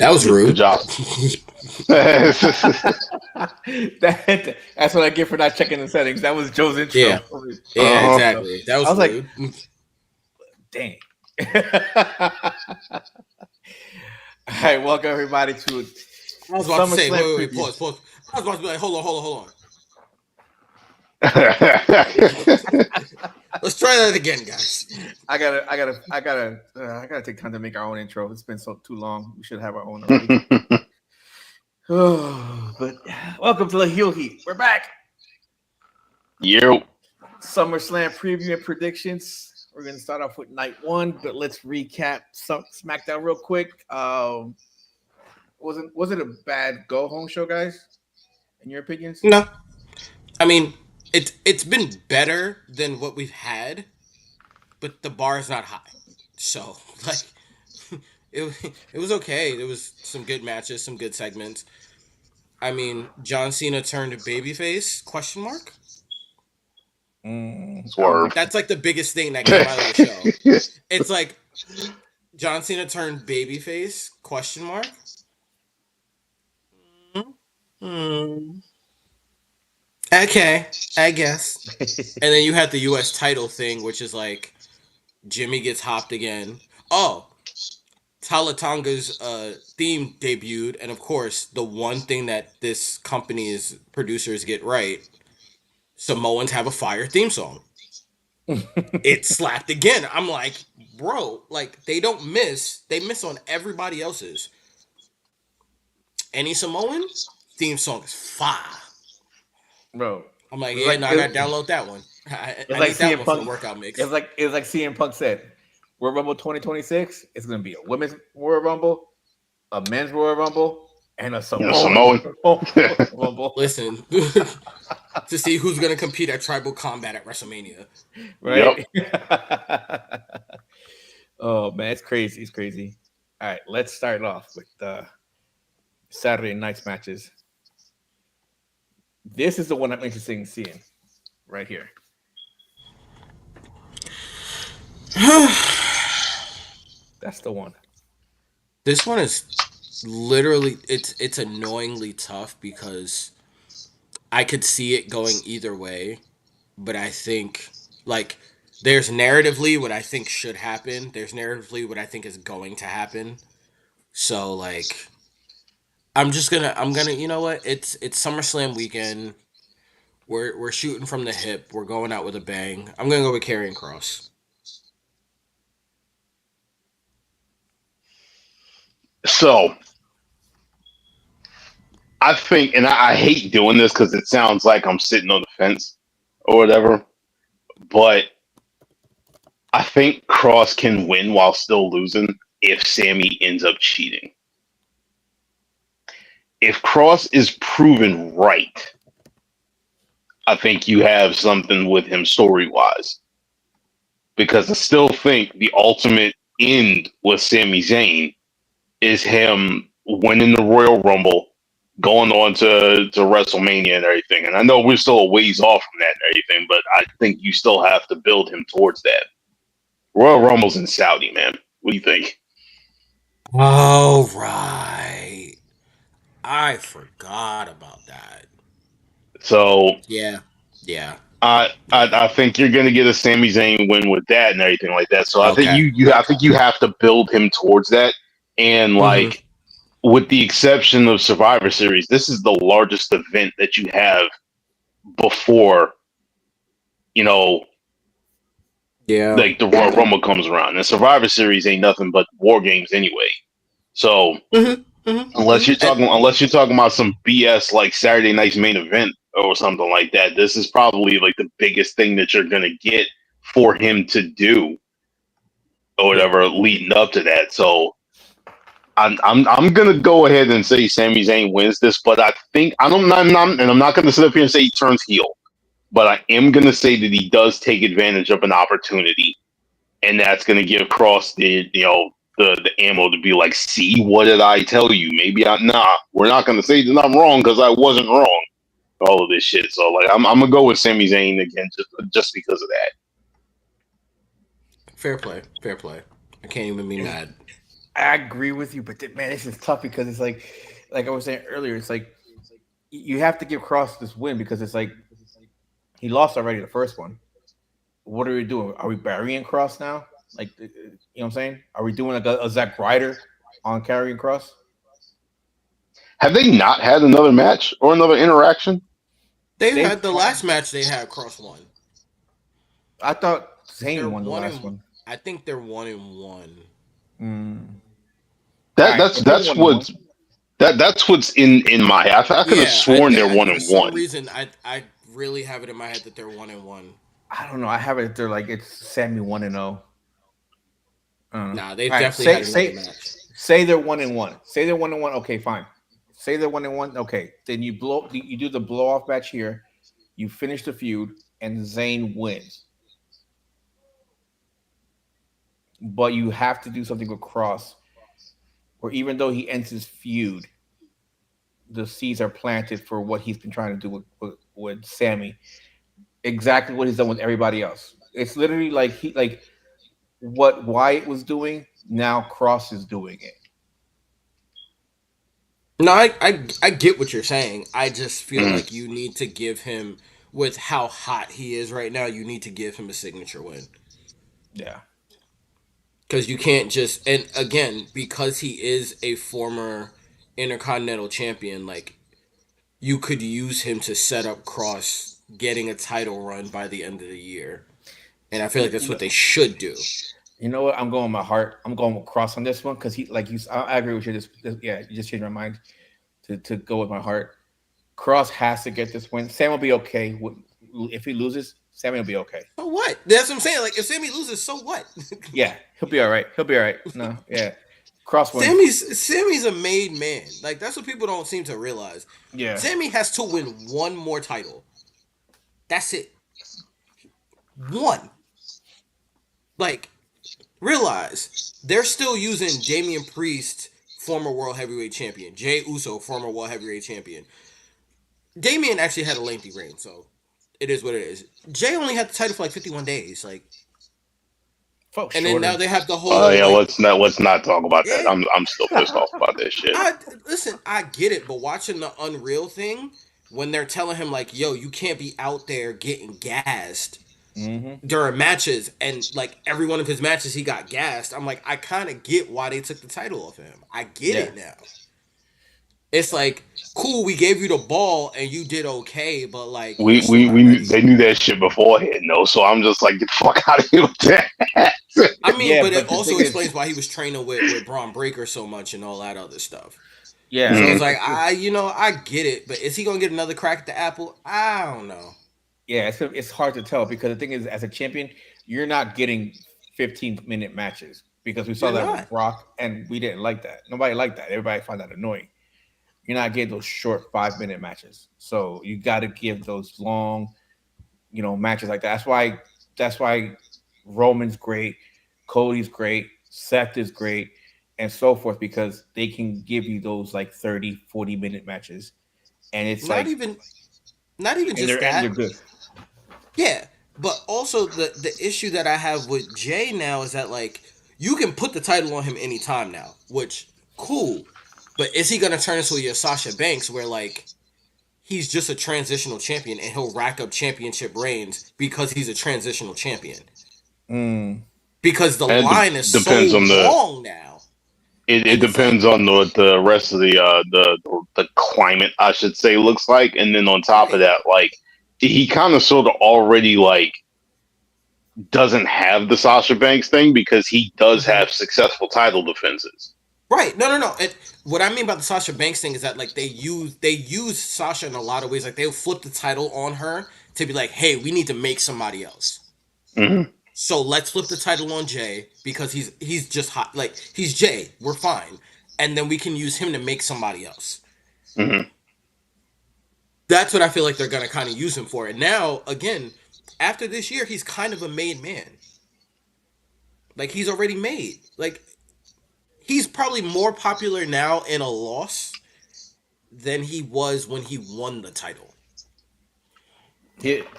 That was rude. Good job. That's what I get for not checking the settings. That was Joe's intro. Yeah, exactly. That was rude. Like, dang. All right, welcome everybody to I was about to say, wait, pause. I was about to be like, hold on. Let's try that again, guys. I gotta take time to make our own intro. It's been too long. We should have our own already. But welcome to the Heel Heat. We're back. You. SummerSlam preview and predictions. We're gonna start off with night one, but let's recap SmackDown real quick. Was it a bad go home show, guys? In your opinions? No. I mean, it's been better than what we've had, but the bar is not high. So like it was okay. There was some good matches, some good segments. I mean, John Cena turned babyface? Question mark? Swerve. That's like the biggest thing that came out of the show. It's like John Cena turned babyface? Question mark? Okay, I guess. And then you had the U.S. title thing, which is like Jimmy gets hopped again. Oh, Talatonga's theme debuted, and of course, the one thing that this company's producers get right, Samoans have a fire theme song. It slapped again. I'm like, bro, like they don't miss. They miss on everybody else's. Any Samoan theme song is fire. Bro. I'm like, I gotta download that one. I like need that CM one Punk for the workout mix. It's like CM Punk said, Royal Rumble 2026 is gonna be a women's Royal Rumble, a men's Royal Rumble, and a Samoan Rumble. Listen, to see who's gonna compete at Tribal Combat at WrestleMania. Right? Yep. Oh man, it's crazy. It's crazy. All right, let's start off with Saturday night's matches. This is the one I'm interested in seeing right here. That's the one. This one is literally it's annoyingly tough because I could see it going either way, but I think like there's narratively what I think should happen. There's narratively what I think is going to happen. So like I'm gonna you know what? It's SummerSlam weekend. We're shooting from the hip. We're going out with a bang. I'm gonna go with Karrion Kross. So I think, and I hate doing this because it sounds like I'm sitting on the fence or whatever, but I think Kross can win while still losing if Sammy ends up cheating. If Kross is proven right, I think you have something with him story-wise. Because I still think the ultimate end with Sami Zayn is him winning the Royal Rumble, going on to WrestleMania and everything. And I know we're still a ways off from that and everything, but I think you still have to build him towards that. Royal Rumble's in Saudi, man. What do you think? Oh, right. I forgot about that. So yeah. I think you're gonna get a Sami Zayn win with that and everything like that. So I think you have to build him towards that. And like with the exception of Survivor Series, this is the largest event that you have before, like the Royal Rumble comes around. And Survivor Series ain't nothing but war games anyway. So unless you're talking about some BS like Saturday night's main event or something like that, this is probably like the biggest thing that you're gonna get for him to do or whatever leading up to that. So I'm gonna go ahead and say Sami Zayn wins this, but I think I'm not gonna sit up here and say he turns heel, but I am gonna say that he does take advantage of an opportunity, and that's gonna give Kross the ammo to be like, see, what did I tell you? Maybe we're not gonna say that I'm wrong because I wasn't wrong. All of this shit. So like I'm gonna go with Sami Zayn again just because of that. Fair play. I can't even be mad. I agree with you, but man, this is tough because it's like I was saying earlier, it's like you have to give Cross this win because it's like he lost already the first one. What are we doing? Are we burying Cross now? Like, you know what I'm saying? Are we doing like a Zack Ryder on carrying Cross? Have they not had another match or another interaction? They've They've had the last match they had Cross one. I thought They're Zayn won the one last in. one. I think they're 1-1. Mm. All That right, that's if they're that's one and one, what's that's what's in my head. I could have Yeah, sworn they're one for and some one. reason I really have it in my head that they're 1-1. I don't know. I have it. They're like it's Sammy 1-0. I don't know. Nah, they've All right, definitely had another match. say they're 1-1. Say they're 1-1. Okay, fine. Say they're 1-1. Okay, then you do the blow off match here. You finish the feud, and Zayn wins. But you have to do something with Cross, where even though he ends his feud, the seeds are planted for what he's been trying to do with Sammy. Exactly what he's done with everybody else. It's literally like what Wyatt was doing. Now Cross is doing it. No, I get what you're saying. I just feel Mm. like you need to give him, with how hot he is right now, you need to give him a signature win. Yeah. Because you can't just, and again, because he is a former Intercontinental Champion, like, you could use him to set up Cross getting a title run by the end of the year. And I feel like that's You what know, they should do. you know what? I'm going with my heart. I'm going with Cross on this one because he, like you. I agree with you. Yeah, you just changed my mind to go with my heart. Cross has to get this win. Sam will be okay. If he loses, Sammy will be okay. So what? That's what I'm saying. Like, if Sammy loses, so what? Yeah, he'll be all right. He'll be all right. No, yeah. Cross wins. Sammy's a made man. Like, that's what people don't seem to realize. Yeah. Sammy has to win one more title. That's it. One. Like, realize they're still using Damian Priest, former World Heavyweight Champion, Jey Uso, former World Heavyweight Champion. Damian actually had a lengthy reign, so it is what it is. Jay only had the title for like 51 days, like, Folks and then now shorter. they have the whole Yeah, like, let's not talk about that. yeah. I'm still pissed off about that shit. Listen, I get it, but watching the Unreal thing when they're telling him like, "Yo, you can't be out there getting gassed." Mm-hmm. During matches, and like every one of his matches he got gassed. I'm like, I kind of get why they took the title off him. I get Yeah. it now. It's like, cool, we gave you the ball and you did okay, but like, you're still not ready. They knew that shit beforehand, no. So I'm just like, get the fuck out of here with that. I mean, Yeah, but it but the also thing explains is, why he was training with Braun Breaker so much and all that other stuff. yeah, So Mm. it's like, I get it, but is he gonna get another crack at the apple? I don't know. yeah, it's hard to tell because the thing is, as a champion, you're not getting 15-minute matches because we saw You're that with not. Brock, and we didn't like that. Nobody liked that. Everybody found that annoying. You're not getting those short 5-minute matches, so you got to give those long, matches like that. That's why Roman's great, Cody's great, Seth is great, and so forth because they can give you those like 30, 40-minute matches, and it's Not like, even, not even and just they're that. good. Yeah, but also the issue that I have with Jay now is that like you can put the title on him anytime now, which cool. But is he gonna turn into a Sasha Banks where like he's just a transitional champion and he'll rack up championship reigns because he's a transitional champion? Mm. Because the And line is so depends on long now. it And it's like, depends on what the rest of the climate, I should say, looks like. And then on top of right, that, like he kind of sort of already like doesn't have the Sasha Banks thing because he does mhm. have successful title defenses. Right. No. And what I mean by the Sasha Banks thing is that like they use Sasha in a lot of ways. Like they'll flip the title on her to be like, hey, we need to make somebody else. Mm-hmm. So let's flip the title on Jay because he's just hot. Like he's Jay, we're fine, and then we can use him to make somebody else. Mm-hmm. That's what I feel like they're gonna kind of use him for. And now again, after this year, he's kind of a made man. Like he's already made. Like he's probably more popular now in a loss than he was when he won the title.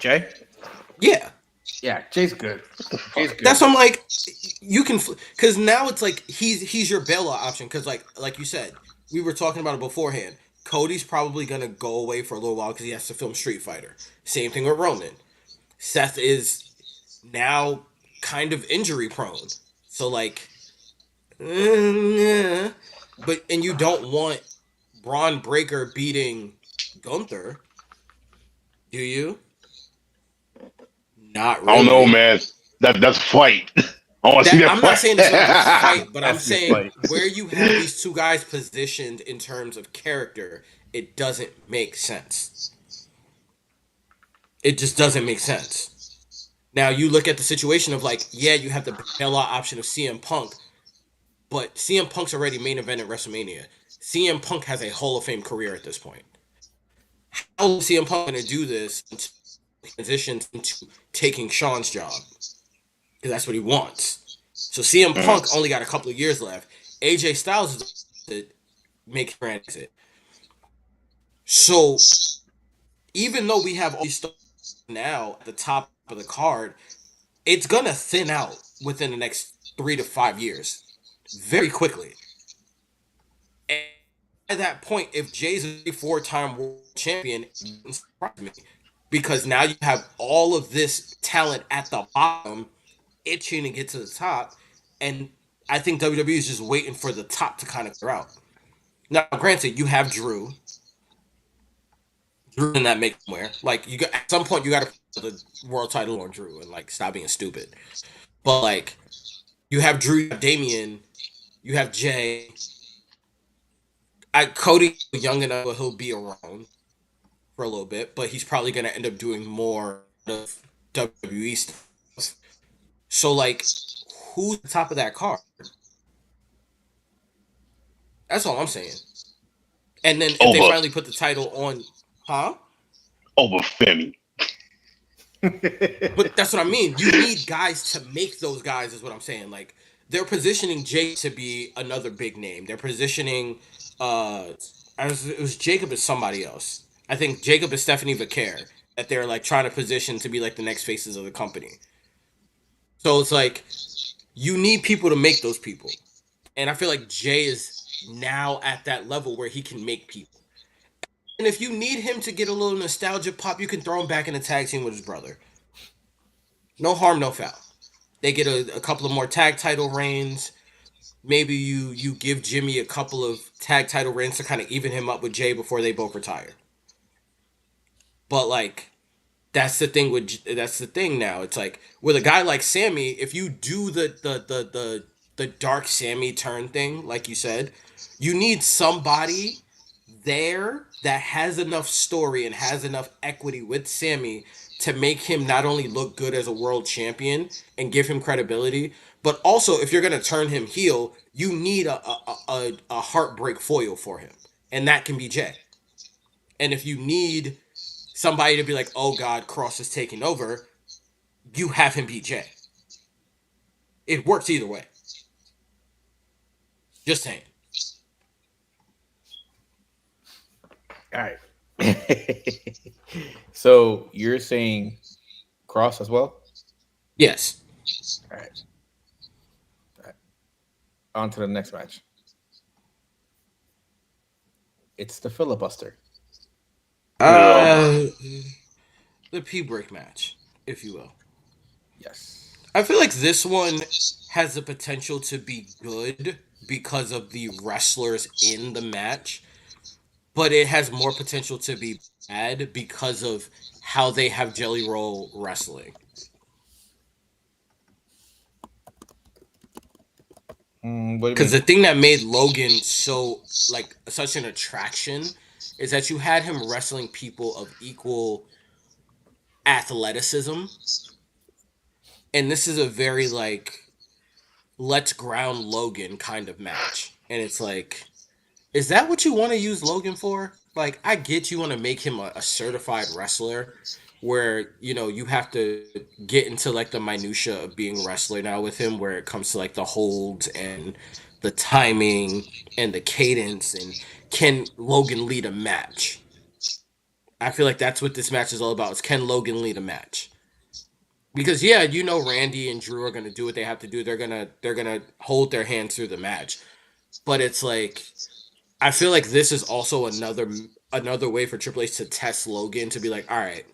Jay? Yeah. Yeah, Jay's good. Jay's good. That's what I'm like. You can, because now it's like he's your bailout option. Because like you said, we were talking about it beforehand. Cody's probably gonna go away for a little while because he has to film Street Fighter. Same thing with Roman. Seth is now kind of injury prone. So like, yeah. But and you don't want Braun Breaker beating Gunther, do you? Not I don't know, really. man. That's fight. I want to see That that I'm not fight. saying it's not a fight, but I'm That's his saying fight. where you have these two guys positioned in terms of character, it doesn't make sense. It just doesn't make sense. Now you look at the situation of like, yeah, you have the bailout option of CM Punk, but CM Punk's already main event at WrestleMania. CM Punk has a Hall of Fame career at this point. How is CM Punk going to do this until he transitions into taking Sean's job? Because that's what he wants. So CM Punk only got a couple of years left. AJ Styles is to make an exit. So even though we have all these stuff now at the top of the card, it's gonna thin out within the next 3 to 5 years, very quickly. And at that point, if Jay's a 4-time world champion, it doesn't surprise me because now you have all of this talent at the bottom itching to get to the top, and I think WWE is just waiting for the top to kind of clear out. Now, granted, you have Drew. Drew in that make somewhere. Like you got at some point you got to put the world title on Drew and like stop being stupid. But like you have Drew, you have Damian, you have Jay. Cody young enough where he'll be around for a little bit, but he's probably gonna end up doing more of WWE stuff. So like, who's the top of that card? That's all I'm saying. And then if they Over, finally put the title on, huh? over Femi. But that's what I mean. You need guys to make those guys, is what I'm saying. Like they're positioning Jake to be another big name. They're positioning it was Jacob as somebody else. I think Jacob is Stephanie Vaquer that they're like trying to position to be like the next faces of the company. So it's like you need people to make those people. And I feel like Jay is now at that level where he can make people. And if you need him to get a little nostalgia pop, you can throw him back in a tag team with his brother. No harm, no foul. They get a couple of more tag title reigns. Maybe you give Jimmy a couple of tag title reigns to kind of even him up with Jay before they both retire. But like that's the thing now. It's like with a guy like Sammy, if you do the dark Sammy turn thing, like you said, you need somebody there that has enough story and has enough equity with Sammy to make him not only look good as a world champion and give him credibility, but also if you're gonna turn him heel, you need a heartbreak foil for him, and that can be Jay. And if you need somebody to be like, oh God, Cross is taking over, you have him beat Jay. It works either way. Just saying. All right. So you're saying Cross as well? Yes. All right. All right. On to the next match. It's the filibuster. Uh, the P break match, if you will. Yes. I feel like this one has the potential to be good because of the wrestlers in the match, but it has more potential to be bad because of how they have Jelly Roll wrestling. What do you Because the mean? thing that made Logan so like such an attraction is that you had him wrestling people of equal athleticism, and this is a very like let's ground Logan kind of match, and it's like, is that what you want to use Logan for? Like, I get you want to make him a certified wrestler, where you have to get into like the minutia of being a wrestler now with him, where it comes to like the holds and the timing and the cadence, and can Logan lead a match? I feel like that's what this match is all about. Is can Logan lead a match? Because yeah, you know Randy and Drew are gonna do what they have to do. They're gonna hold their hands through the match. But it's like I feel like this is also another way for Triple H to test Logan to be like, all right,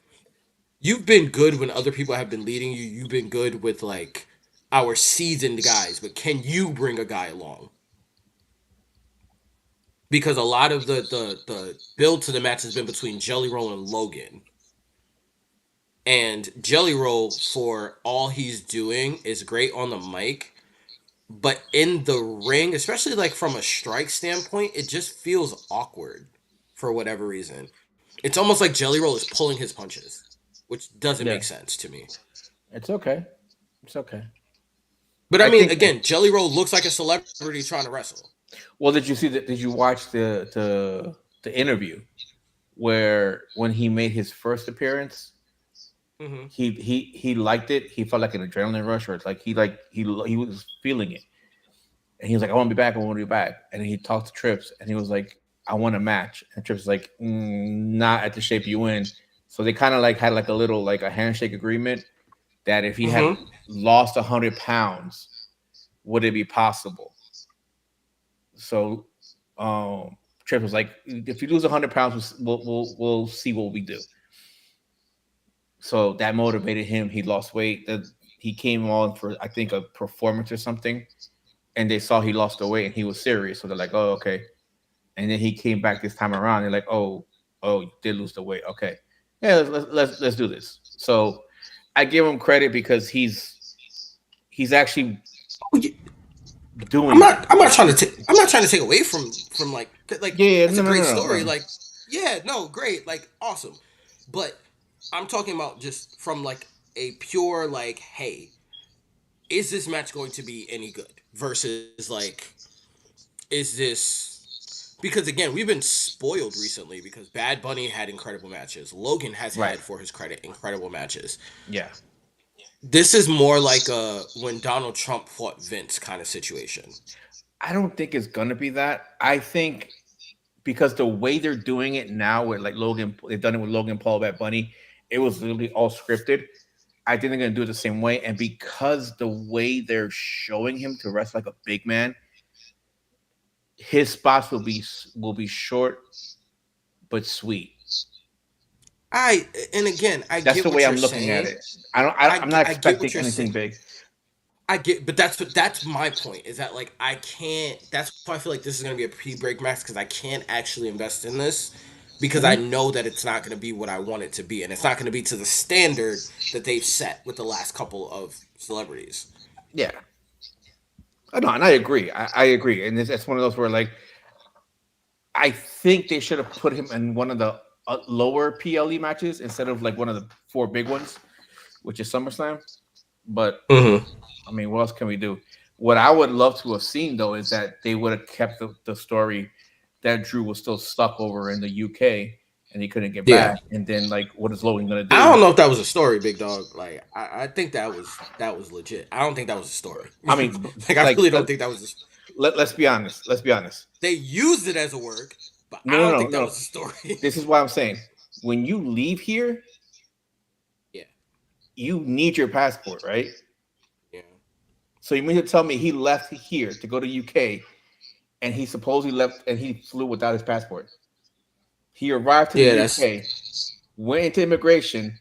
you've been good when other people have been leading you. You've been good with like our seasoned guys, but can you bring a guy along? Because a lot of the build to the match has been between Jelly Roll and Logan. And Jelly Roll, for all he's doing, is great on the mic, but in the ring, especially like from a strike standpoint, it just feels awkward for whatever reason. It's almost like Jelly Roll is pulling his punches, which doesn't Yeah, make sense to me. it's okay. It's okay. But I I mean, think. again, Jelly Roll looks like a celebrity trying to wrestle. Well, did you see that? Did you watch the interview where when he made his first appearance, Mm-hmm. he liked it. He felt like an adrenaline rush, or it's like he was feeling it, and he was like, "I want to be back. I want to be back." And he talked to Trips, and he was like, "I want a match." And Trips was like, "Not at the shape you in." So they kind of like had like a little like a handshake agreement that if he had Mm-hmm. lost 100 pounds, would it be possible? So Trips was like, "If you lose 100 pounds, we'll see what we do." So that motivated him. He lost weight. He came on for I think a performance or something, and they saw he lost the weight and he was serious. So they're like, "Oh, okay." And then he came back this time around. They're like, "Oh, you did lose the weight. Okay, yeah, let's do this." So I give him credit because he's actually Oh, yeah. doing that. I'm not trying to take away from like Yeah, yeah, that's a no, no, great no, no, story. no. Like, yeah, no, great, like awesome. But I'm talking about just from like a pure like, hey, is this match going to be any good? Versus like, is this because again, we've been spoiled recently because Bad Bunny had incredible matches. Logan has Right. had, for his credit, incredible matches. Yeah. This is more like a when Donald Trump fought Vince kind of situation. I don't think it's gonna be that. I think because the way they're doing it now with like Logan, they've done it with Logan Paul, Bad Bunny. It was literally all scripted. I think they're gonna do it the same way, and because the way they're showing him to wrestle like a big man, his spots will be short but sweet. And again, I That's get the way what I'm you're looking at saying. it. I'm not I get what expecting you're saying. anything big. I get, but that's my point. Is that like I can't. That's why I feel like this is gonna be a pre-break max because I can't actually invest in this because I Hmm. know that it's not gonna be what I want it to be, and it's not gonna be to the standard that they've set with the last couple of celebrities. Yeah, no, and I agree. I agree, and it's one of those where like I think they should have put him in one of the lower PLE matches instead of like one of the four big ones, which is SummerSlam. But Mm-hmm. I mean, what else can we do? What I would love to have seen though is that they would have kept the story that Drew was still stuck over in the UK and he couldn't get Yeah, back. And then like, what is Logan gonna I do? don't know if that was a story, big dog. Like I think that was legit. I don't think that was a story. I mean, Like I like really don't think that was. let's be honest. Let's be honest. They used it as a work, but No, I no, don't no, think that no. was a story. This is what I'm saying. When you leave here, Yeah, you need your passport, right? yeah, So you mean to tell me he left here to go to UK and he supposedly left and he flew without his passport? He arrived to the yeah. That's UK, went into immigration,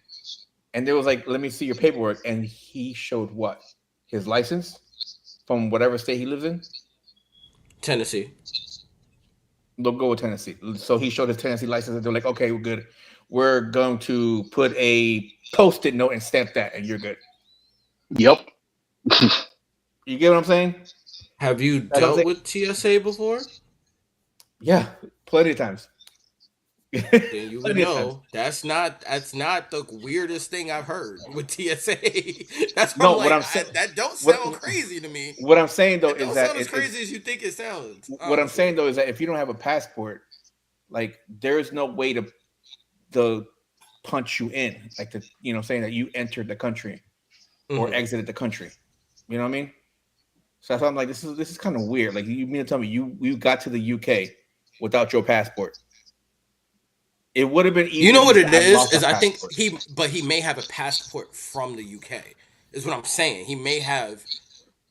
and there was like, "Let me see your paperwork," and he showed what his license from whatever state he lives in. Tennessee. They'll go with Tennessee. So he showed his Tennessee license, and they're like, "Okay, we're good. We're going to put a post-it note and stamp that, and you're good." Yep. You get what I'm saying? Have you That's what I'm dealt saying. with TSA before? Yeah, plenty of times. Then you would Plenty of times. know that's not the weirdest thing I've heard with TSA. That's why I'm No, what like I'm saying, that don't what sound crazy to me. what I'm saying though It is don't that sound as it's crazy as you think it sounds, what I'm saying honestly. though is that if you don't have a passport, like there is no way to punch you in, like saying that you entered the country or Hmm. exited the country. You know what I mean? So that's why I'm like, this is kind of weird. Like you mean to tell me you got to the UK without your passport? It would have been You easier know if he what said, it "I lost is my I think passport." he may have a passport from the UK. Is what I'm saying.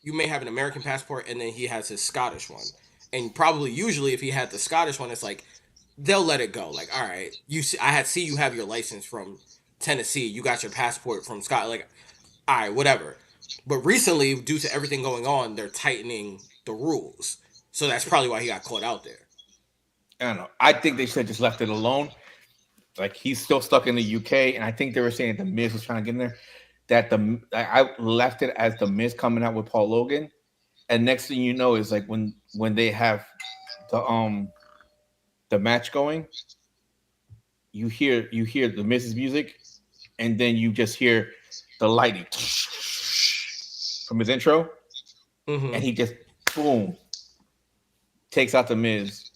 You may have an American passport and then he has his Scottish one. And probably usually if he had the Scottish one, it's like they'll let it go. Like, all right, see you have your license from Tennessee. You got your passport from Scotland. Like, all right, whatever. But recently, due to everything going on, they're tightening the rules. So that's probably why he got caught out there. I don't know. I think they should have just left it alone. Like he's still stuck in the UK, and I think they were saying that the Miz was trying to get in there. That I left it as the Miz coming out with Paul Logan, and next thing you know is like when they have the match going, you hear the Miz's music, and then you just hear the lightning from his intro, and he just boom takes out the Miz,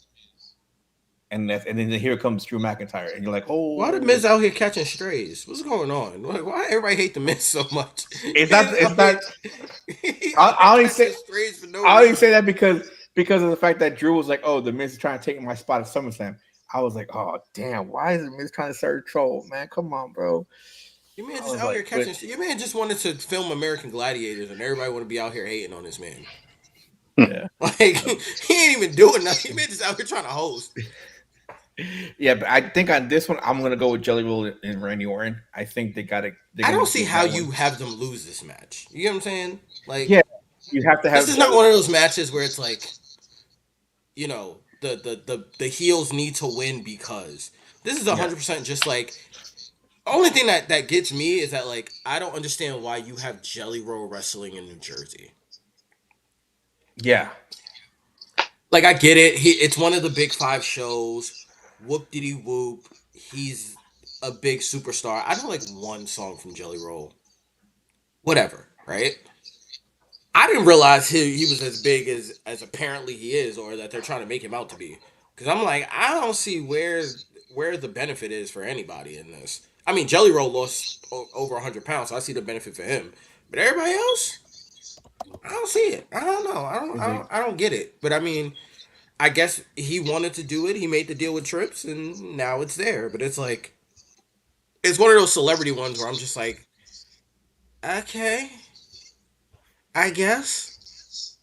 and then here comes Drew McIntyre, and you're like, Why the oh, Miz out here catching strays? What's going on? Like, why everybody hate the Miz so much? it's not. It's not. He out here I only catching say strays for no I only say reason. that because of the fact that Drew was like, "Oh, the Miz is trying to take my spot at SummerSlam." I was like, "Oh, damn! Why is the Miz trying to serve troll, man? Come on, bro." You man I just was out here like, but catching. You man just wanted to film American Gladiators, and everybody want to be out here hating on this man. yeah, Like he ain't even doing nothing. He man just out here trying to host. yeah. But I think on this one, I'm gonna go with Jelly Roll and Randy Orton. I think they're I gonna don't see give how that one. you have them lose this match. You get what I'm saying? Like Yeah, you have to this have is not Jelly. one of those matches where it's like, you know, the heels need to win because this is Yeah, 100% just like only thing that gets me is that like I don't understand why you have Jelly Roll wrestling in New Jersey. yeah, Like I get it. It's one of the big five shows. Whoop diddy whoop. He's a big superstar. I know like one song from Jelly Roll. Whatever, right? I didn't realize he was as big as apparently he is, or that they're trying to make him out to be. Because I'm like, I don't see where the benefit is for anybody in this. I mean, Jelly Roll lost over 100 pounds, so I see the benefit for him. But everybody else, I don't see it. I don't know. is it? I don't get it. But I mean, I guess he wanted to do it. He made the deal with Trips, and now it's there. But it's like it's one of those celebrity ones where I'm just like, okay, I guess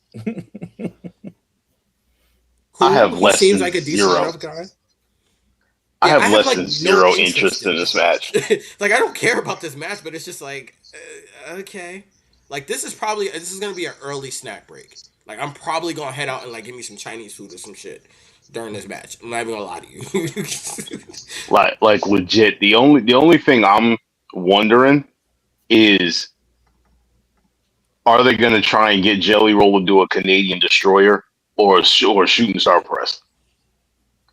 I have cool. He less seems than like a decent zero. enough guy. I Yeah, have I have less like than no zero interest interest in in this this match. match. Like I don't care about this match, but it's just like okay. Like this is gonna be an early snack break. Like I'm probably gonna head out and like give me some Chinese food or some shit during this match. I'm not even gonna lie to you. Like legit. The only thing I'm wondering is, are they going to try and get Jelly Roll to do a Canadian Destroyer or a Shooting Star Press?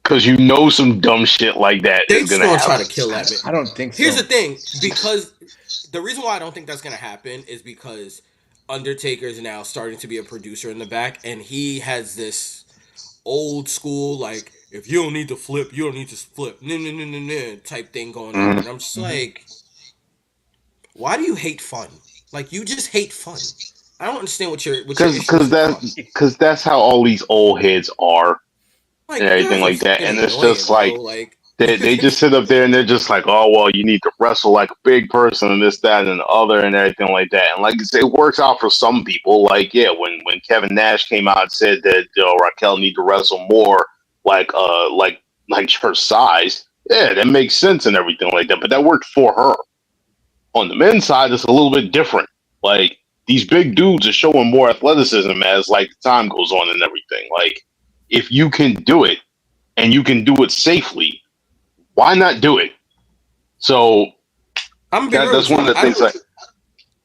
Because you know some dumb shit like that They is just going to gonna try happen. to kill that man. I don't think Here's so. the thing, because the reason why I don't think that's gonna happen is because Undertaker is now starting to be a producer in the back, and he has this old school like if you don't need to flip, you don't need to flip, type thing going on, Mm-hmm. and I'm just like, why do you hate fun? Like you just hate fun. I don't understand what your issue is Because with that fun. because that's how all these old heads are and Like you everything guys are like that. fucking And it's annoying, just bro. like Like they just sit up there and they're just like, oh well, you need to wrestle like a big person and this, that, and the other and everything like that. And like I say, it works out for some people. Like yeah, when Kevin Nash came out and said that Raquel need to wrestle more like her size, yeah, that makes sense and everything like that. But that worked for her. On the men's side, it's a little bit different. Like these big dudes are showing more athleticism as like time goes on and everything. Like if you can do it and you can do it safely, why not do it? So I'm gonna be real that's with you. one of the things. Like,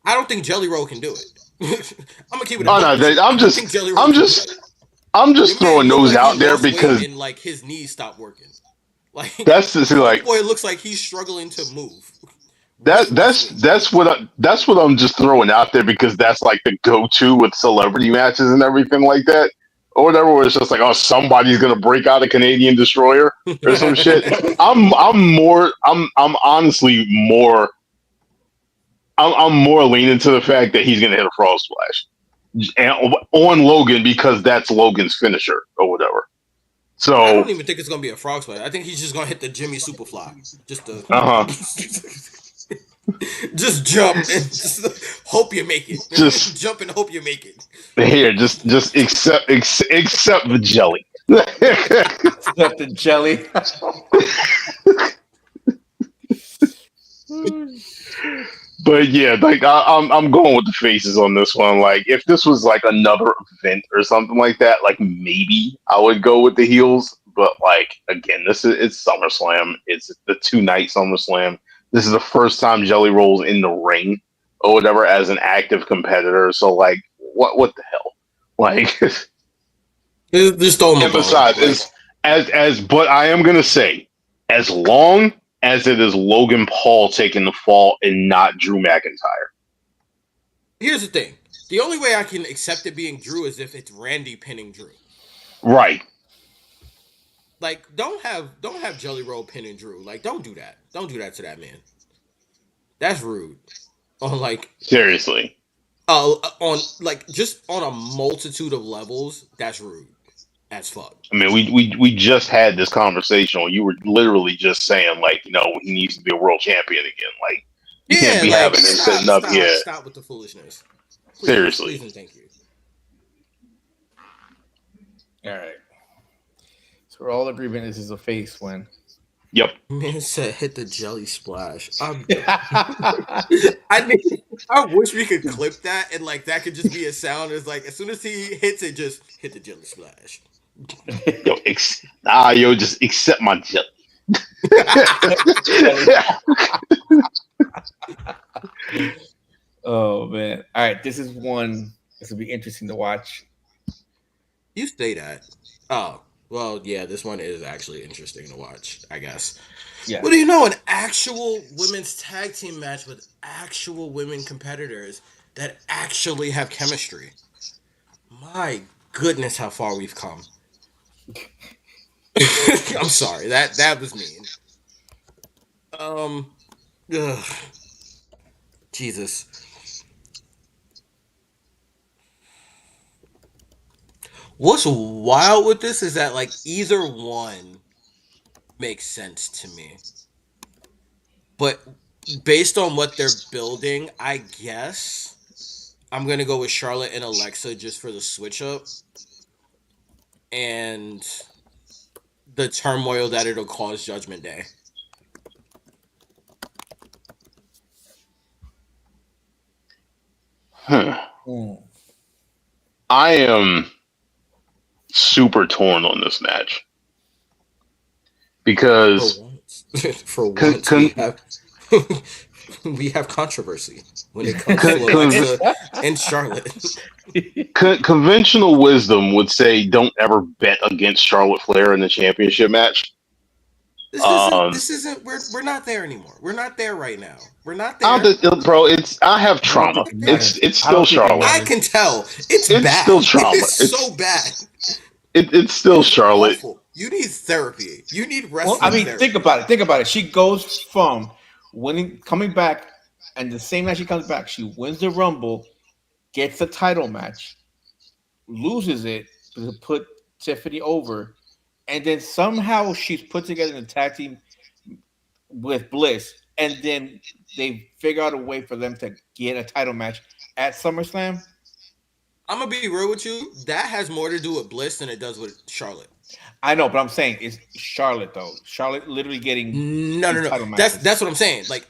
I don't think Jelly Roll can do it. I'm gonna keep it a oh buck no, with you. I I'm don't think just, Jelly Roll I'm can do it. just, I'm Your just man throwing looked those like he out there lost weight because and like his knees stopped working. Like that's just like homeboy looks like he's struggling to move with that's wrestling. that's what I'm just throwing out there because that's like the go-to with celebrity matches and everything like that, or whatever. Where it's just like, oh, somebody's gonna break out a Canadian Destroyer or some shit. I'm honestly more I'm more leaning to the fact that he's gonna hit a frog splash and on Logan because that's Logan's finisher or whatever. So I don't even think it's gonna be a frog splash. I think he's just gonna hit the Jimmy Superfly. Just to just jump and just hope you make it. just Jump and hope you make it. here, just accept the jelly. Except the jelly. But yeah, like I'm going with the faces on this one. Like if this was like another event or something like that, like maybe I would go with the heels. But like again, it's SummerSlam. It's the 2 night SummerSlam. This is the first time Jelly Roll's in the ring or whatever as an active competitor. So like, what the hell? Like, Just throw him a and bone. besides, Like, as but I am gonna say, as long as it is Logan Paul taking the fall and not Drew McIntyre. here's the thing: the only way I can accept it being Drew is if it's Randy pinning Drew. Right. Like, don't have Jelly Roll pinning Drew. Like, don't do that. Don't do that to that man. That's rude. On like, Seriously. on like just on a multitude of levels, that's rude as fuck. I mean, we just had this conversation. You were literally just saying, like, he needs to be a world champion again. Like, you can't be having him sitting up here. Stop with the foolishness. Please, Seriously. please and thank you. All right. So we're all agreement this is a face win. Yep. Man said hit the jelly splash. I wish we could clip that and like that could just be a sound. It's like as soon as he hits it, just hit the jelly splash. Yo, just accept my jelly. Oh man. All right. This will be interesting to watch. You say that. Oh, well, yeah, this one is actually interesting to watch, I guess. Yeah. What do you know? An actual women's tag team match with actual women competitors that actually have chemistry. My goodness, how far we've come. I'm sorry. That was mean. Ugh. Jesus. What's wild with this is that like either one makes sense to me. But based on what they're building, I guess I'm gonna go with Charlotte and Alexa just for the switch up and the turmoil that it'll cause Judgment Day. I am super torn on this match because for once we have controversy when it comes to Alexa and Charlotte. Conventional wisdom would say don't ever bet against Charlotte Flair in the championship match. This isn't we're not there anymore. We're not there right now. We're not there. Bro, I have trauma. It's still Charlotte. I can tell. It's bad. Still trauma. It's so bad. It's still Charlotte. Awful. You need therapy. You need wrestling. Well, I mean, therapy. think about it. She goes from coming back, and the same night she comes back, she wins the Rumble, gets the title match, loses it to put Tiffany over, and then somehow she's put together in a tag team with Bliss, and then they figure out a way for them to get a title match at SummerSlam. I'm gonna be real with you. That has more to do with Bliss than it does with Charlotte. I know, but I'm saying it's Charlotte though. Charlotte literally getting no. That's what I'm saying. Like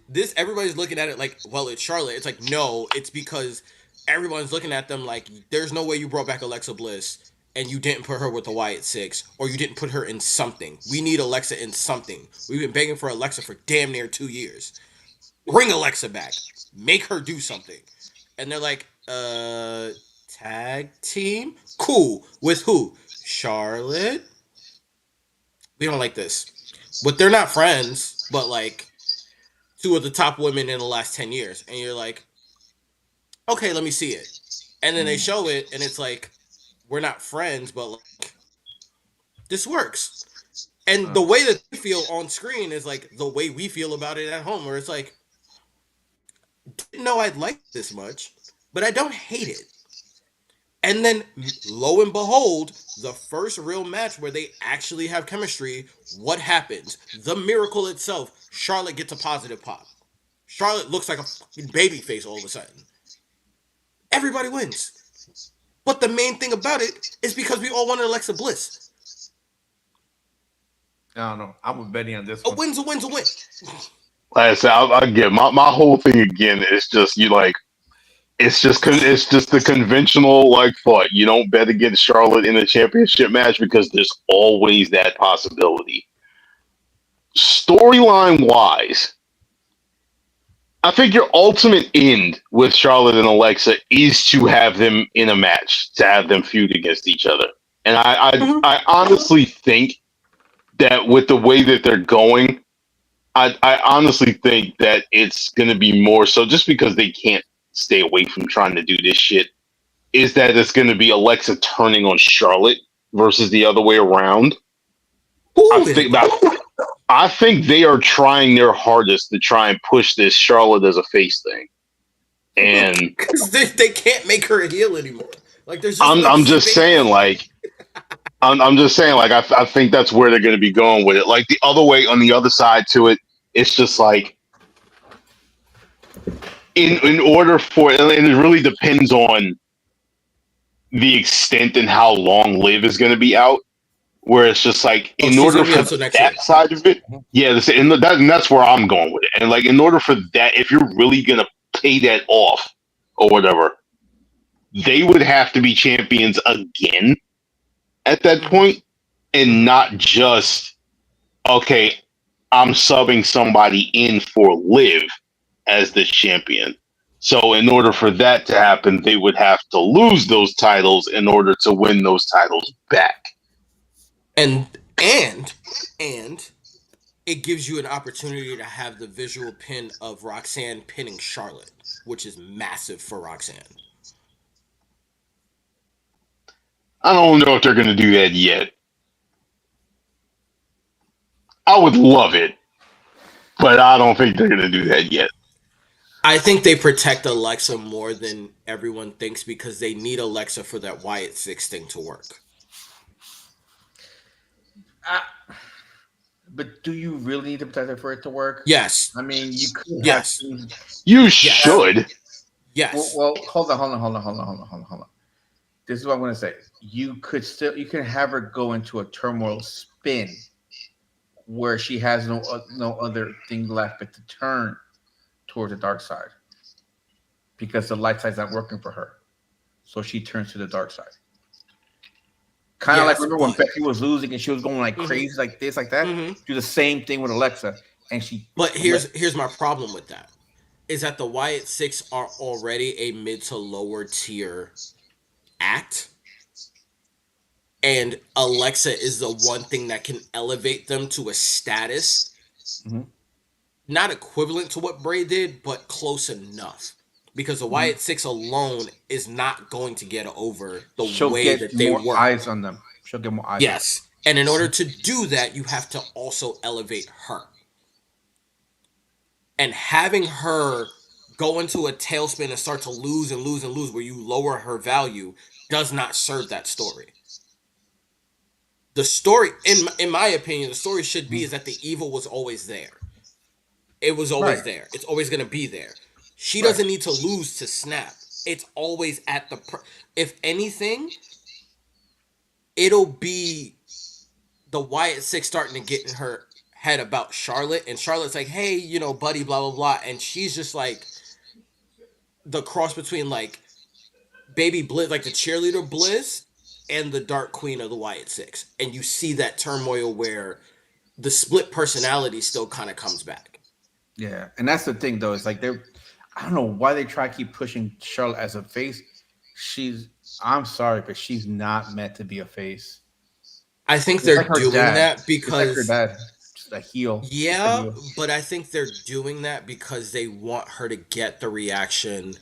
this, everybody's looking at it like, well, it's Charlotte. It's like no, it's because everyone's looking at them like, there's no way you brought back Alexa Bliss and you didn't put her with the Wyatt Six, or you didn't put her in something. We need Alexa in something. We've been begging for Alexa for damn near 2 years. Bring Alexa back. Make her do something. And they're like, tag team? Cool. With who? Charlotte? We don't like this. But they're not friends, but like 2 of the top women in the last 10 years. And you're like, okay, let me see it. And then they show it, and it's like, we're not friends, but like, this works. And the way that they feel on screen is like the way we feel about it at home, where it's like, didn't know I'd like this much, but I don't hate it. And then, lo and behold, the first real match where they actually have chemistry, what happens? The miracle itself, Charlotte gets a positive pop. Charlotte looks like a fucking baby face all of a sudden. Everybody wins. But the main thing about it is because we all wanted Alexa Bliss. I don't know. I'm betting on this A one. win's a win's a win. Like I said, I get my whole thing again is just you like it's just the conventional like thought. You don't bet against Charlotte in a championship match because there's always that possibility. Storyline wise, I think your ultimate end with Charlotte and Alexa is to have them in a match, to have them feud against each other. And I honestly think that with the way that they're going, I honestly think that it's going to be more so just because they can't stay away from trying to do this shit, is that it's going to be Alexa turning on Charlotte versus the other way around. I think they are trying their hardest to try and push this Charlotte as a face thing. And because they can't make her a heel anymore. Like there's just I'm just saying, like I'm just saying, like I think that's where they're going to be going with it. Like the other way, on the other side to it, it's just like in order for, and it really depends on the extent and how long Liv is going to be out. Where it's just like in order for that side of it, yeah, and that's where I'm going with it. And like in order for that, if you're really going to pay that off or whatever, they would have to be champions again at that point, and not just, okay, I'm subbing somebody in for Liv as the champion. So in order for that to happen, they would have to lose those titles in order to win those titles back. And it gives you an opportunity to have the visual pin of Roxanne pinning Charlotte, which is massive for Roxanne. I don't know if they're going to do that yet. I would love it, but I don't think they're going to do that yet. I think they protect Alexa more than everyone thinks because they need Alexa for that Wyatt 6 thing to work. But do you really need to protect her for it to work? Yes. I mean, you could. Yes. You should. Yes. Well, hold on. This is what I'm going to say. You can have her go into a turmoil spin where she has no other thing left but to turn towards the dark side because the light side's not working for her. So she turns to the dark side. Kind of like remember when Becky was losing and she was going like crazy like this, like that? Do the same thing with Alexa. And she. But here's my problem with that. Is that the Wyatt 6 are already a mid to lower tier act. And Alexa is the one thing that can elevate them to a status not equivalent to what Bray did, but close enough. Because the Wyatt 6 alone is not going to get over the way that they work. Eyes on them. She'll get more eyes. Yes. And in order to do that, you have to also elevate her. And having her go into a tailspin and start to lose where you lower her value does not serve that story. The story, in my opinion, the story should be is that the evil was always there. It was always there. It's always going to be there. She doesn't need to lose to snap. It's always at the... if anything, it'll be the Wyatt 6 starting to get in her head about Charlotte. And Charlotte's like, hey, buddy, blah, blah, blah. And she's just like the cross between like Baby Bliss, like the cheerleader Bliss, and the Dark Queen of the Wyatt 6. And you see that turmoil where the split personality still kind of comes back. Yeah. And that's the thing, though. It's like I don't know why they try to keep pushing Charlotte as a face. I'm sorry, but she's not meant to be a face. I think they're doing that because it's like her dad, just a heel. Yeah, but I think they're doing that because they want her to get the reaction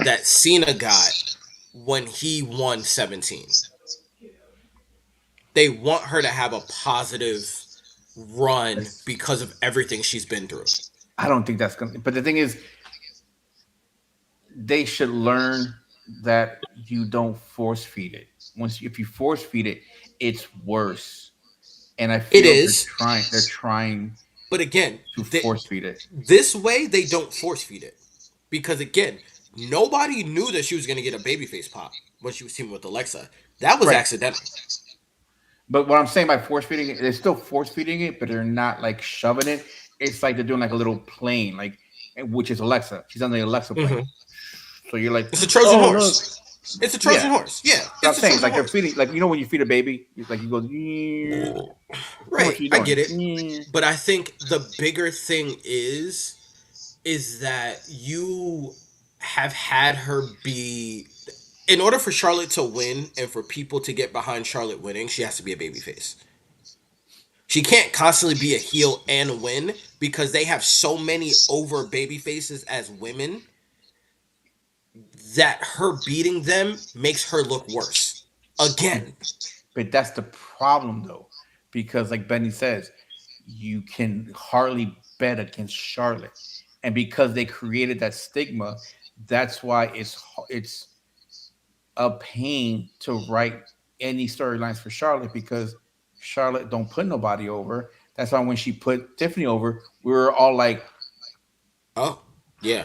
that Cena got when he won 17. They want her to have a positive run because of everything she's been through. I don't think that's going to... But the thing is, they should learn that you don't force feed it. If you force feed it, it's worse. And I It feel is, they're trying but again, to force feed it. this way they don't force feed it because again, nobody knew that she was gonna get a babyface pop when she was teaming with Alexa. That was Right. accidental. But what I'm saying by force feeding it, they're still force feeding it, but they're not like shoving it. It's like they're doing like a little plane, like which is Alexa. She's on the Alexa plane. Hmm. So you're like, It's a Trojan oh look, horse. It's a yeah. Trojan horse. Yeah, What I'm it's a saying it's Trojan like they're horse. feeding, like when you feed a baby, it's like you go, how much Right, are you I get doing? it. But I think the bigger thing is that you have had her be in order for Charlotte to win and for people to get behind Charlotte winning, she has to be a babyface. She can't constantly be a heel and win because they have so many over baby faces as women that her beating them makes her look worse. Again. But that's the problem though, because like Benny says, you can hardly bet against Charlotte, and because they created that stigma, that's why it's a pain to write any storylines for Charlotte because Charlotte don't put nobody over. That's why when she put Tiffany over, we were all like, Oh, yeah.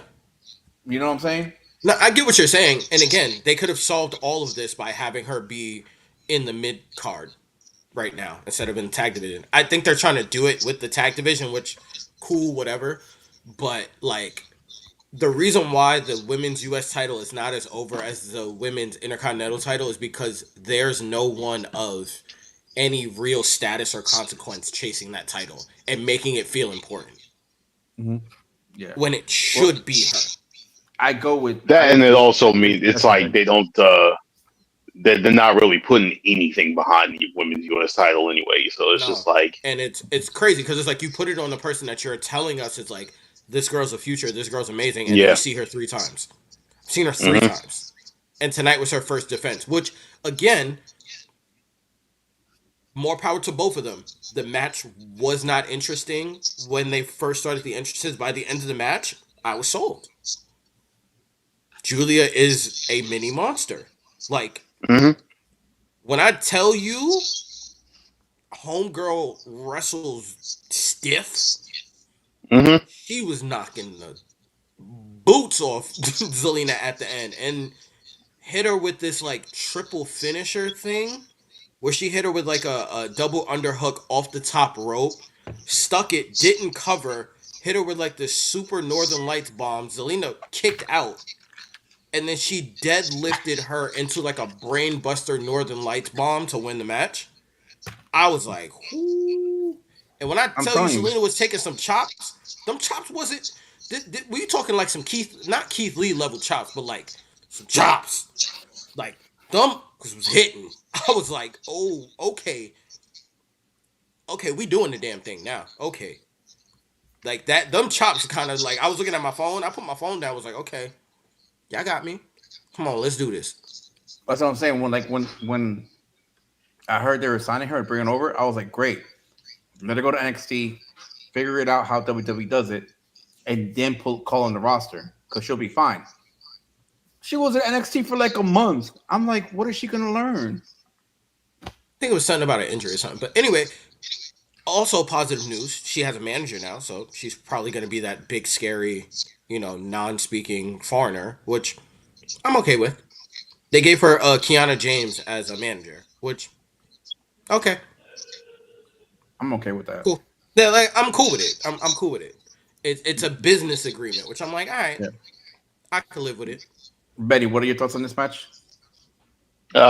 you know what I'm saying? No, I get what you're saying. And again, they could have solved all of this by having her be in the mid card right now instead of in the tag division. I think they're trying to do it with the tag division, which cool, whatever. But like the reason why the women's US title is not as over as the women's intercontinental title is because there's no one of any real status or consequence chasing that title and making it feel important Mm-hmm. Yeah. when it Well, should be her. I That, and it agree. also means it's That's like good. they don't. They're not really putting anything behind the women's U.S. title anyway. So it's just No. like, And it's crazy because it's like you put it on the person that you're telling us it's like this girl's a future, this girl's amazing, and then you yeah, see her three times. I've seen her three hmm times. And tonight was her first defense, which again, more power to both of them. The match was not interesting when they first started the entrances. By the end of the match, I was sold. Julia is a mini monster. Like, hmm when I tell you Homegirl wrestles stiff, hmm she was knocking the boots off Zelina at the end and hit her with this like triple finisher thing where she hit her with like a double underhook off the top rope, stuck it, didn't cover, hit her with like this super Northern Lights bomb. Zelina kicked out, and then she deadlifted her into like a brainbuster Northern Lights bomb to win the match. I was like, whoo. And when I I'm tell you telling you, Zelina was taking some chops, them chops wasn't. Were you talking like some not Keith Lee level chops, but like some chops? Like them was hitting. I was like, oh, okay, okay, we doing the damn thing now. Okay, like that. Them chops kind of like I was looking at my phone. I put my phone down. I was like, okay, y'all got me. Come on, let's do this. that's what I'm saying. When I heard they were signing her and bringing her over, I was like, great. Let her go to NXT, figure it out how WWE does it, and then call on the roster because she'll be fine. She was at NXT for like a month. I'm like, what is she gonna learn? I think it was something about an injury or something. But anyway, also positive news. She has a manager now, so she's probably going to be that big, scary, non-speaking foreigner, which I'm okay with. They gave her Kiana James as a manager, which okay, I'm okay with that. cool. Yeah, like I'm cool with it. I'm cool with it. It's a business agreement, which I'm like, all right, Yeah. I can live with it. Betty, what are your thoughts on this match?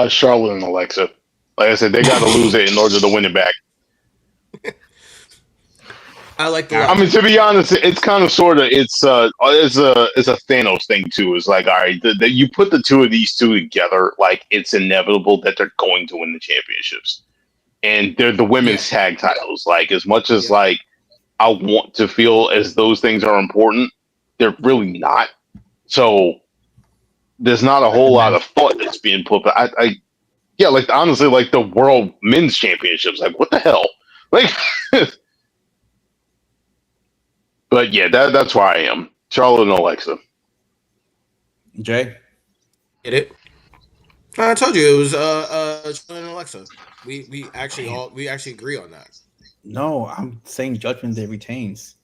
Charlotte and Alexa. Like I said, they got to lose it in order to win it back. I like the Ah, I mean, logic. to be honest, it's kind of sort of it's a Thanos thing too. It's like, all right, you put the two of these two together, like it's inevitable that they're going to win the championships, and they're the Yeah. women's tag titles. Like as much as Yep. like I want to feel as those things are important, they're really not. So there's not a like the whole lot men. of thought that's being put. But yeah, like honestly, like the world men's championships, like what the hell, like. But yeah, that's where I am. Charlotte and Alexa. Jay? Get it? I told you it was Jalen and Alexa. We actually agree on that. No, I'm saying Judgment Day retains.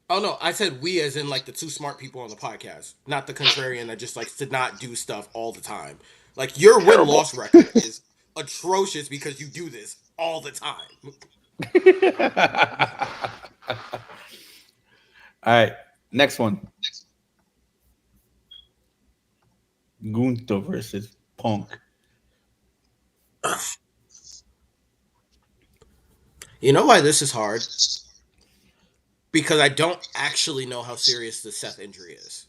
Oh no, I said we as in like the two smart people on the podcast, not the contrarian that just likes to not do stuff all the time. Like your win Terrible. loss record is atrocious because you do this all the time. All right, next one. Gunther versus Punk. You know why this is hard? Because I don't actually know how serious the Seth injury is.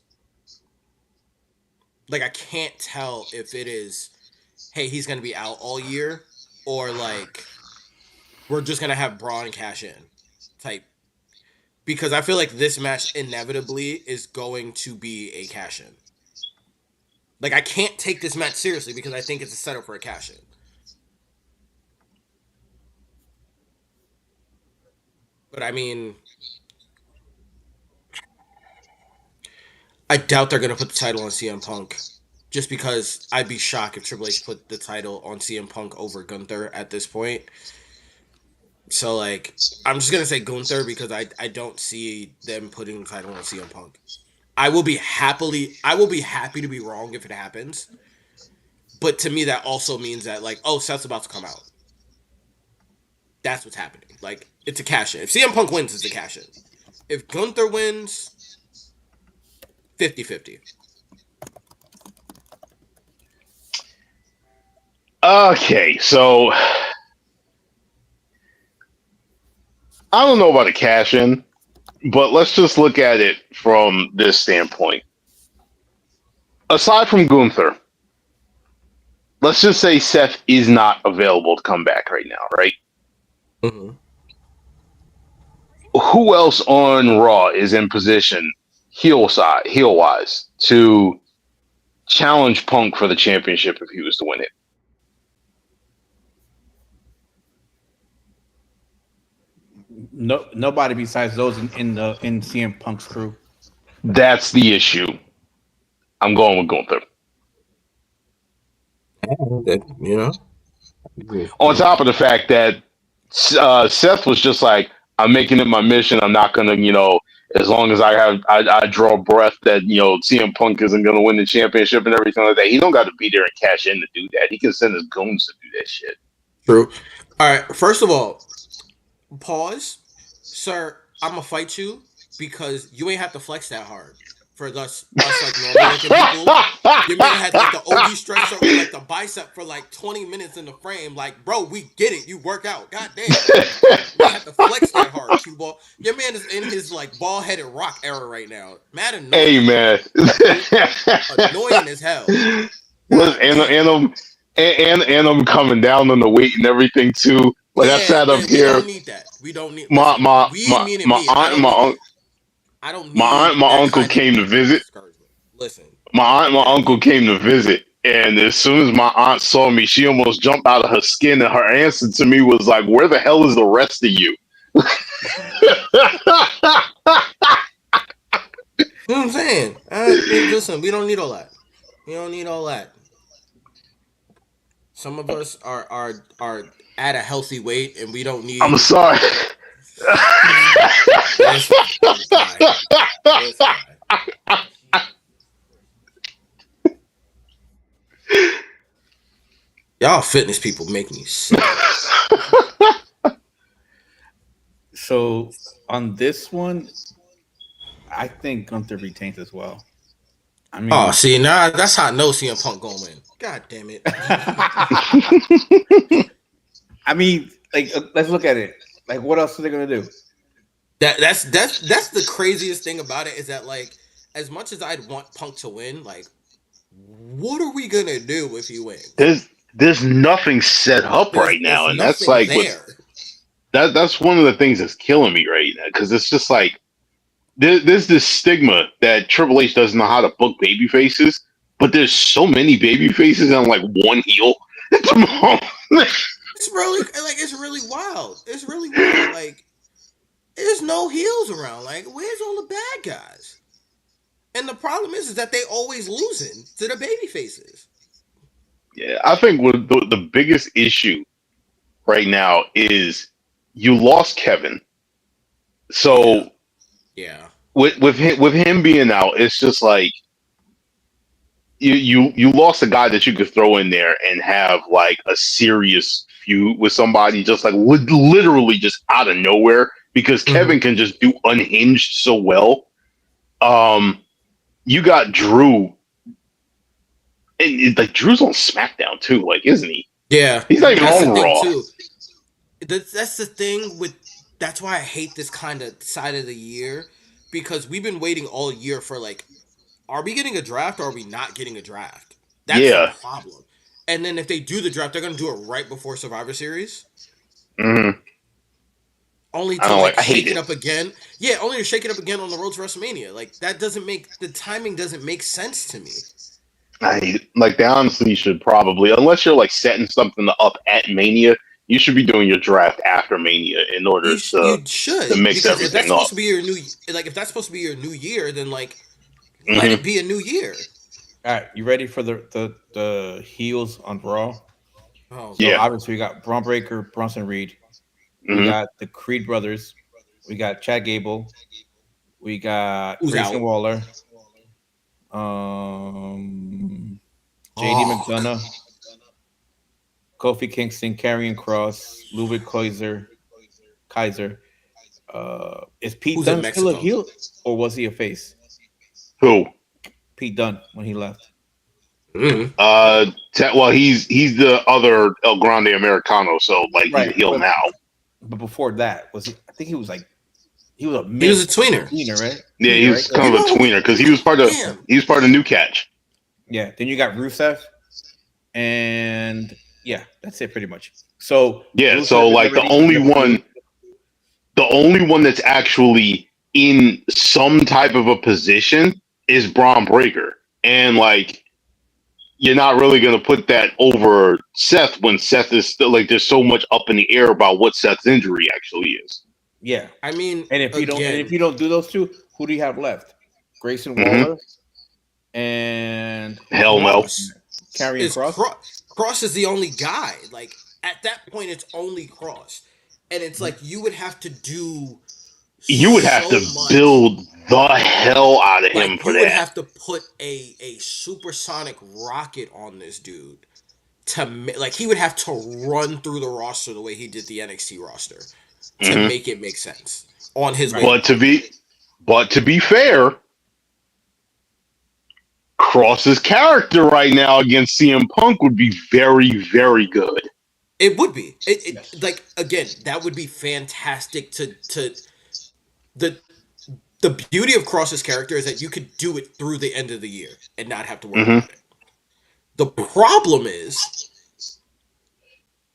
Like I can't tell if it is, hey, he's gonna be out all year, or like we're just gonna have Braun cash in type. Because I feel like this match inevitably is going to be a cash in. Like I can't take this match seriously because I think it's a setup for a cash in. But I mean, I doubt they're gonna put the title on CM Punk. Just because I'd be shocked if Triple H put the title on CM Punk over Gunther at this point. So like, I'm just gonna say Gunther because I don't see them putting the title on CM Punk. I will be happy to be wrong if it happens. But to me, that also means that like, oh, Seth's about to come out. That's what's happening. Like, it's a cash in. If CM Punk wins, it's a cash in. If Gunther wins, 50-50. Okay, so I don't know about a cash in, but let's just look at it from this standpoint. Aside from Gunther, let's just say Seth is not available to come back right now, right? Mm-hmm. Who else on Raw is in position, heel wise, to challenge Punk for the championship if he was to win it? No, nobody besides those in CM Punk's crew. That's the issue. I'm going with Gunther. You know? On top of the fact that Seth was just like, I'm making it my mission. I'm not gonna, as long as I draw breath that CM Punk isn't gonna win the championship and everything like that. He don't got to be there and cash in to do that. He can send his goons to do that shit. True. All right. First of all, pause, sir. I'm gonna fight you because you ain't have to flex that hard. For us like normal looking people, your man had like the OD stretch or like the bicep for like 20 minutes in the frame. Like, bro, we get it. You work out. God damn. You have to flex that hard, cue ball. Your man is in his like ball headed rock era right now. Mad annoying. Hey man, annoying as hell. And I'm coming down on the weight and everything too. Like I sat up here. We don't need that. We don't need. My uncle came to visit. Listen, my uncle came to visit, and as soon as my aunt saw me, she almost jumped out of her skin, and her answer to me was like, "Where the hell is the rest of you?" You know what I'm saying? Listen, we don't need all that. We don't need all that. Some of us are at a healthy weight, and we don't need. I'm sorry. Y'all fitness people make me sick. So on this one, I think Gunther retains as well. I mean, see, now that's how I know CM Punk gonna win. God damn it. I mean, like, let's look at it. Like, what else are they gonna do? That's the craziest thing about it is that, like, as much as I'd want Punk to win, like, what are we gonna do if he wins? There's nothing set up right now, and that's like that's one of the things that's killing me right now, because it's just like there's this stigma that Triple H doesn't know how to book baby faces, but there's so many baby faces and like one heel at the moment. It's really wild. It's really wild. Like, there's no heels around. Like, where's all the bad guys? And the problem is that they always losing to the baby faces. Yeah, I think what the biggest issue right now is you lost Kevin. Yeah, So yeah. with him being out, it's just like you lost a guy that you could throw in there and have like a serious feud with somebody just like literally just out of nowhere because Mm-hmm. Kevin can just do unhinged so well. Um, you got Drew, and like Drew's on SmackDown too, like isn't he? Yeah, He's not even that's the on thing Raw. too. That's the thing with. That's why I hate this kind of side of the year because we've been waiting all year for like, are we getting a draft or are we not getting a draft? That's the Yeah. problem. And then if they do the draft, they're gonna do it right before Survivor Series, Hmm. only I to don't like. like I hate shake it it. up again. Yeah, only to shake it up again on the road to WrestleMania. Like that doesn't make the timing doesn't make sense to me. I hate it. Like they honestly should probably, unless you're like setting something up at Mania, you should be doing your draft after Mania in order to You mix because if that's everything up. supposed to be your new like if that's supposed to be your new year, then like let Hmm. it be a new year. All right, you ready for the heels on Raw? Oh So Yeah. god, obviously we got Braun Breaker, Bronson Reed. We Hmm. got the Creed brothers. We got Chad Gable. We got who's Grayson out? Waller. Um, JD Oh, McDonough, Kofi Kingston, Karrion Cross, Ludwig Kaiser. Is Pete who's in Dunne still a Mexico? heel, or was he a face? Who? Pete Dunne when he left. Mm. Well, he's the other El Grande Americano, so like he's a Right, heel now. but before that was he? I think he was like he was a He was a mid tweener. tweener, right? Yeah, Tweener, right? he's Yeah. kind You of a know, tweener because damn. he was part of New Catch. Yeah. Then you got Rusev, and yeah, that's it pretty much. So Yeah, so Rusev is like already in the feud. the only one that's actually in some type of a position is Braun Breaker, and like you're not really going to put that over Seth when Seth is still like there's so much up in the air about what Seth's injury actually is. Yeah, I mean, and if again, you don't do those two, who do you have left? Grayson Hmm. Waller and who's Hell the other no. one? Cross Karrion is Cross. Cross is the only guy. Like at that point, it's only Cross, and it's Mhm. like you would have to do You would have so to much. build the hell out of him Like for you would that. have to put a supersonic rocket on this dude to like he would have to run through the roster the way he did the NXT roster to Hmm. make it make sense on his way Right. to But Raw. to be fair, Cross's character right now against CM Punk would be very, very good. It would be Yes. like again that would be fantastic to the the beauty of Cross's character is that you could do it through the end of the year and not have to worry Hmm. about it. The problem is,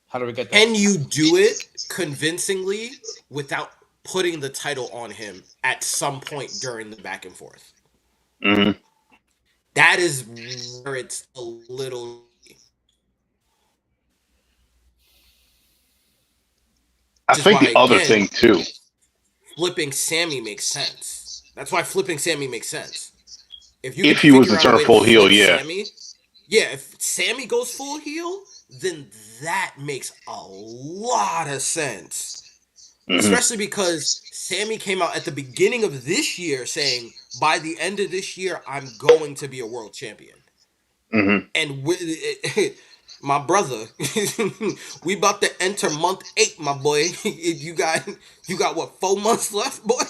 How do we get that? can you do it convincingly without putting the title on him at some point during the back and forth? Hmm. That is where it's a little, I which is think why the other again thing too, flipping Sammy makes sense. That's why flipping Sammy makes sense. If you could if he was to figure out a turn way to full heel, flip yeah. Sammy, yeah, if Sammy goes full heel, then that makes a lot of sense. Hmm. Especially because Sammy came out at the beginning of this year saying, by the end of this year, I'm going to be a world champion. Hmm. And my brother, we about to enter month 8, my boy. You got what, 4 months left, boy?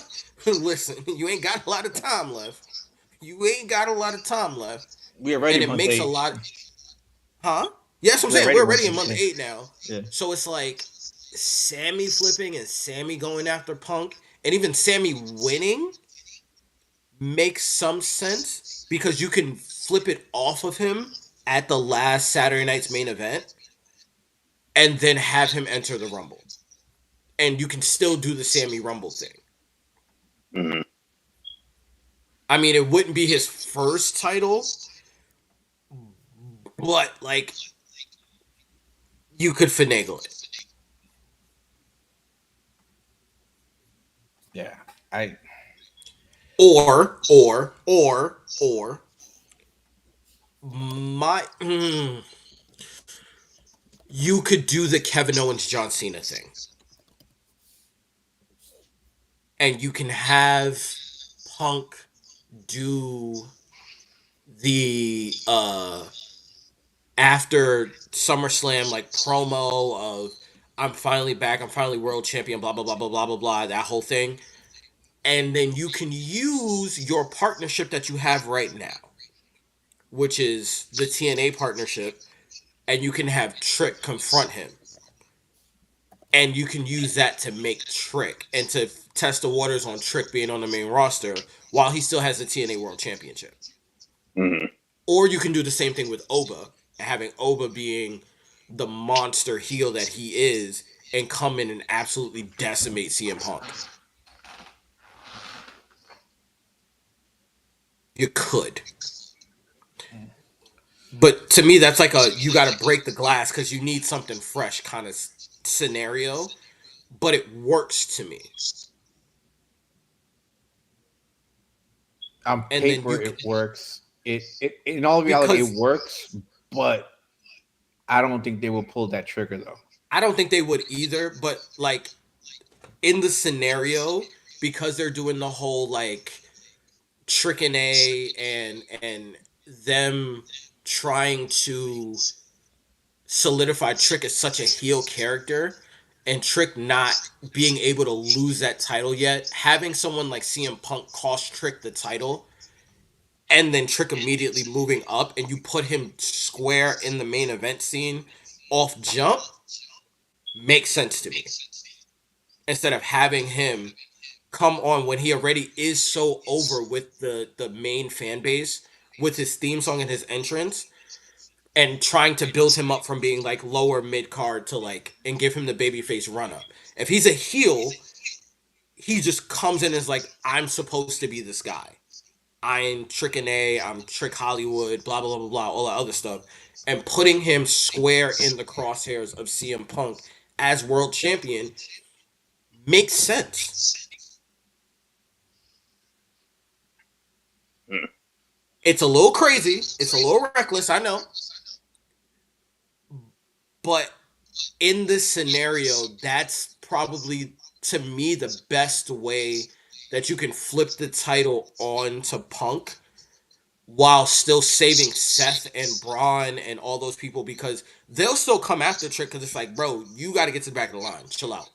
Listen, you ain't got a lot of time left. You ain't got a lot of time left. We are ready And it month makes a eight. lot. Huh? Yeah, that's what I'm We're saying. ready We're month already in eight. month Yeah. 8 now. Yeah. So it's like Sammy flipping and Sammy going after Punk, and even Sammy winning makes some sense because you can flip it off of him at the last Saturday night's main event and then have him enter the Rumble. And you can still do the Sammy Rumble thing. Hmm. I mean, it wouldn't be his first title, but like you could finagle it. Yeah. I Or my you could do the Kevin Owens John Cena thing. And you can have Punk do the after SummerSlam like promo of I'm finally back, I'm finally world champion, blah blah blah blah blah blah blah, that whole thing. And then you can use your partnership that you have right now, which is the TNA partnership, and you can have Trick confront him. And you can use that to make Trick and to test the waters on Trick being on the main roster while he still has the TNA World Championship. Mm-hmm. Or you can do the same thing with Oba, having Oba being the monster heel that he is and come in and absolutely decimate CM Punk. You could. But to me, that's like a you got to break the glass because you need something fresh kind of scenario. But it works to me. On And then paper, it works. It in all reality, it works, but I don't think they will pull that trigger though. I don't think they would either. But like in the scenario, because they're doing the whole like Trick and A and them trying to solidify Trick as such a heel character and Trick not being able to lose that title yet, having someone like CM Punk cost Trick the title and then Trick immediately moving up and you put him square in the main event scene off jump makes sense to me. Instead of having him come on when he already is so over with the main fan base with his theme song and his entrance and trying to build him up from being like lower mid card to like and give him the babyface run up. If he's a heel, he just comes in as like I'm supposed to be this guy. I'm Trick and A, I'm Trick Hollywood, blah blah blah blah, all that other stuff, and putting him square in the crosshairs of CM Punk as world champion makes sense. It's a little crazy. It's a little reckless, I know. But in this scenario, that's probably, to me, the best way that you can flip the title on to Punk while still saving Seth and Braun and all those people because they'll still come after Trick because it's like, bro, you got to get to the back of the line. Chill out.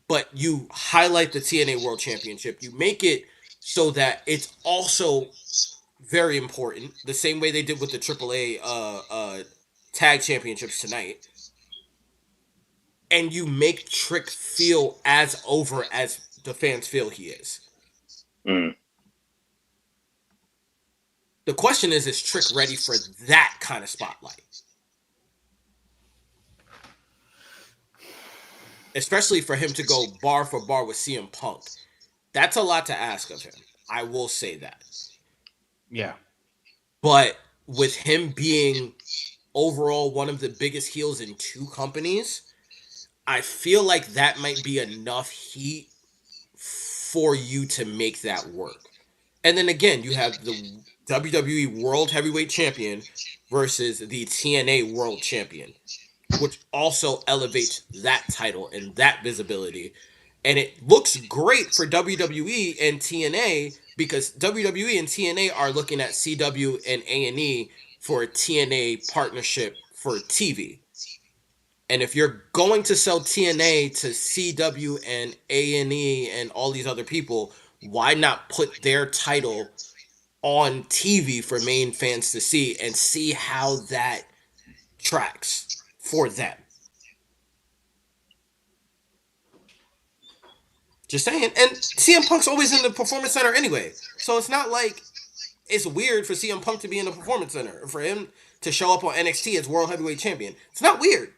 But you highlight the TNA World Championship. You make it so that it's also very important, the same way they did with the AAA tag championships tonight. And you make Trick feel as over as the fans feel he is. Mm. The question is Trick ready for that kind of spotlight? Especially for him to go bar for bar with CM Punk. That's a lot to ask of him. I will say that. Yeah. But with him being overall one of the biggest heels in two companies, I feel like that might be enough heat for you to make that work. And then again, you have the WWE World Heavyweight Champion versus the TNA World Champion, which also elevates that title and that visibility. And it looks great for WWE and TNA because WWE and TNA are looking at CW and A&E for a TNA partnership for TV. And if you're going to sell TNA to CW and A&E and all these other people, why not put their title on TV for main fans to see and see how that tracks for them? Just saying. And CM Punk's always in the Performance Center anyway. So it's not like it's weird for CM Punk to be in the Performance Center or for him to show up on NXT as World Heavyweight Champion. It's not weird.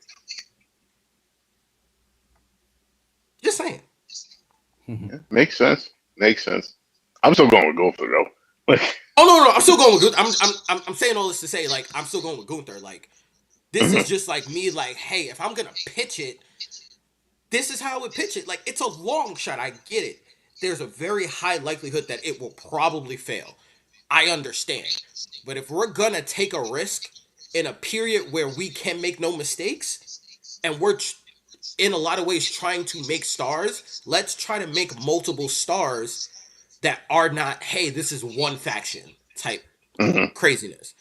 Just saying. Yeah, makes sense. Makes sense. I'm still going with Gunther though. Like, oh no, I'm still going with Gunther. I'm saying all this to say like I'm still going with Gunther. Like this is just like me. Like hey, if I'm gonna pitch it, this is how I would pitch it. Like it's a long shot. I get it. there's a very high likelihood that it will probably fail. I understand. But if we're going to take a risk in a period where we can make no mistakes, and we're in a lot of ways trying to make stars, let's try to make multiple stars that are not, hey, this is one faction type craziness.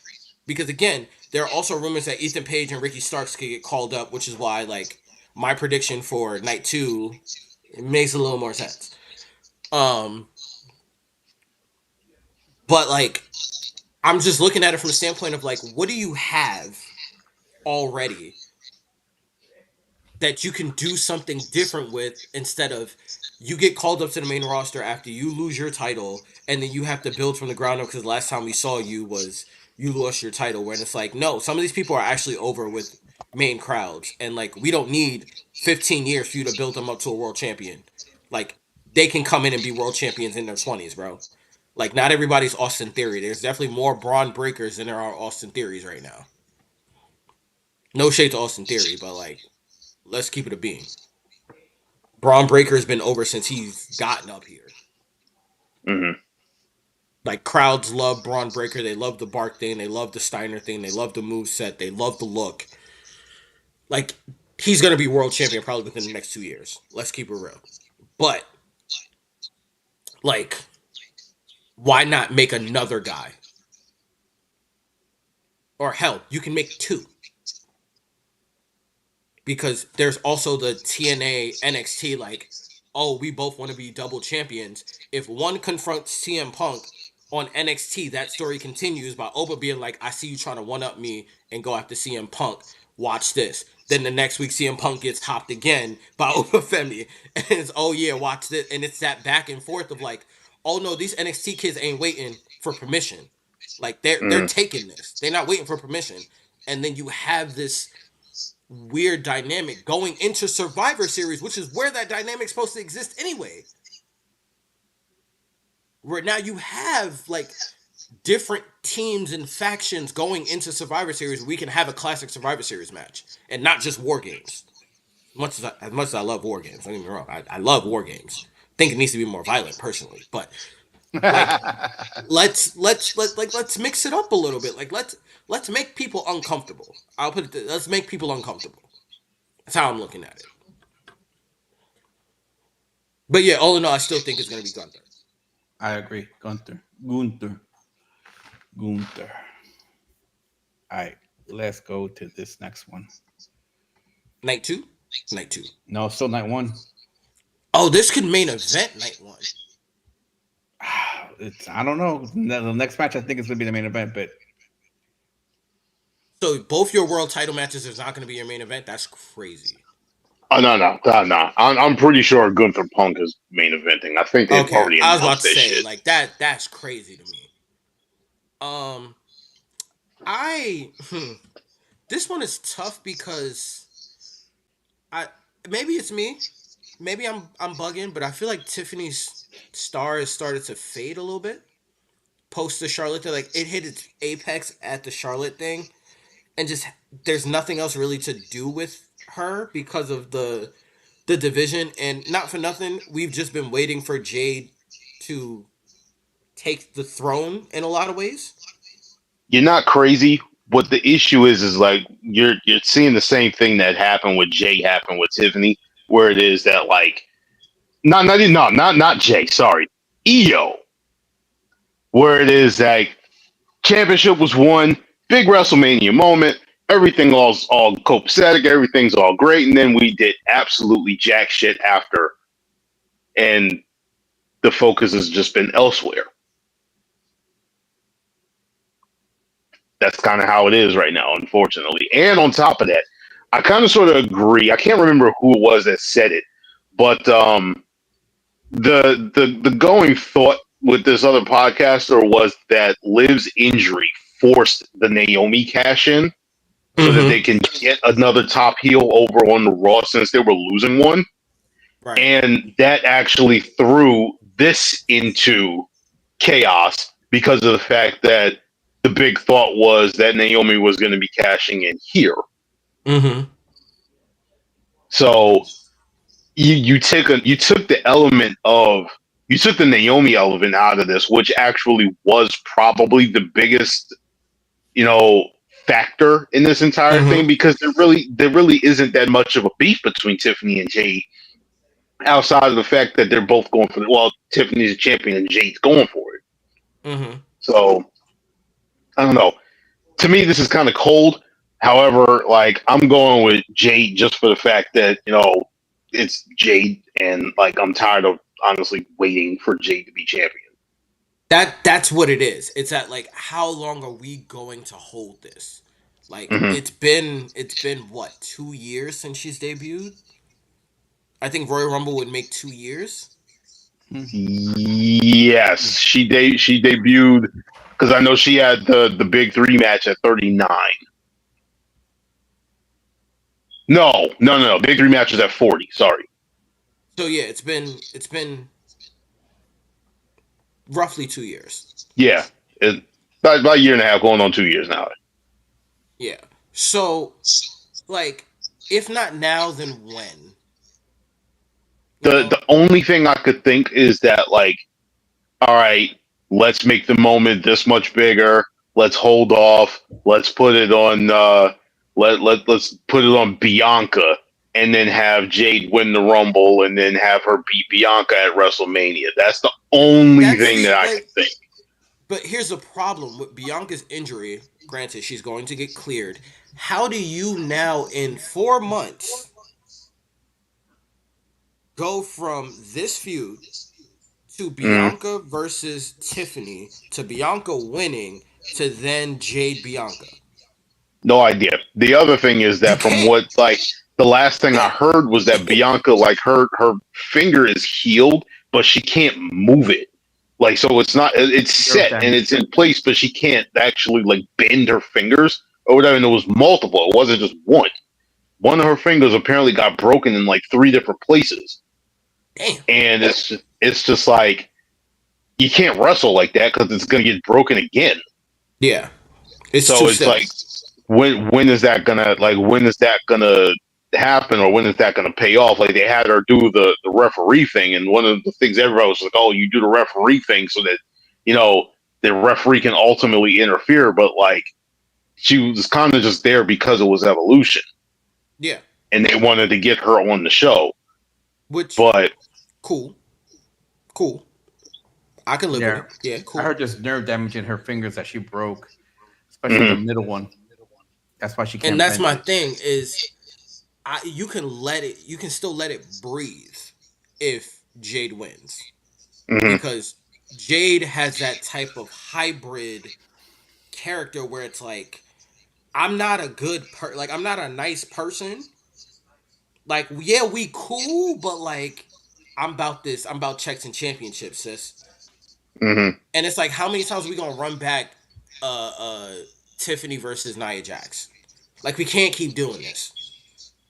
Because again, there are also rumors that Ethan Page and Ricky Starks could get called up, which is why like my prediction for night 2 it makes a little more sense. But like I'm just looking at it from a standpoint of like, what do you have already that you can do something different with instead of you get called up to the main roster after you lose your title and then you have to build from the ground up because last time we saw you was you lost your title when it's like, no, some of these people are actually over with main crowds and like we don't need 15 years for you to build them up to a world champion. Like they can come in and be world champions in their 20s, bro. Like not everybody's Austin Theory. There's definitely more Braun Breakers than there are Austin Theories right now. No shade to Austin Theory, but like let's keep it a being. Braun Breaker has been over since he's gotten up here. Mm-hmm. Like crowds love Braun Breaker. They love the Bark thing. They love the Steiner thing. They love the move set. They love the look. Like he's gonna be world champion probably within the next 2 years. Let's keep it real. But like, why not make another guy? Or hell, you can make 2. Because there's also the TNA NXT like, oh, we both want to be double champions. If one confronts CM Punk on NXT, that story continues by Oba being like, I see you trying to one-up me and go after CM Punk. Watch this. Then the next week, CM Punk gets hopped again by Oba Femi. And it's, oh yeah, watch this. And it's that back and forth of like, oh no, these NXT kids ain't waiting for permission. Like they're taking this. They're not waiting for permission. And then you have this weird dynamic going into Survivor Series, which is where that dynamic's supposed to exist anyway. Where now you have like different teams and factions going into Survivor Series. We can have a classic Survivor Series match and not just War Games. As much as I love War Games, don't get me wrong, I love War Games. I think it needs to be more violent personally, but like let's mix it up a little bit. Like let's make people uncomfortable. I'll put it. Let's make people uncomfortable. That's how I'm looking at it. But yeah, all in all, I still think it's gonna be Gunther. I agree, Gunther. All right, let's go to this next one. Night 2. No, still night 1. Oh, this could main event night 1. I don't know. The next match, I think, is going to be the main event. But so both your world title matches is not going to be your main event. That's crazy. No. I'm pretty sure Gunther Punk is main eventing. I think they've already announced. I was about to say shit. like that. That's crazy to me. This one is tough because maybe it's me. Maybe I'm bugging, but I feel like Tiffany's star has started to fade a little bit post the Charlotte thing. Like it hit its apex at the Charlotte thing, and just there's nothing else really to do with her because of the division. And not for nothing, we've just been waiting for Jade to take the throne in a lot of ways. You're not crazy. What the issue is like you're seeing the same thing that happened with Jay happen with Tiffany, where it is that like not Jay, sorry, Io, where it is like championship was won, big WrestleMania moment, everything all copacetic, everything's all great, and then we did absolutely jack shit after, and the focus has just been elsewhere. That's kind of how it is right now, unfortunately. And on top of that, I kind of sort of agree. I can't remember who it was that said it, but the going thought with this other podcaster was that Liv's injury forced the Naomi cash in so that they can get another top heel over on the Raw since they were losing one. Right. And that actually threw this into chaos because of the fact that the big thought was that Naomi was going to be cashing in here. So you took the element of you took the Naomi element out of this, which actually was probably the biggest, you know, factor in this entire thing, Mm-hmm. because there really isn't that much of a beef between Tiffany and Jade, outside of the fact that they're both going for Tiffany's a champion and Jade's going for it. Mm-hmm. So I don't know. To me, this is kind of cold. However, like, I'm going with Jade just for the fact that, it's Jade, and like, I'm tired of honestly waiting for Jade to be champion. That's what it is. It's at like how long are we going to hold this? Like Hmm. it's been what, 2 years since she's debuted? I think Royal Rumble would make 2 years. Yes, she debuted, because I know she had the big three match at 39. No, no, no, no. Big three match was at 40. Sorry. So yeah, it's been roughly 2 years. Yeah, about a year and a half, going on 2 years now. Yeah. So like, if not now, then when? You The know? only thing I could think is that, like, all right, let's make the moment this much bigger. Let's hold off. Let's put it on. Let's put it on Bianca, and then have Jade win the Rumble, and then have her beat Bianca at WrestleMania. That's the only That's thing that the I can like. think. But here's the problem with Bianca's injury. Granted, she's going to get cleared. How do you now, in 4 months, go from this feud to Mm, Bianca versus Tiffany to Bianca winning to then Jade Bianca? no idea. The other thing is You that, from can't. what, like, the last thing I Yeah. heard was that Bianca, like, her finger is healed, but she can't move it. Like, so it's not, it's Nerve set and it's damage. in place, but she can't actually, like, bend her fingers or whatever. And it was multiple. It wasn't just one. One of her fingers apparently got broken in like three different places, Damn. and it's just like, you can't wrestle like that because it's gonna get broken again. Yeah. It's too So it's stiff. like, when is that gonna happen, or when is that gonna pay off? Like, they had her do the referee thing, and one of the things everybody was like, "Oh, you do the referee thing so that, you know the referee can ultimately interfere." But, like, she was kind of just there because it was Evolution, Yeah. and they wanted to get her on the show. Which, But cool. Cool. I can live with Yeah, it. Yeah, I cool. heard there's nerve damage in her fingers that she broke, especially the mhm, middle one. That's why she And can't that's bend my it. thing is, you can still let it breathe if Jade wins, mhm, because Jade has that type of hybrid character where it's like, I'm not a nice person. Like, yeah, we cool, but like, I'm about checks and championships, sis. mhm. And it's like, how many times are we gonna run back Tiffany versus Nia Jax? Like, we can't keep doing this.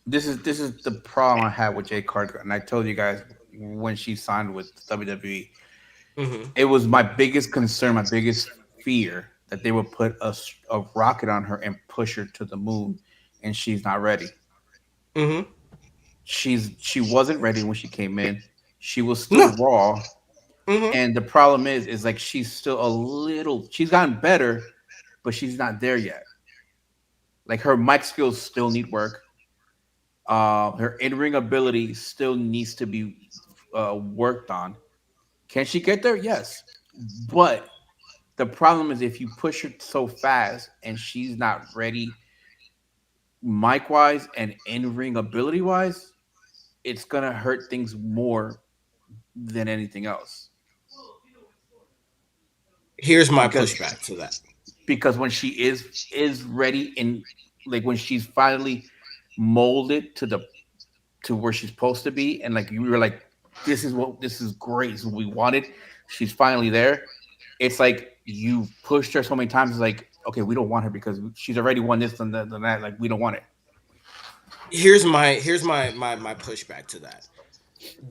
This is the problem I had with Jay Carter, and I told you guys when she signed with WWE. Mm-hmm. It was my biggest concern, my biggest fear that they would put a rocket on her and push her to the moon, and she's not ready. Mm-hmm. She wasn't ready when she came in. She was still No. raw, Mm-hmm. and the problem is like she's still a little. She's gotten better, but she's not there yet. Like her mic skills still need work. Her in ring ability still needs to be worked on. Can she get there? Yes, but the problem is if you push her so fast and she's not ready, mic wise and in ring ability wise, it's gonna hurt things more than anything else. Here's my Because pushback to that. when she is ready and like when she's finally molded to where she's supposed to be, and like you were like, this is great, this is what we wanted. She's finally there. It's like you've pushed her so many times. It's like, okay, we don't want her because she's already won this and that. Like, we don't want it. Here's my pushback to that.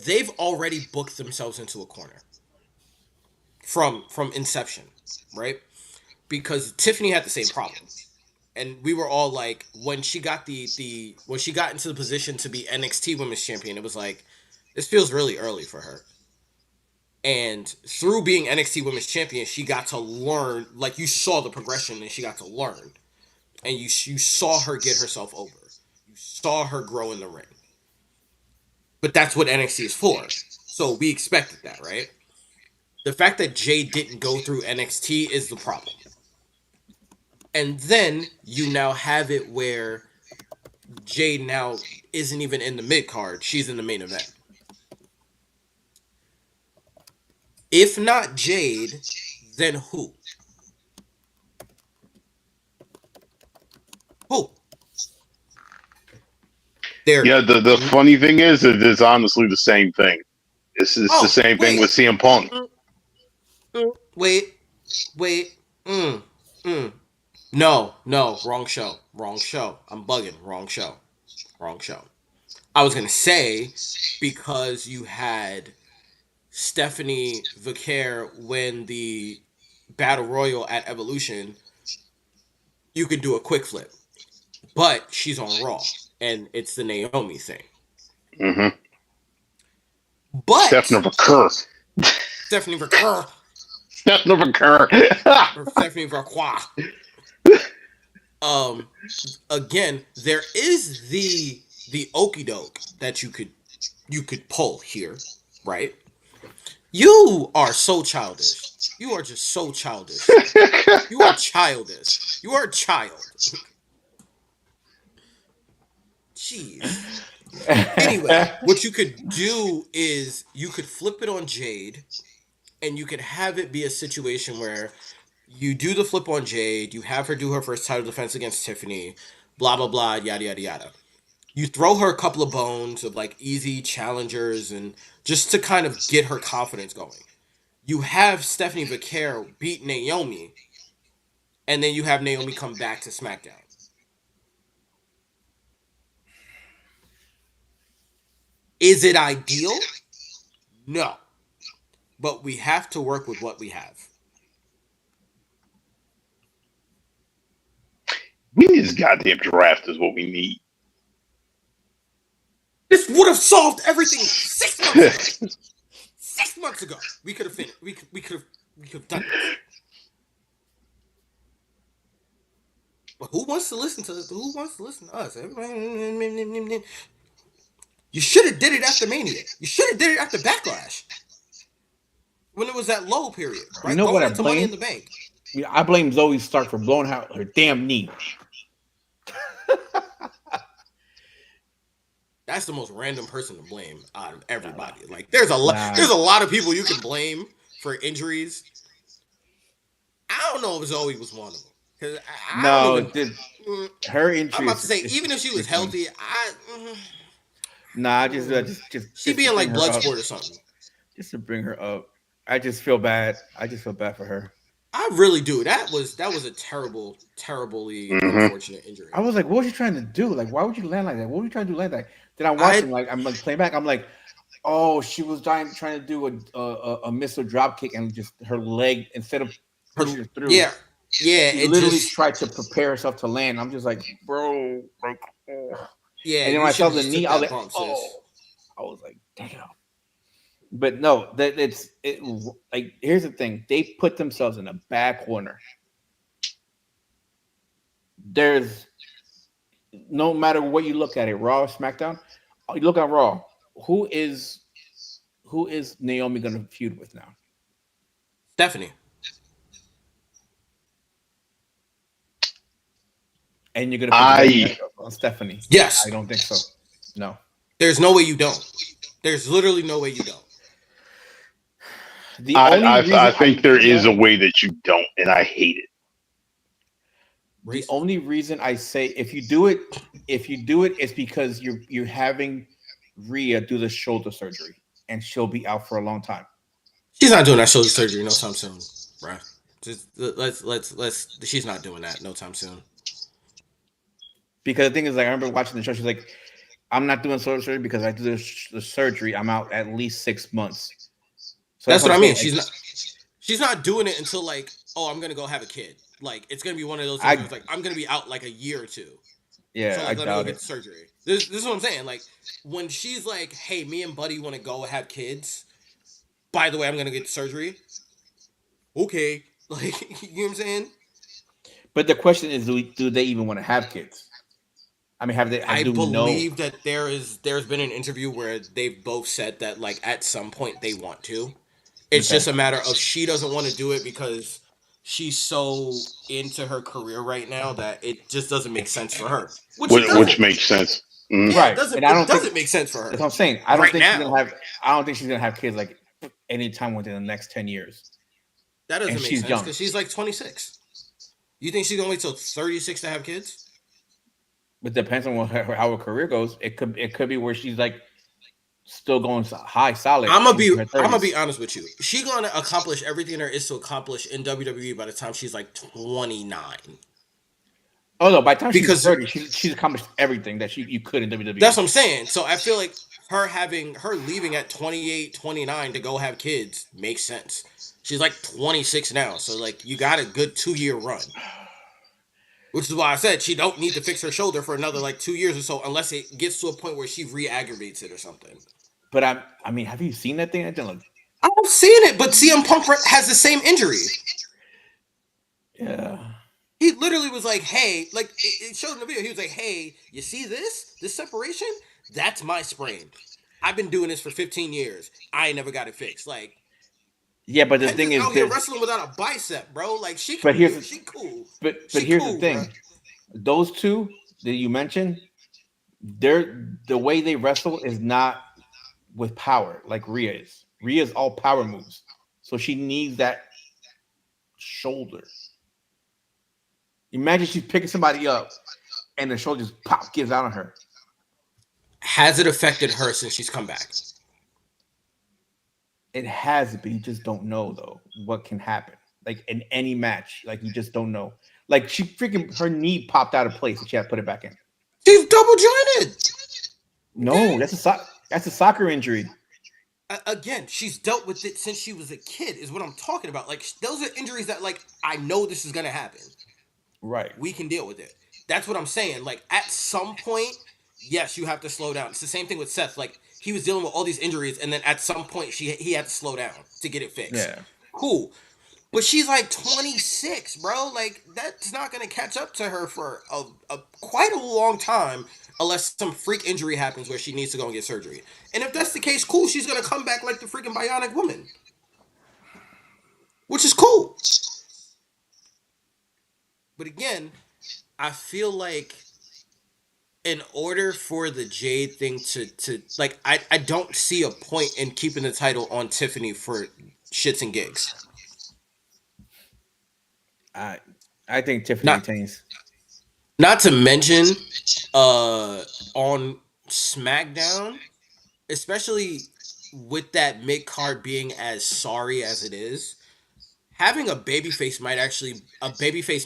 They've already booked themselves into a corner from inception, right? Because Tiffany had the same problem. And we were all like, when she got the when she got into the position to be NXT Women's Champion, it was like, this feels really early for her. And through being NXT Women's Champion, she got to learn. Like, you saw the progression, and she got to learn, and you saw her get herself over. You saw her grow in the ring. But that's what NXT is for. So we expected that, right? The fact that Jade didn't go through NXT is the problem. And then you now have it where Jade now isn't even in the mid card; she's in the main event. If not Jade, then who? Who? There. Yeah, the funny thing is, it is honestly the same thing. It's the Oh, same thing with wait. CM Punk. Wait. Wait. Mm. Mm. No, no, wrong show. Wrong show. I'm bugging. Wrong show. Wrong show. I was gonna say because you had Stephanie Vicaire win the Battle Royal at Evolution, you could do a quick flip. But she's on Raw, and it's the Naomi thing. Mm-hmm. But Stephanie Vicaire. Stephanie Vicaire. Stephanie Vicaire. Or Stephanie Vicaire. Again, there is the okey doke that you could pull here, right? You are so childish. You are just so childish. You are childish. You are a child. Jeez. Anyway, what you could do is you could flip it on Jade, and you could have it be a situation where you do the flip on Jade, you have her do her first title defense against Tiffany, blah blah blah, yada yada yada. You throw her a couple of bones of like easy challengers and just to kind of get her confidence going. You have Stephanie Vicaire beat Naomi, and then you have Naomi come back to SmackDown. Is it ideal? No. But we have to work with what we have. We need this goddamn draft is what we need. This would have solved everything 6 months ago. 6 months ago, we could have finished. We could have done this. But who wants to listen to us? Who wants to listen to us? You should have did it after Mania. You should have did it after Backlash. When it was that low period, right? You know what Going I into Money in blame? the Bank. I blame Zoe Stark for blowing out her damn knee. That's the most random person to blame out of everybody. Like there's a lot of people you can blame for injuries. I don't know if Zoe was one of them. Cause I don't even. Her injury. I'm about to say, even if she was healthy, just she'd be in like Bloodsport or something. Just to bring her up, I just feel bad. I just feel bad for her. I really do. That was a terribly unfortunate injury. I was like, what was you trying to do? Like, why would you land like that? What were you trying to do like that? Then I'm watching, I'm like playing back. I'm like, oh, she was trying to do a missile drop kick and just her leg instead of pushing her through. Yeah. She literally tried to prepare herself to land. I'm just like, bro, like, oh. Yeah. And then when I saw the knee, I was like, I was like, damn. But no, like here's the thing: they put themselves in a bad corner. There's no matter what you look at it, Raw or SmackDown. You look at Raw. Who is Naomi going to feud with now? Stephanie. And you're going to put on Stephanie? Yes. I don't think so. No. There's no way you don't. There's literally no way you don't. I think there is a way that you don't, and I hate it. The only reason I say if you do it, it's because you're having Rhea do the shoulder surgery, and she'll be out for a long time. She's not doing that shoulder surgery no time soon, bruh. Just let's. She's not doing that no time soon. Because the thing is, like, I remember watching the show. She's like, "I'm not doing shoulder surgery because I do the surgery. I'm out at least 6 months." So that's what I mean. She's not doing it until like, oh, I'm gonna go have a kid. Like it's gonna be one of those things where it's like I'm gonna be out like a year or two. Yeah, so like, I let me go doubt get the surgery. This is what I'm saying. Like when she's like, hey, me and Buddy want to go have kids. by the way, I'm gonna get surgery. Okay, like you know what I'm saying. But the question is, do they even want to have kids? I mean, have they? I Do we know? believe that there's been an interview where they've both said that like at some point they want to. It's Okay. just a matter of she doesn't want to do it because she's so into her career right now that it just doesn't make sense for her. Which it which doesn't. makes sense. Yeah, it Right. doesn't. And I It don't think doesn't make sense for that's her what I'm saying. I don't right think she's now. gonna have. I don't think she's gonna have kids like anytime within the next 10 years. That And doesn't make she's sense young. because she's like 26. You think she's gonna wait till 36 to have kids? But depends on how her career goes. It could be where she's like still going high solid into her I'm gonna be 30s. honest with you. She gonna accomplish everything there is to accomplish in WWE by the time she's like 29. Oh no! By the time she's Because 30, she's accomplished everything that you could in that's WWE. what I'm saying. So I feel like her leaving at 28, 29 to go have kids makes sense. She's like 26 now, so like you got a good 2 year run. Which is why I said she don't need to fix her shoulder for another like 2 years or so, unless it gets to a point where she re-aggravates it or something. But I mean, have you seen that thing? That thing look, I've seen it, but CM Punk has the same injury. yeah, He literally was like, "Hey," like it showed in the video. He was like, "Hey, you see this separation? That's my sprain. I've been doing this for 15 years. I ain't never got it fixed." Like yeah. But the thing Penta's is, out here there's. wrestling without a bicep, bro. Like she But can here's do. the, She cool. but She here's the cool, bro. thing. Those two that you mentioned, the way they wrestle is not with power like Rhea is. Rhea's all power moves, so she needs that shoulder. Imagine she's picking somebody up and the shoulder just pop gives out on her. Has it affected her since she's come back? It has, but you just don't know though what can happen. Like in any match, like you just don't know. Like she freaking her knee popped out of place and she had to put it back in. She's double jointed. Okay. No, that's a soccer injury. Again, she's dealt with it since she was a kid. Is what I'm talking about. Like those are injuries that like I know this is gonna happen. Right. We can deal with it. That's what I'm saying. Like at some point, yes, you have to slow down. It's the same thing with Seth. Like he was dealing with all these injuries, and then at some point, he had to slow down to get it fixed. Yeah. Cool, but she's like 26, bro. Like that's not gonna catch up to her for a quite a long time, unless some freak injury happens where she needs to go and get surgery. And if that's the case, cool. She's gonna come back like the freaking bionic woman, which is cool. But again, I feel like in order for the Jade thing to like I don't see a point in keeping the title on Tiffany for shits and gigs. I I think Tiffany Not retains. not to mention on SmackDown, especially with that mid card being as sorry as it is, having a babyface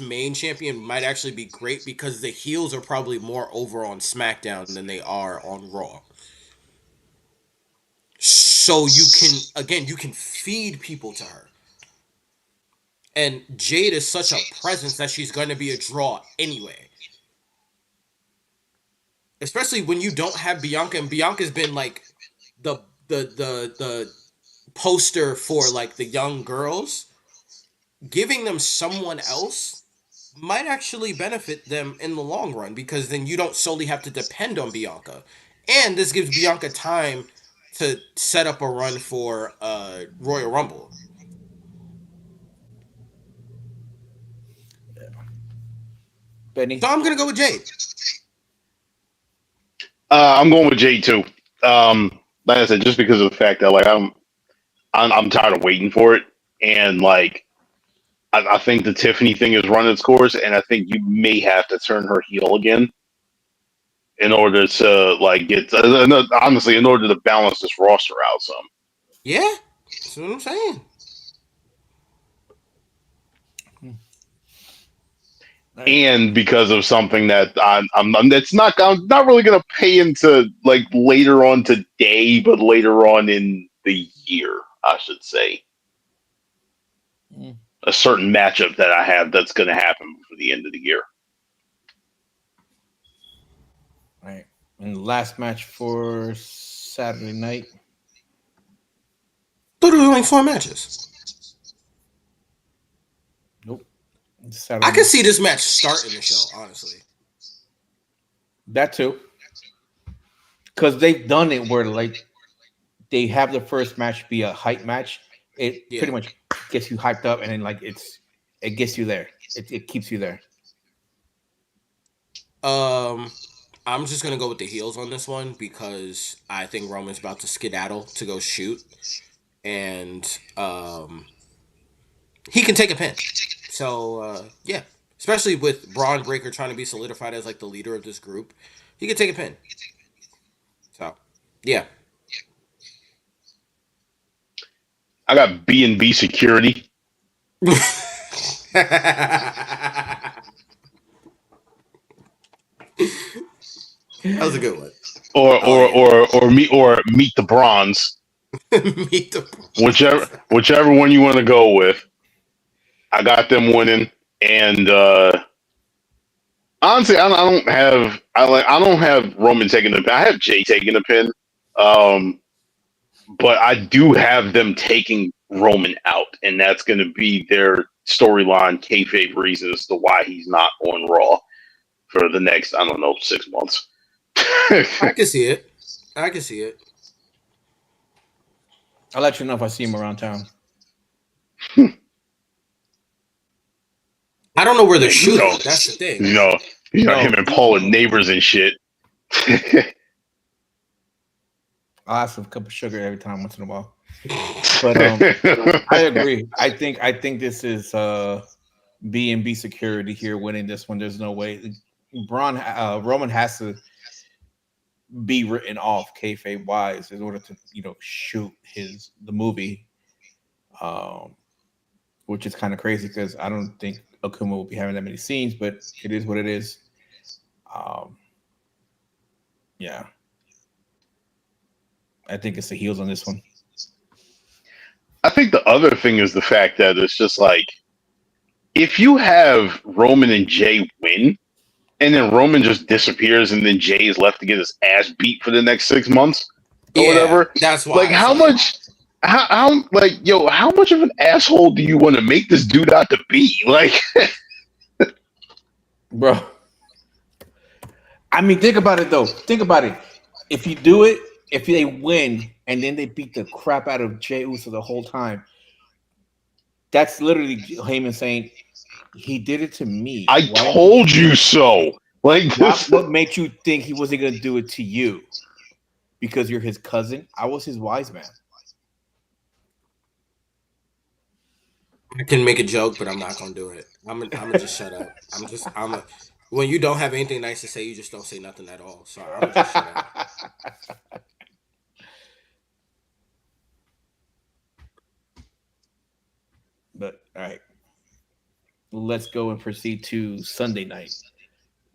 main champion might actually be great because the heels are probably more over on SmackDown than they are on Raw. So you can feed people to her. And Jade is such a presence that she's going to be a draw anyway. Especially when you don't have Bianca, and Bianca's been like the the poster for like the young girls. Giving them someone else might actually benefit them in the long run because then you don't solely have to depend on Bianca. And this gives Bianca time to set up a run for Royal Rumble. So Benny. I'm gonna go with Jade. I'm going with Jay too. Like I said, just because of the fact that like I'm tired of waiting for it, and like I think the Tiffany thing has run its course, and I think you may have to turn her heel again in order to like get honestly in order to balance this roster out some. Yeah, that's what I'm saying. Right. And because of something that I'm not really going to pay into like later on today, but later on in the year, I should say, Mm. a certain matchup that I have that's going to happen before the end of the year. Right. And the last match for Saturday night. Thought it was only 4 matches. Nope. I can see this match starting the show, honestly. That too. Because they've done it where like they have the first match be a hype match. It pretty much gets you hyped up, and then like it gets you there. It keeps you there. I'm just gonna go with the heels on this one because I think Roman's about to skedaddle to go shoot, and he can take a pin. So yeah, especially with Braun Breaker trying to be solidified as like the leader of this group, he can take a pin. So yeah, I got B&B security. That was a good one. Or meet the bronze. Meet the bronze. Whichever one you want to go with. I got them winning, and honestly, I don't have Roman taking the pin. I have Jay taking the pin, but I do have them taking Roman out, and that's going to be their storyline, kayfabe reason as to why he's not on Raw for the next 6 months. I can see it. I'll let you know if I see him around town. I don't know where they're shooting. That's the thing. You know him and Paul are neighbors and shit. I'll ask for a cup of sugar every time once in a while. But I agree. I think this is B&B security here winning this one. There's no way. Roman has to be written off kayfabe wise in order to shoot the movie, which is kind of crazy because I don't think Akuma will be having that many scenes, but it is what it is. Yeah, I think it's the heels on this one. I think the other thing is the fact that it's just like if you have Roman and Jay win, and then Roman just disappears, and then Jay is left to get his ass beat for the next 6 months or whatever. That's why. Like, how much of an asshole do you want to make this dude out to be? Like, bro. I mean, think about it though. Think about it. If you do it, if they win and then they beat the crap out of Jey Uso the whole time, that's literally Heyman saying, he did it to me. I told you so. Like, what made you think he wasn't going to do it to you? Because you're his cousin? I was his wise man. I can make a joke, but I'm not going to do it. I'm gonna just shut up. When you don't have anything nice to say, you just don't say nothing at all. So I'm gonna just shut up. But all right. Let's go and proceed to Sunday night,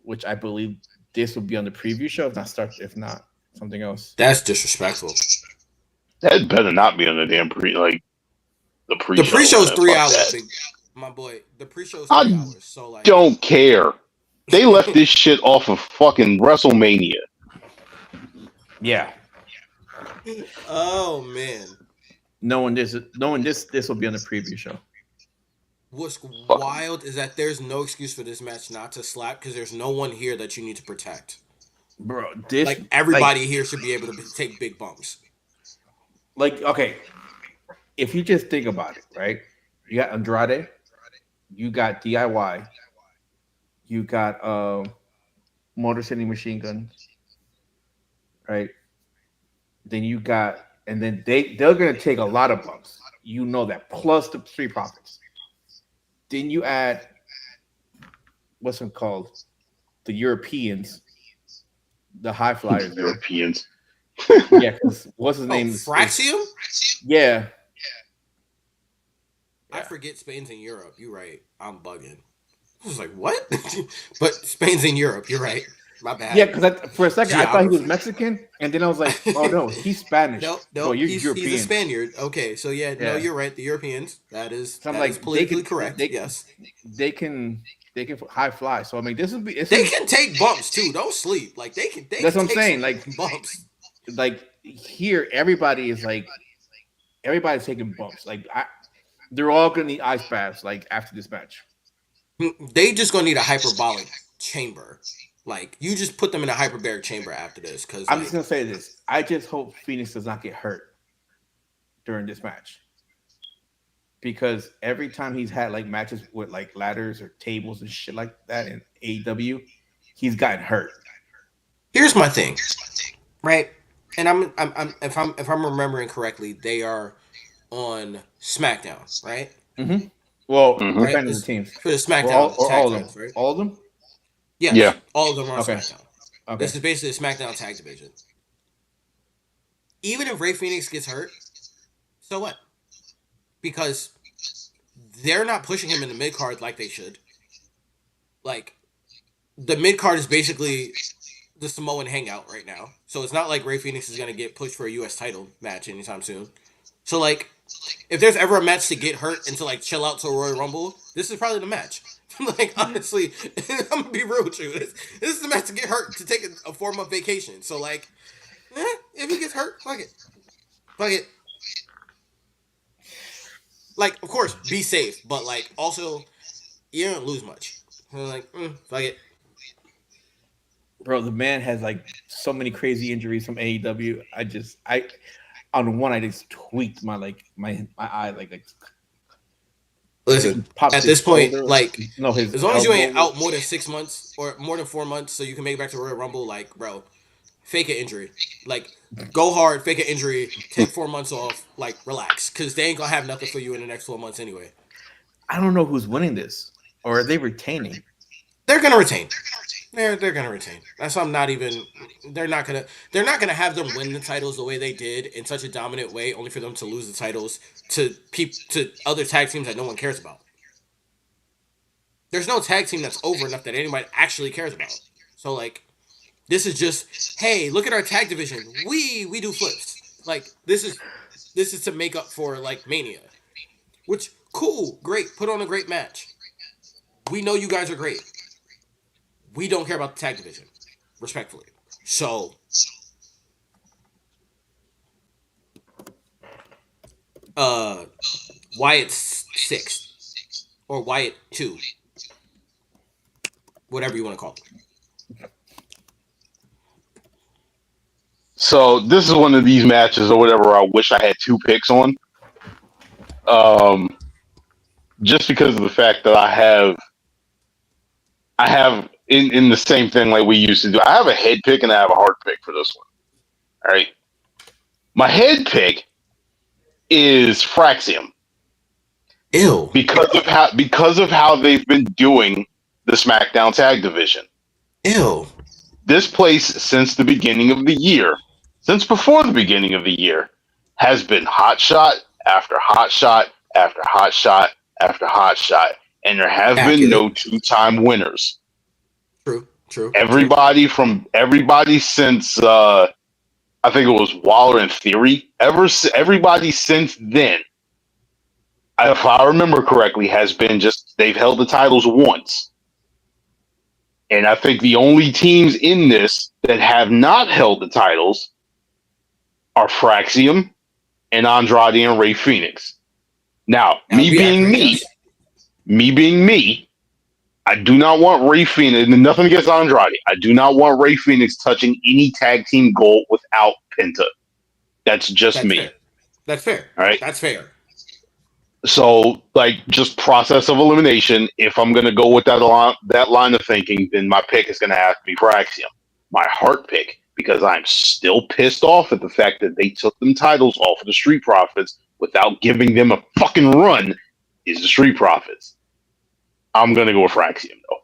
which I believe this will be on the preview show. If not something else. That's disrespectful. That better not be on the damn the pre-show. The pre-show is 3 hours, my boy. The pre-show is 3 hours. So like, don't care. They left this shit off of fucking WrestleMania. Yeah. Oh man. Knowing this will be on the preview show. What's wild is that there's no excuse for this match not to slap because there's no one here that you need to protect. Bro, everybody here should be able to take big bumps. Like, okay, if you just think about it, right? You got Andrade, you got DIY, you got Motor City Machine Gun, right? Then you got, and then they're gonna take a lot of bumps. You know that, plus the Street Profits. Then you add what's it called? The Europeans, the high flyers. Europeans. Yeah, because what's his name? Fraxium? Yeah. I forget Spain's in Europe. You're right. I'm bugging. I was like, what? But Spain's in Europe. You're right. My bad. Yeah, because for a second I thought he was Mexican, and then I was like, oh no, he's Spanish. No, he's European. He's a Spaniard. Okay, so yeah, no, you're right. The Europeans. That is politically correct. Yes, they can high fly. So I mean, this would be. They can take bumps too. Don't sleep. Like that's what I'm saying. Like bumps. Like here, everybody is like everybody's taking bumps. They're all gonna need ice baths like after this match. They just gonna need a hyperbolic chamber. Like you just put them in a hyperbaric chamber after this, because I'm just like gonna say this. I just hope Phoenix does not get hurt during this match. Because every time he's had like matches with like ladders or tables and shit like that in AEW, he's gotten hurt. here's my thing, right? And I'm if I'm remembering correctly, they are on SmackDown, right? Mm-hmm. Well, Mm-hmm. Right? depending on the It's teams, for the or SmackDown tag all of them, titles, right? all of them. Yes, Yeah. all of them are on Okay, SmackDown. okay. This is basically a SmackDown tag division. Even if Ray Phoenix gets hurt, so what? Because they're not pushing him in the mid card like they should. Like the mid card is basically the Samoan hangout right now. So it's not like Ray Phoenix is gonna get pushed for a US title match anytime soon. So like if there's ever a match to get hurt and to like chill out to a Royal Rumble, this is probably the match. Like honestly, I'm gonna be real with you. This is the match to get hurt to take a 4 month vacation. So like, if he gets hurt, fuck it, fuck it. Like of course, be safe, but like also you don't lose much. Like fuck it. Bro, the man has like so many crazy injuries from AEW. I on one I just tweaked my my eye like Listen, popped at his this point, shoulder. like No, his as long as you ain't elbow. out more than 6 months or more than 4 months, so you can make it back to Royal Rumble, like bro, fake an injury. Like go hard, fake an injury, take 4 months off, like relax, because they ain't gonna have nothing for you in the next 4 months anyway. I don't know who's winning this, or are they retaining? They're gonna retain. They're gonna retain. That's why I'm not even. They're not gonna have them win the titles the way they did in such a dominant way, only for them to lose the titles to other tag teams that no one cares about. There's no tag team that's over enough that anybody actually cares about. So like this is just, hey, look at our tag division. We do flips. Like this is to make up for like Mania. Which cool, great. Put on a great match. We know you guys are great. We don't care about the tag division, respectfully. So uh Wyatt's sixth or Wyatt 2, whatever you want to call it. So this is one of these matches or whatever I wish I had two picks on. Um, just because of the fact that I have in the same thing like we used to do. I have a head pick and I have a heart pick for this one. All right. My head pick is Fraxium. Ew. Because of how they've been doing the SmackDown Tag Division. Ew. This place since the beginning of the year, since before the beginning of the year, has been hot shot after hot shot after hot shot after hot shot, and there have been no two-time winners. True. Everybody since I think it was Waller and Theory. Everybody since then, if I remember correctly, has been just they've held the titles once. And I think the only teams in this that have not held the titles are Fraxium and Andrade and Ray Phoenix. Now, me being me, I do not want Ray Phoenix, and nothing against Andrade. I do not want Ray Phoenix touching any tag team gold without Penta. That's just me. Fair. That's fair. All right. That's fair. So, like, just process of elimination. If I'm going to go with that line of thinking, then my pick is going to have to be Fraxium. My heart pick, because I'm still pissed off at the fact that they took them titles off of the Street Profits without giving them a fucking run, is the Street Profits. I'm going to go with Fraxium, though.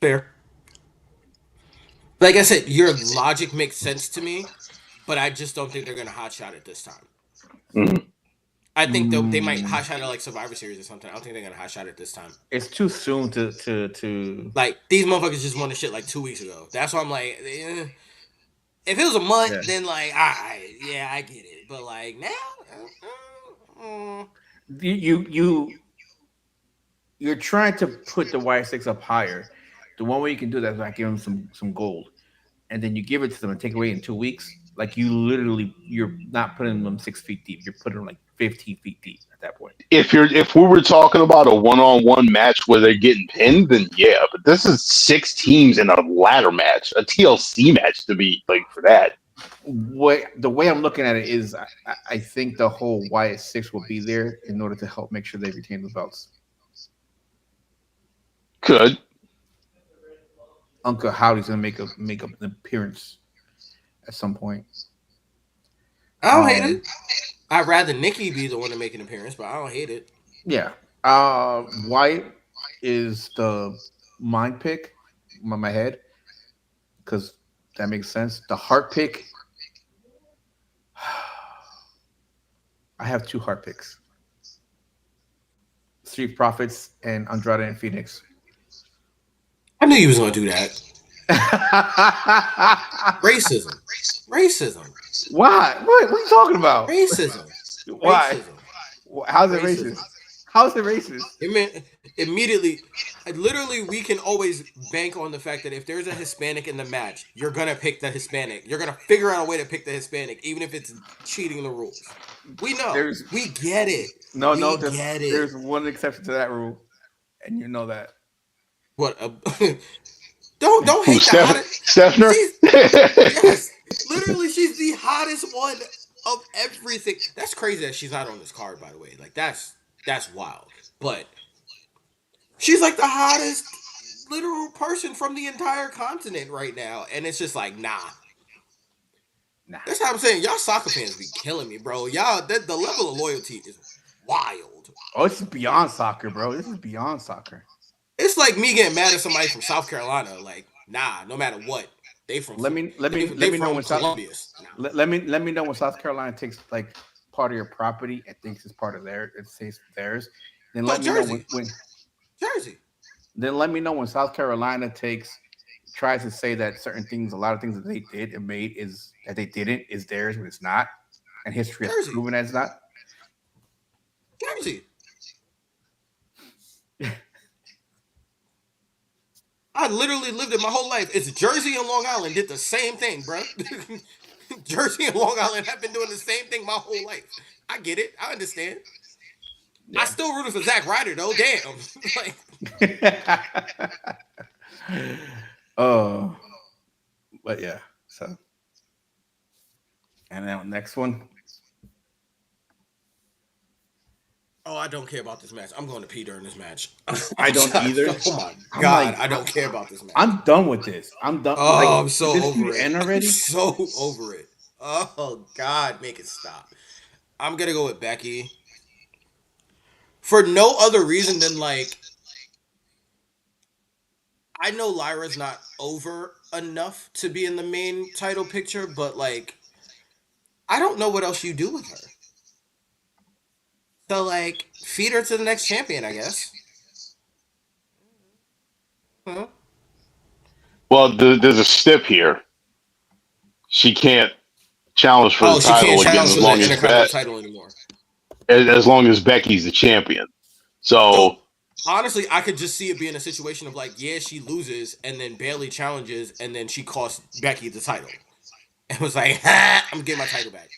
Fair. Like I said, your logic makes sense to me, but I just don't think they're going to hotshot it this time. Mm-hmm. I think they might hotshot it like Survivor Series or something. I don't think they're going to hotshot it this time. It's too soon to like these motherfuckers just won the shit like 2 weeks ago. That's why I'm like, if it was a month, then like, I get it. But like now, you're trying to put the Y6 up higher. The one way you can do that is by giving them some gold, and then you give it to them and take away in 2 weeks. Like you're not putting them 6 feet deep. You're putting them like 15 feet deep at that point. If we were talking about a one-on-one match where they're getting pinned, then yeah. But this is 6 teams in a ladder match, a TLC match to be like for that. The way I'm looking at it is, I think the whole Wyatt Six will be there in order to help make sure they retain the belts. Could. Uncle Howdy's gonna make an appearance at some point. I don't hate it. I'd rather Nikki be the one to make an appearance, but I don't hate it. Yeah. Wyatt is the mind pick in my head because that makes sense. The heart pick. I have 2 heart picks: Street Profits and Andrade and Phoenix. I knew you was gonna do that. Racism. Why? What are you talking about? Racism. Why? How's it racist? How's it racist? It meant immediately, literally, we can always bank on the fact that if there's a Hispanic in the match, you're gonna pick the Hispanic. You're gonna figure out a way to pick the Hispanic, even if it's cheating the rules. We know. We get it. There's one exception to that rule, and you know that. What? Don't hate the hottest. Steffner? Yes, literally, she's the hottest one of everything. That's crazy that she's not on this card, by the way. Like that's wild. But she's like the hottest literal person from the entire continent right now, and it's just like nah. That's how I'm saying. Y'all soccer fans be killing me, bro. Y'all, the level of loyalty is wild. Oh, it's beyond soccer, bro. This is beyond soccer. It's like me getting mad at somebody from South Carolina. Like, nah, no matter what, they from. Let me know when Columbia. Let me know when South Carolina takes like part of your property and thinks it's part of theirs. It says theirs. Then let me know when Jersey. Then let me know when South Carolina tries to say that certain things, a lot of things that they did and made is that they didn't is theirs, but it's not, and history has proven that it's not. Jersey. I literally lived it my whole life. It's Jersey and Long Island did the same thing, bro. Jersey and Long Island have been doing the same thing my whole life. I get it. I understand. Yeah. I still rooted for Zack Ryder though. Damn. Oh, but yeah. So, and then next one. Oh, I don't care about this match. I'm going to pee during this match. I don't either. Oh my god, I don't care about this match. I'm done with this. I'm done. Oh, I'm so over it. End already? I'm so over it. Oh god, make it stop. I'm gonna go with Becky. For no other reason than like, I know Lyra's not over enough to be in the main title picture, but like, I don't know what else you do with her. So, like, feed her to the next champion, I guess. Huh? Well, there's a stip here. She can't challenge for the title again as long as title anymore. As long as Becky's the champion. So honestly, I could just see it being a situation of like, yeah, she loses, and then Bayley challenges, and then she costs Becky the title. And was like, I'm gonna get my title back.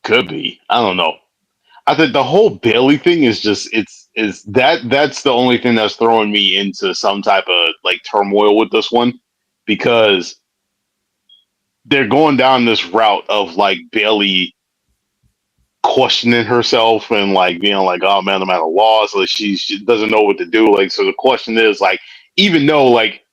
Could be. I don't know. I think the whole Bayley thing is just that's the only thing that's throwing me into some type of like turmoil with this one, because they're going down this route of like Bayley questioning herself and like being like, oh man, I'm at a loss. Like she doesn't know what to do. Like, so the question is like, even though like,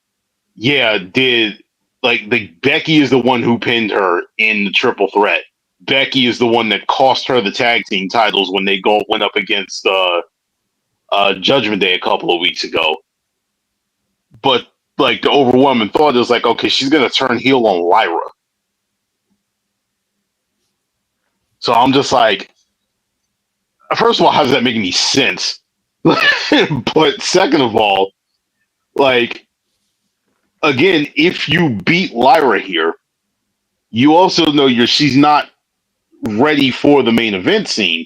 yeah, Becky is the one who pinned her in the triple threat. Becky is the one that cost her the tag team titles when they went up against Judgment Day a couple of weeks ago. But like the overwhelming thought is like, okay, she's gonna turn heel on Lyra. So I'm just like, first of all, how does that make any sense? But second of all, like, again, if you beat Lyra here, you also know she's not ready for the main event scene.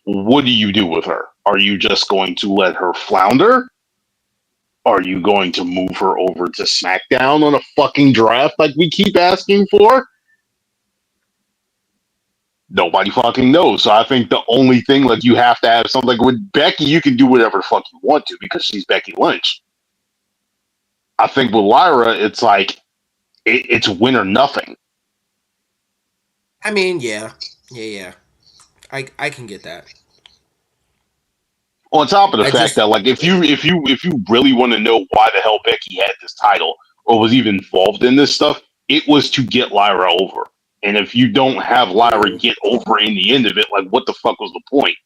What do you do with her? Are you just going to let her flounder? Are you going to move her over to SmackDown on a fucking draft like we keep asking for? Nobody fucking knows. So I think the only thing, like, you have to have something like with Becky, you can do whatever the fuck you want to because she's Becky Lynch. I think with Lyra, it's like it's win or nothing. I mean, yeah. I can get that. On top of the fact that, like, if you really want to know why the hell Becky had this title or was even involved in this stuff, it was to get Lyra over. And if you don't have Lyra get over in the end of it, like, what the fuck was the point?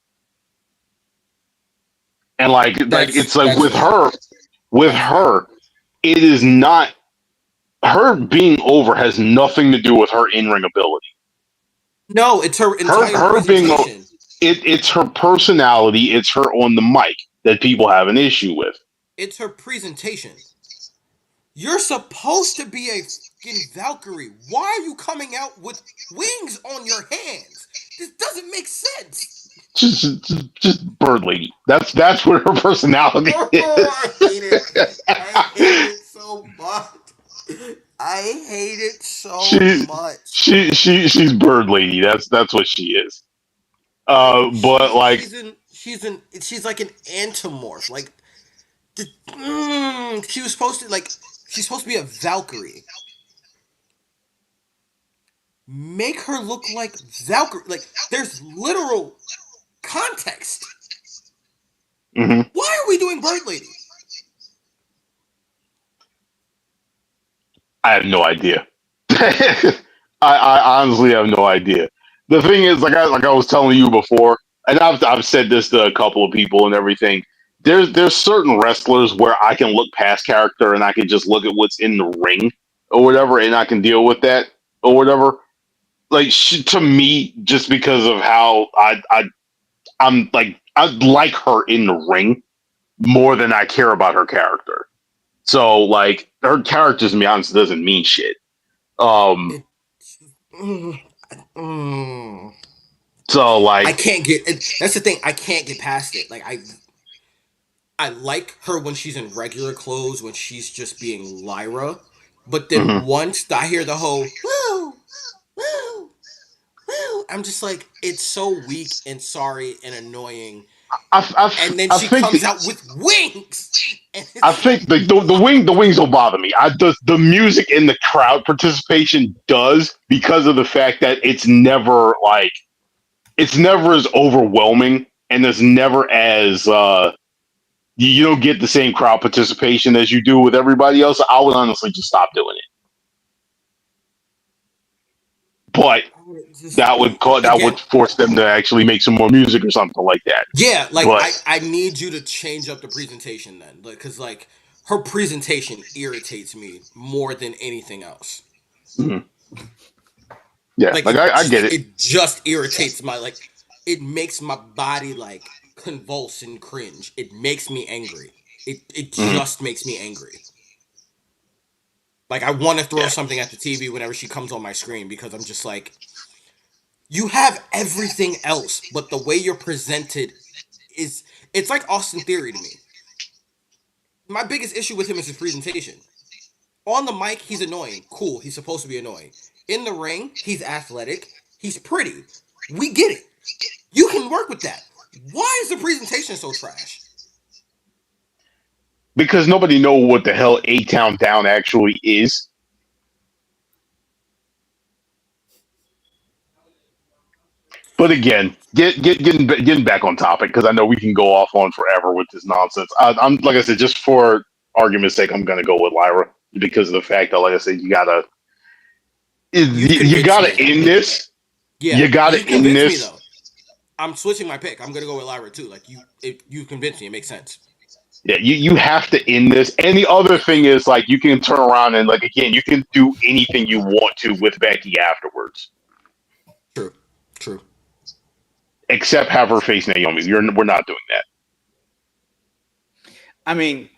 And it's like with her, it is not her being over has nothing to do with her in-ring ability. No, it's her entire presentation. It's her personality. It's her on the mic that people have an issue with. It's her presentation. You're supposed to be a fucking Valkyrie. Why are you coming out with wings on your hands? This doesn't make sense. Just bird lady. That's what her personality is. I hate it. I hate it so much. I hate it so much. She's bird lady. That's what she is. But like she's like an antimorph. Like she's supposed to be a Valkyrie. Make her look like Valkyrie. Like there's literal context. Mm-hmm. Why are we doing Bird Lady? I have no idea. I honestly have no idea. The thing is, like I was telling you before, and I've said this to a couple of people and everything. There's certain wrestlers where I can look past character and I can just look at what's in the ring or whatever, and I can deal with that or whatever. Like to me, just because of how I'm like I like her in the ring more than I care about her character. So like her character, to be honest, doesn't mean shit. So like I can't get. That's the thing. I can't get past it. Like I like her when she's in regular clothes, when she's just being Lyra. But then once I hear the whole woo, woo, woo, I'm just like, it's so weak and sorry and annoying. And then she comes out with wings. I think the wings don't bother me. The music and the crowd participation does, because of the fact that it's never as overwhelming and it's never as you don't get the same crowd participation as you do with everybody else. I would honestly just stop doing it. But that would force them to actually make some more music or something like that. Yeah, like I need you to change up the presentation then, because like her presentation irritates me more than anything else. Mm-hmm. Yeah, like I get it. It just irritates it makes my body like convulse and cringe. It makes me angry. It just makes me angry. Like I want to throw something at the TV whenever she comes on my screen, because I'm just like, you have everything else, but the way you're presented it's like Austin Theory to me. My biggest issue with him is his presentation. On the mic, he's annoying. Cool, he's supposed to be annoying. In the ring, he's athletic. He's pretty. We get it. You can work with that. Why is the presentation so trash? Because nobody knows what the hell A-Town Down actually is. But again, getting back on topic, because I know we can go off on forever with this nonsense. I'm like I said, just for argument's sake, I'm gonna go with Lyra because of the fact that, like I said, you gotta end this. Yeah, you gotta end this. Me, though. I'm switching my pick. I'm gonna go with Lyra too. Like you convinced me. It makes sense. Yeah, you have to end this. And the other thing is, like, you can turn around and, like, again, you can do anything you want to with Becky afterwards. True. Except have her face Naomi. We're not doing that. I mean,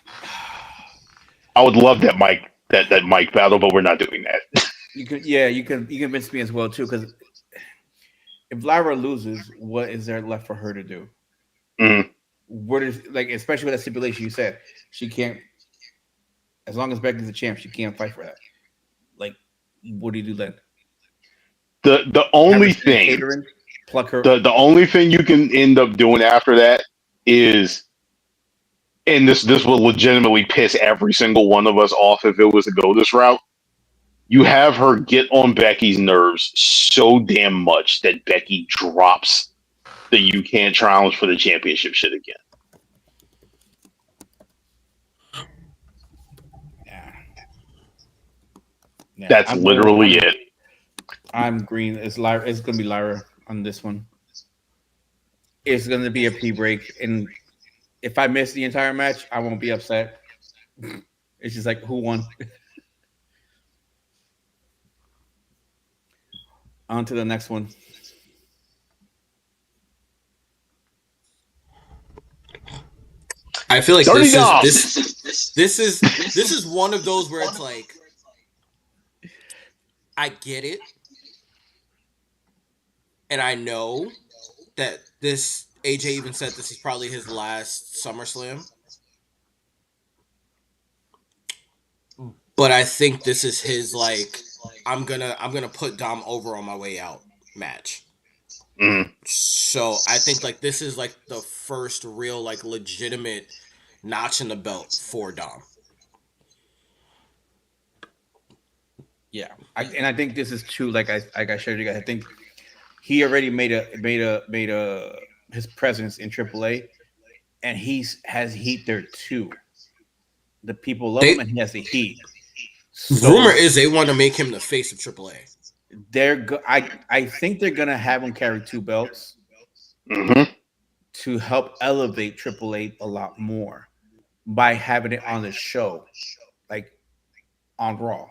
I would love that mic battle, but we're not doing that. You convince me as well too, because if Lyra loses, what is there left for her to do? Mm-hmm. What is, like, especially with that stipulation you said, she can't As long as Becky's the champ, she can't fight for that. Like, what do you do then? The Have her only sit in thing catering, pluck her. the only thing you can end up doing after that is, and this will legitimately piss every single one of us off if it was to go this route. You have her get on Becky's nerves so damn much that Becky drops the "you can't challenge for the championship" shit again. Yeah. Yeah. That's literally it. I'm green. It's Lyra. It's gonna be Lyra on this one. It's gonna be a pre-break, and if I miss the entire match, I won't be upset. It's just like, who won? On to the next one. I feel like Dirty this is Dom. this is one of those where it's like, I get it, and I know that this AJ even said this is probably his last SummerSlam. But I think this is his, like, I'm gonna put Dom over on my way out match. Mm. So I think like this is like the first real like legitimate notch in the belt for Dom. Yeah, I think this is true. Like I showed you guys. I think he already made his presence in AAA, and has heat there too. The people love him, and he has the heat. So rumor is they want to make him the face of AAA. I think they're gonna have him carry two belts to help elevate AAA a lot more by having it on the show, like on Raw,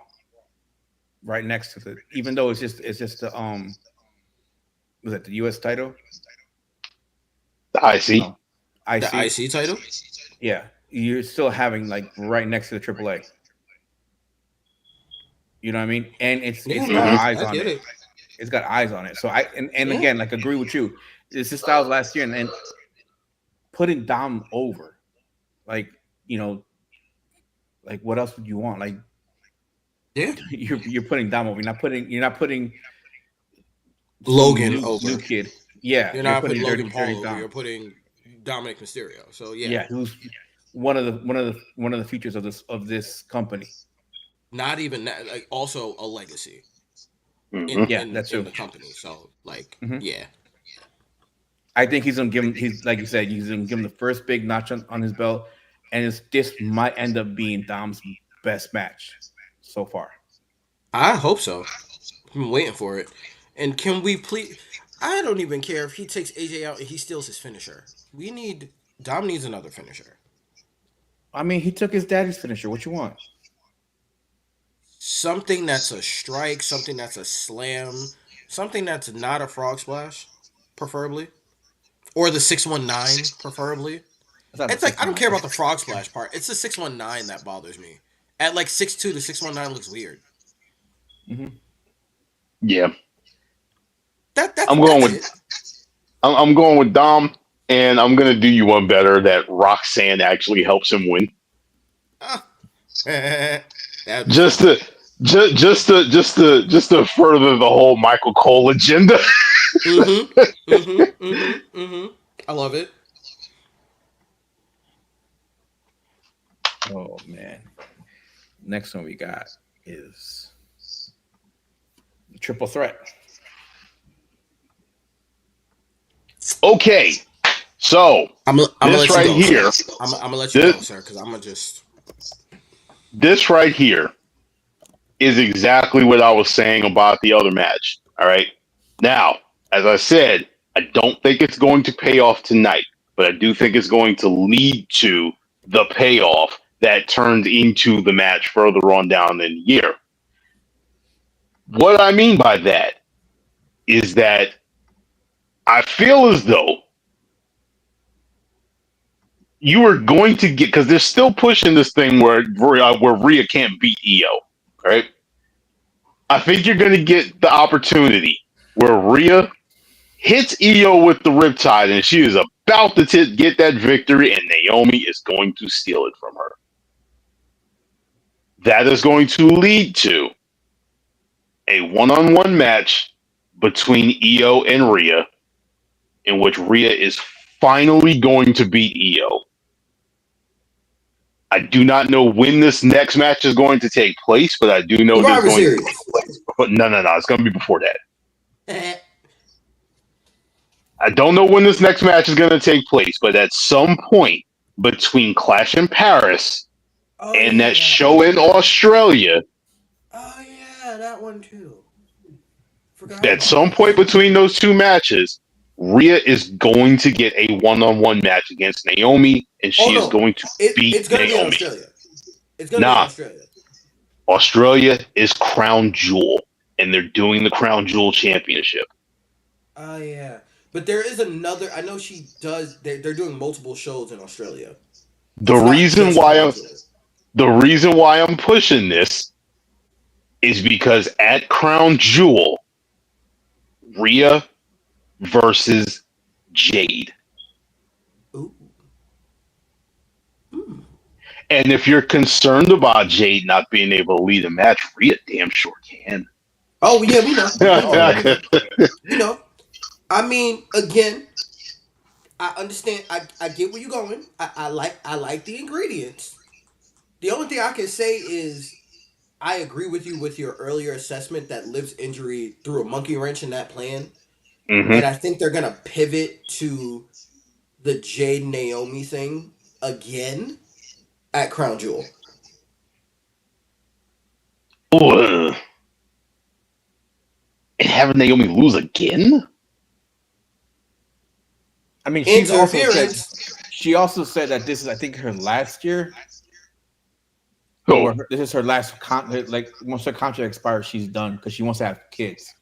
right next to the. Even though it's just the was it the U.S. title? The IC. No. IC. The IC title? Yeah. You're still having like right next to the AAA. You know what I mean? And it's got eyes on it. It's got eyes on it. So again, like, agree with you. This is Styles last year, and then putting Dom over. Like, like, what else would you want? Like, yeah, you're putting Dom over. You're not putting Logan over. New kid. Yeah. You're not putting Logan Paul over. Dom. You're putting Dominic Mysterio. So yeah, who's one of the features of this company. Not even that, like, also a legacy. That's in the company. So like, yeah. I think he's gonna give him. He's like you said, he's gonna give him the first big notch on his belt, and this might end up being Dom's best match so far. I hope so. I'm waiting for it. And can we please? I don't even care if he takes AJ out and he steals his finisher. Dom needs another finisher. I mean, he took his daddy's finisher. What you want? Something that's a strike, something that's a slam, something that's not a frog splash, preferably. Or the 619, preferably. It's like, I don't care about the frog splash part. It's the 619 that bothers me. At like 6'2", the 619 looks weird. Yeah. I'm going with Dom, and I'm gonna do you one better. That Roxanne actually helps him win. Just to further the whole Michael Cole agenda. I love it. Oh man. Next one we got is Triple Threat. Okay, so I'm this right here. I'm gonna let you go, sir, because I'm gonna just. This right here is exactly what I was saying about the other match. All right. Now, as I said, I don't think it's going to pay off tonight, but I do think it's going to lead to the payoff that turned into the match further on down in the year. What I mean by that is that I feel as though you are going to get, because they're still pushing this thing where Rhea can't beat Io, right? I think you're going to get the opportunity where Rhea hits Io with the Riptide, and she is about to get that victory, and Naomi is going to steal it from her. that is going to lead to a one-on-one match between Io and Rhea, in which Rhea is finally going to beat Io. I do not know when this next match is going to take place, but I do know there's Survivor going to Series. take place. But no, it's going to be before that. I don't know when this next match is going to take place, but at some point between Clash in Paris and that show in Australia, Oh yeah, that one too. Forgot at about some that. point between those two matches, Rhea is going to get a one-on-one match against Naomi, and she is going to beat It's gonna be in Naomi. Australia. It's gonna be in Nah, Australia. Australia is Crown Jewel, and they're doing the Crown Jewel Championship. Oh yeah, but there is another. I know she does. They're doing multiple shows in Australia. The It's not reason just why Crown I'm Jewel. the reason why I'm pushing this is because at Crown Jewel, Rhea versus Jade. Ooh. Mm. And if you're concerned about Jade not being able to lead a match, Rhea damn sure can. Oh yeah, we know. Oh, We know. I mean, again, I understand. I get where you're going. I like the ingredients. The only thing I can say is I agree with you with your earlier assessment that Liv's injury threw a monkey wrench in that plan, and Mm-hmm. I think they're gonna pivot to the Jade Naomi thing again at Crown Jewel. And having Naomi lose again? I mean, Interference. she also said that this is, I think, her last year. Oh, Or this is her last like once her contract expires, she's done because she wants to have kids.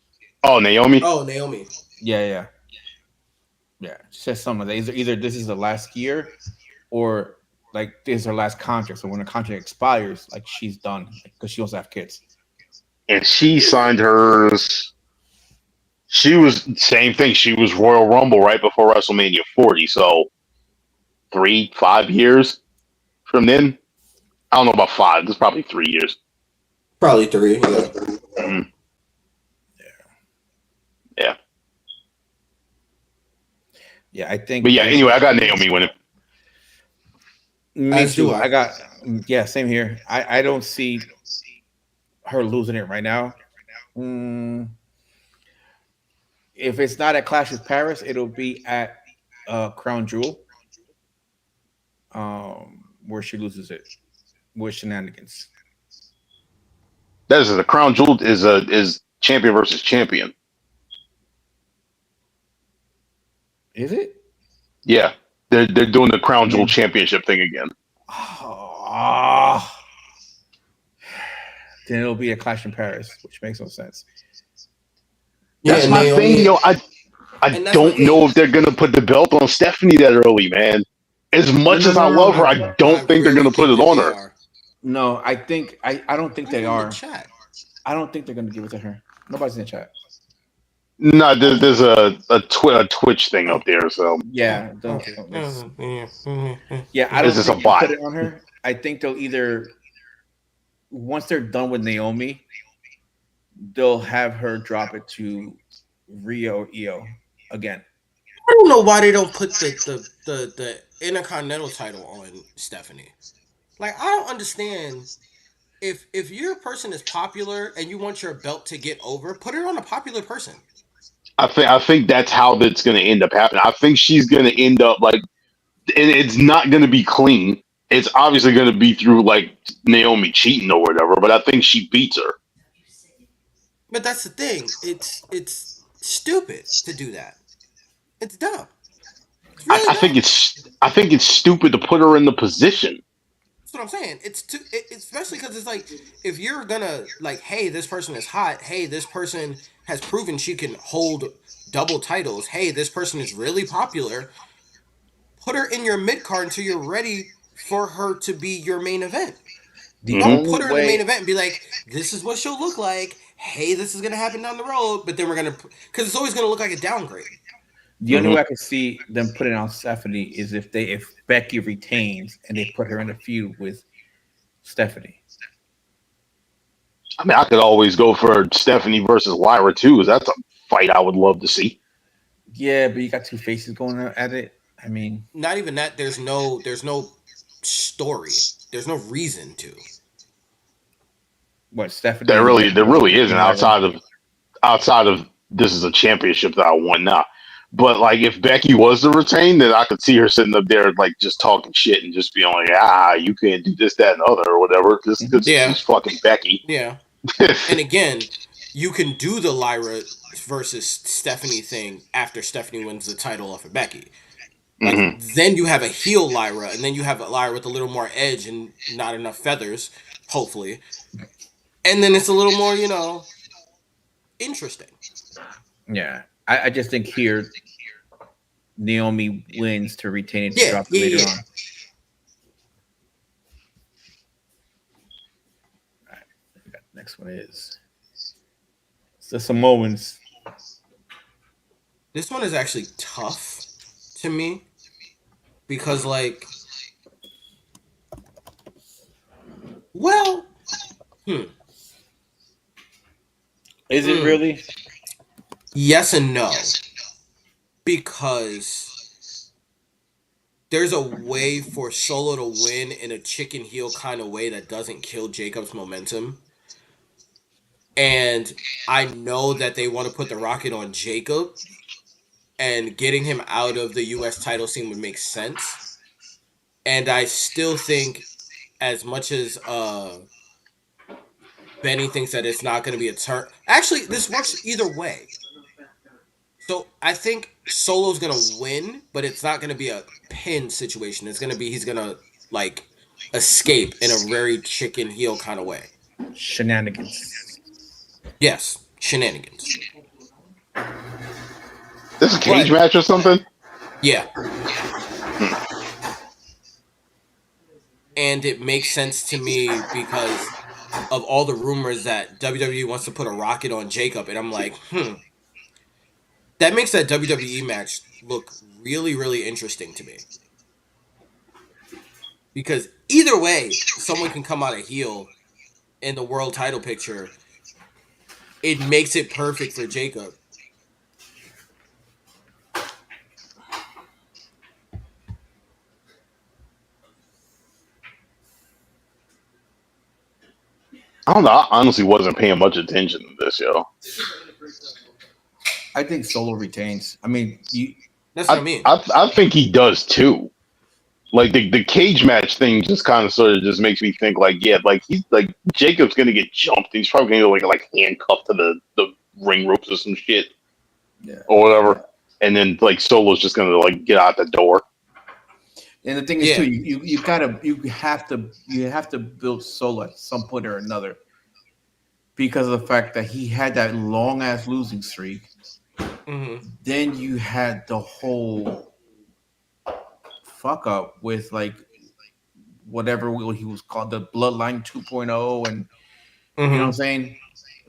Naomi. Oh, Naomi. Yeah. She says something like that. Either this is the last year, or like this is her last contract. So when her contract expires, like she's done because she wants to have kids. And she signed hers. She was same thing. She was Royal Rumble right before WrestleMania 40. So 5 years from then. I don't know about 5. It's probably 3 years. Probably 3. Yeah. Mm-hmm. Yeah. Yeah, I think. But yeah, anyway, I got Naomi winning. Me As too. do I. I got. Yeah, same here. I don't see her losing it right now. If it's not at Clash of Paris, it'll be at Crown Jewel, where she loses it with shenanigans. That is the Crown Jewel is champion versus champion. Is it? Yeah, they're doing the Crown Jewel Championship thing again. Then it'll be a Clash in Paris, which makes no sense. That's my Naomi, thing, I don't know if they're gonna put the belt on Stephanie that early, man. As much as I love her, I don't think they're gonna put it on her. No, I think I don't think they are. I don't think they're gonna give it to her. Nobody's in the chat. No, there's a Twitch thing up there, so yeah. I don't think they'll put it on her. I think they'll either once they're done with Naomi, they'll have her drop it to Rhea or Io again. I don't know why they don't put the Intercontinental title on Stephanie. Like, I don't understand. If your person is popular and you want your belt to get over, put it on a popular person. I think that's how that's going to end up happening. I think she's going to end up like, and it's not going to be clean. It's obviously going to be through like Naomi cheating or whatever. But I think she beats her. But that's the thing. It's stupid to do that. It's dumb. It's really I think it's stupid to put her in the position. That's what I'm saying. It's especially because it's like if you're gonna like, hey, this person is hot. Hey, this person has proven she can hold double titles. Hey, this person is really popular. Put her in your mid card until you're ready for her to be your main event. Don't put her in the main event and be like, this is what she'll look like. Hey, this is gonna happen down the road. But then we're gonna because it's always gonna look like a downgrade. The only way I can see them putting on Stephanie is if Becky retains and they put her in a feud with Stephanie. I mean, I could always go for Stephanie versus Lyra too. That's a fight I would love to see. Yeah, but you got two faces going at it. I mean, Not even that. There's no story. There's no reason to. what Stephanie and There really isn't and Lyra. outside of this is a championship that I won now. But like, if Becky was to retain, then I could see her sitting up there like just talking shit and just being like, you can't do this, that, and other or whatever. Just because Yeah, she's fucking Becky. yeah. And again, you can do the Lyra versus Stephanie thing after Stephanie wins the title off of Becky. Like Hmm. then you have a heel Lyra, and then you have a Lyra with a little more edge and not enough feathers, hopefully. And then it's a little more, interesting. Yeah, I just think here Naomi wins to retain it to Yeah, drop it yeah, later yeah. on. All right, we got the next one is the Samoans. This one is actually tough to me because, like, well, hmm, Is it mm, really? yes and no, because there's a way for Solo to win in a chicken heel kind of way that doesn't kill Jacob's momentum. And I know that they want to put the rocket on Jacob, and getting him out of the US title scene would make sense. And I still think, as much as Benny thinks that it's not going to be a turn, actually, this works either way. So I think Solo's going to win, but it's not going to be a pin situation. It's going to be he's going to, like, escape in a very chicken heel kind of way. Shenanigans. Yes, shenanigans. This is a cage But match or something. yeah, Hmm. and it makes sense to me because of all the rumors that WWE wants to put a rocket on Jacob, and I'm like, that makes that WWE match look really, really interesting to me. Because either way, someone can come out of heel in the world title picture. It makes it perfect for Jacob. I don't know. I honestly wasn't paying much attention to this, yo. I think Solo retains. I mean, That's what I mean. I think he does too. Like the cage match thing just kind of sort of just makes me think like, yeah, like he's like Jacob's gonna get jumped. He's probably gonna get like handcuffed to the ring ropes or some shit yeah. or whatever. And then like Solo's just gonna like get out the door. And the thing is too, Yeah. you have to build Solo at some point or another because of the fact that he had that long ass losing streak. Mm-hmm. Then you had the whole fuck up with like whatever he was called, the Bloodline 2.0, and you know what I'm Mm-hmm. saying.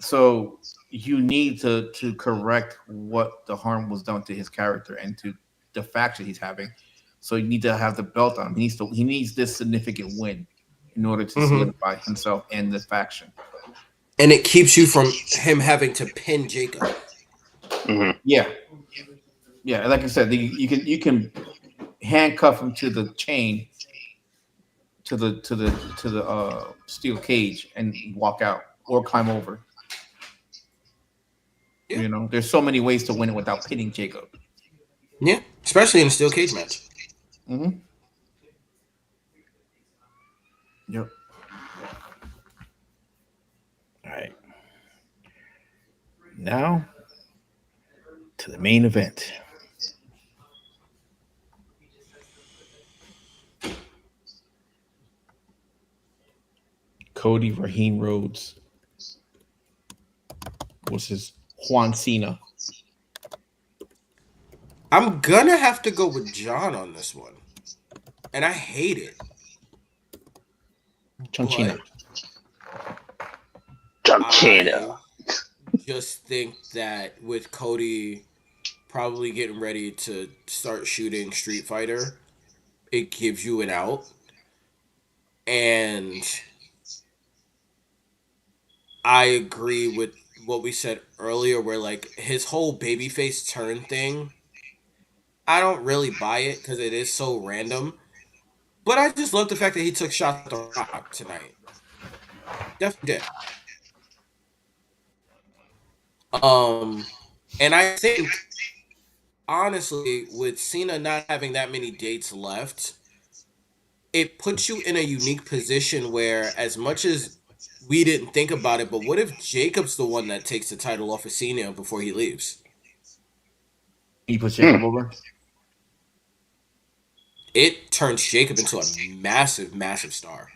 So you need to correct what the harm was done to his character and to the faction he's having. So you need to have the belt on him. He needs this significant win in order to Mm-hmm. solidify himself and the faction. And it keeps you from him having to pin Jacob. Mm-hmm. Yeah, yeah. Like I said, you can handcuff him to the chain to the steel cage and walk out or climb over. Yeah. You know, there's so many ways to win it without pinning Jacob. Yeah. Especially in a steel cage match. Mm-hmm. Yep. All right. Now to the main event. Cody Raheem Rhodes versus Juan Cena. I'm gonna have to go with John on this one. And I hate it. Chunchina. But China. I just think that with Cody probably getting ready to start shooting Street Fighter, it gives you an out. And I agree with what we said earlier, where like his whole babyface turn thing, I don't really buy it because it is so random. But I just love the fact that he took shots at the Rock tonight. Definitely did. Um, and I think honestly, with Cena not having that many dates left, it puts you in a unique position where, as much as we didn't think about it, but what if Jacob's the one that takes the title off of Cena before he leaves? He puts Jacob Hmm. over. It turns Jacob into a massive, massive star.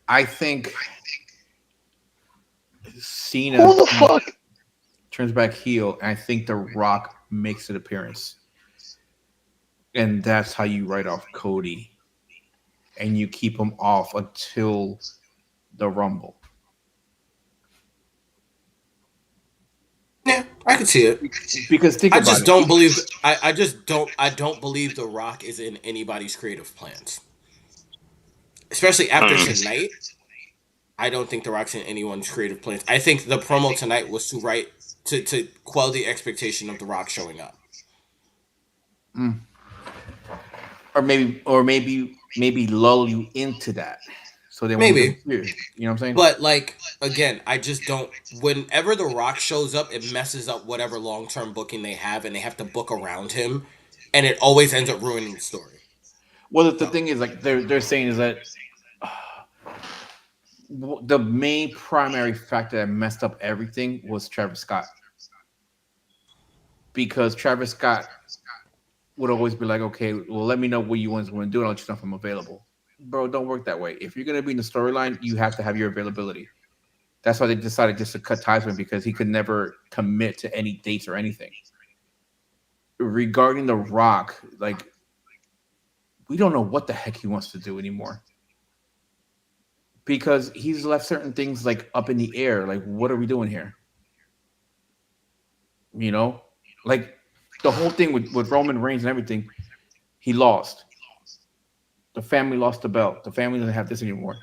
I think Cena Who the fuck? turns back heel, and I think The Rock makes an appearance, and that's how you write off Cody, and you keep him off until the Rumble. Yeah, I can see it. Because think I about just it. don't believe. I just don't. I don't believe The Rock is in anybody's creative plans, especially after tonight. I don't think The Rock's in anyone's creative plans. I think the promo tonight was to quell the expectation of The Rock showing up. Mm. Or maybe lull you into that, so then when he comes Maybe, here, you know what I'm saying? but like again, I just don't. Whenever The Rock shows up, it messes up whatever long term booking they have, and they have to book around him, and it always ends up ruining the story. Well, the So thing is, like they're saying is that the main primary factor that messed up everything was Travis Scott, because Travis Scott would always be like, okay, well, let me know what you want to do, and I'll let you know if I'm available. Bro, don't work that way. If you're gonna be in the storyline, you have to have your availability. That's why they decided just to cut ties with him, because he could never commit to any dates or anything. Regarding The Rock, like, we don't know what the heck he wants to do anymore, because he's left certain things like up in the air. Like, what are we doing here? You know, like the whole thing with Roman Reigns and everything. He lost. The family lost the belt. The family doesn't have this anymore.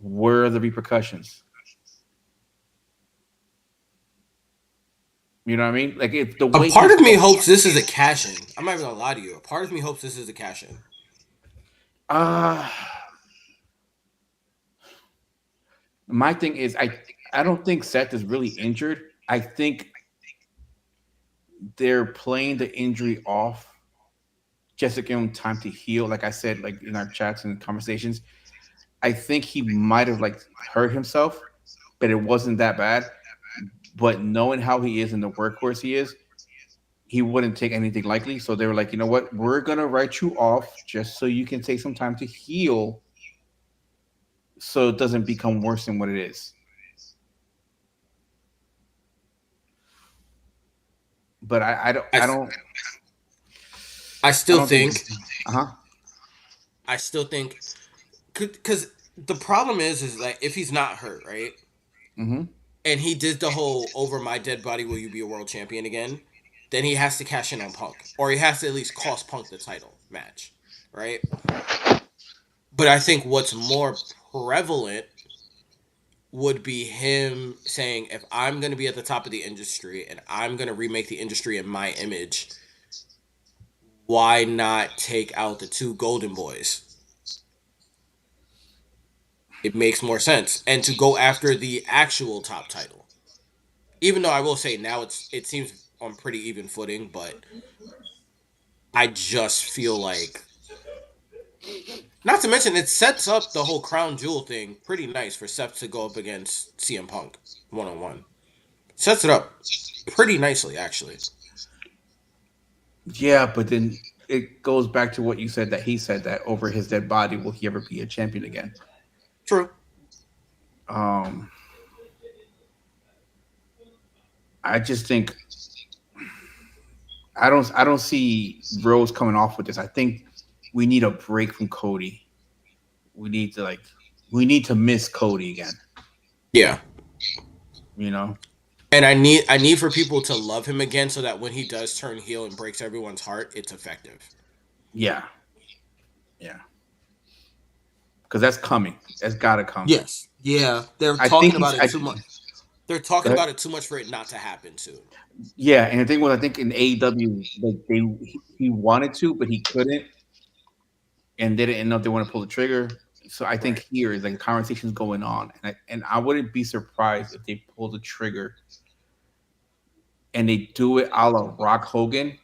Where are the repercussions? You know what I mean? Like, if the a way part he's of me going, hopes this is a cash in. I'm not even gonna lie to you. A part of me hopes this is a cash in. uh my thing is, I don't think Seth is really injured. I think they're playing the injury off just to give him time to heal. Like I said, like in our chats and conversations, I think he might have like hurt himself, but it wasn't that bad. But knowing how he is and the workhorse he is, he wouldn't take anything lightly. So they were like, you know what? We're gonna write you off just so you can take some time to heal, so it doesn't become worse than what it is. But I don't I I don't I I still don't think think this. Uh huh. I still think because the problem is that if he's not hurt, right, Mm-hmm. and he did the whole "over my dead body will you be a world champion again," then he has to cash in on Punk, or he has to at least cost Punk the title match, right? But I think what's more prevalent would be him saying, "If I'm going to be at the top of the industry and I'm going to remake the industry in my image, why not take out the two Golden Boys? It makes more sense, and to go after the actual top title." Even though I will say now it seems on pretty even footing, but I just feel like, not to mention, it sets up the whole crown jewel thing pretty nice for Seth to go up against CM Punk 1-on-1. Sets it up pretty nicely, actually. Yeah, but then it goes back to what you said, that he said that over his dead body will he ever be a champion again? True. Um, I just think I don't see Rose coming off with this. I think we need a break from Cody. We need to like we need to miss Cody again. Yeah. You know? And I need for people to love him again so that when he does turn heel and breaks everyone's heart, it's effective. Yeah. Yeah, because that's coming. That's gotta come. Yes. Yeah. They're I think talking he's. about it too much. They're talking about it too much for it not to happen soon. Yeah, and the thing was, I think in AEW, like he wanted to, but he couldn't, and they didn't know if they want to pull the trigger. So I think Right. here is like conversations going on, and I wouldn't be surprised if they pull the trigger and they do it a la Rock Hogan,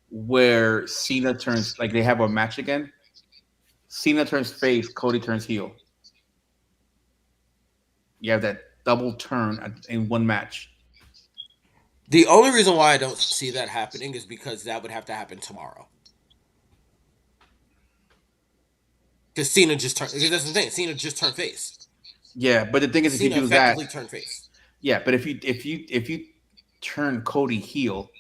where Cena turns like they have a match again. Cena turns face, Cody turns heel. You have that double turn in one match. The only reason why I don't see that happening is because that would have to happen tomorrow. Because Cena just turned. Because that's the thing. Cena just turned face. Yeah, but the thing is, if you Cena do that, effectively turned face. yeah, but if you turn Cody heel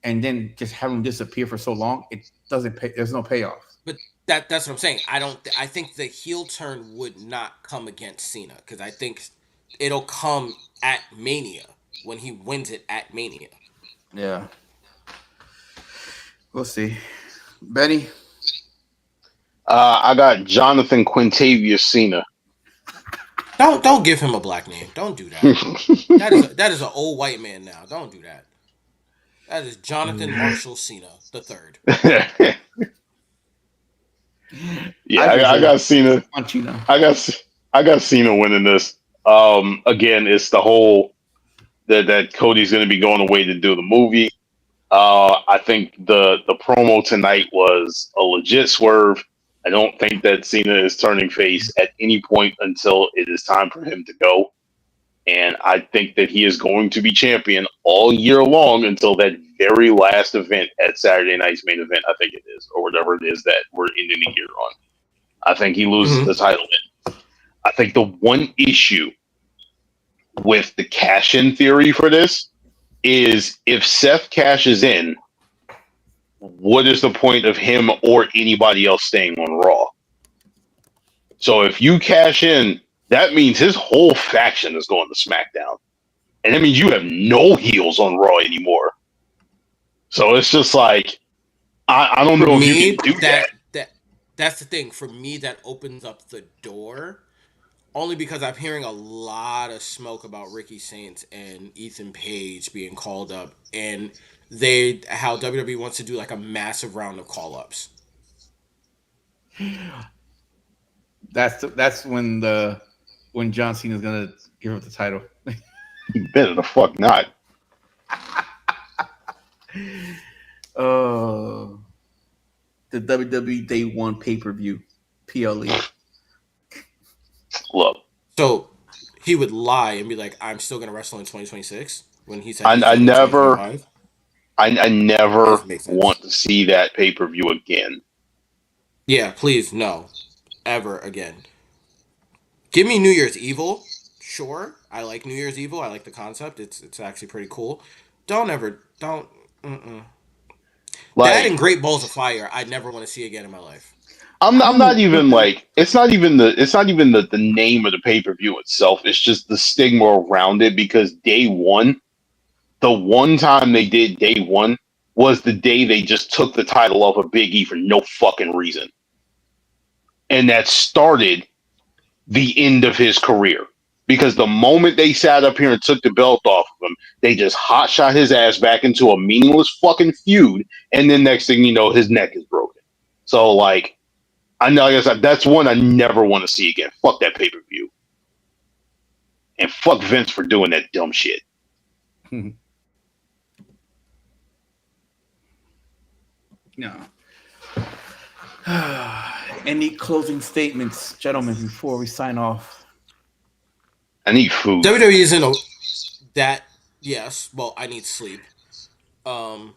and then just have him disappear for so long, it doesn't pay. There's no payoff. But that's what I'm saying. I don't. I think the heel turn would not come against Cena because I think it'll come at Mania when he wins it at Mania. Yeah, we'll see. Benny, I got Jonathan Quintavious Cena. Don't give him a black name. Don't do that. That is an old white man now. Don't do that. That is Jonathan Marshall Cena the third. Yeah, I got Cena. I got Cena winning this. Again, it's the whole that Cody's going to be going away to do the movie. I think the promo tonight was a legit swerve. I don't think that Cena is turning face at any point until it is time for him to go. And I think that he is going to be champion all year long until that very last event at Saturday night's main event, I think it is, or whatever it is that we're ending the year on. I think he loses the title in. I think the one issue with the cash-in theory for this is if Seth cashes in, what is the point of him or anybody else staying on Raw? So if you cash in, that means his whole faction is going to SmackDown. And that means you have no heels on Raw anymore. So it's just like, I don't know if you can do that. That's the thing. For me, that opens up the door. Only because I'm hearing a lot of smoke about Ricky Saints and Ethan Page being called up. And how WWE wants to do like a massive round of call-ups. That's when John Cena's gonna give up the title. You better the fuck not. The WWE Day One pay-per-view, PLE. Look. So he would lie and be like, "I'm still gonna wrestle in 2026." When he said, I never want to see that pay-per-view again. Yeah, please no, ever again. Give me New Year's Evil. Sure, I like New Year's Evil. I like the concept. It's actually pretty cool. Don't. Like, that and Great Balls of Fire, I'd never want to see again in my life. I'm not even like it's not even the name of the pay-per-view itself. It's just the stigma around it because day one, the one time they did day one was the day they just took the title off of Big E for no fucking reason. And that started the end of his career. Because the moment they sat up here and took the belt off of him, they just hot shot his ass back into a meaningless fucking feud, and then next thing you know, his neck is broken. So like, I know, like I said, that's one I never want to see again. Fuck that pay per view, and fuck Vince for doing that dumb shit. No. Any closing statements, gentlemen, before we sign off? I need food. WWE isn't that. Yes, well, I need sleep. And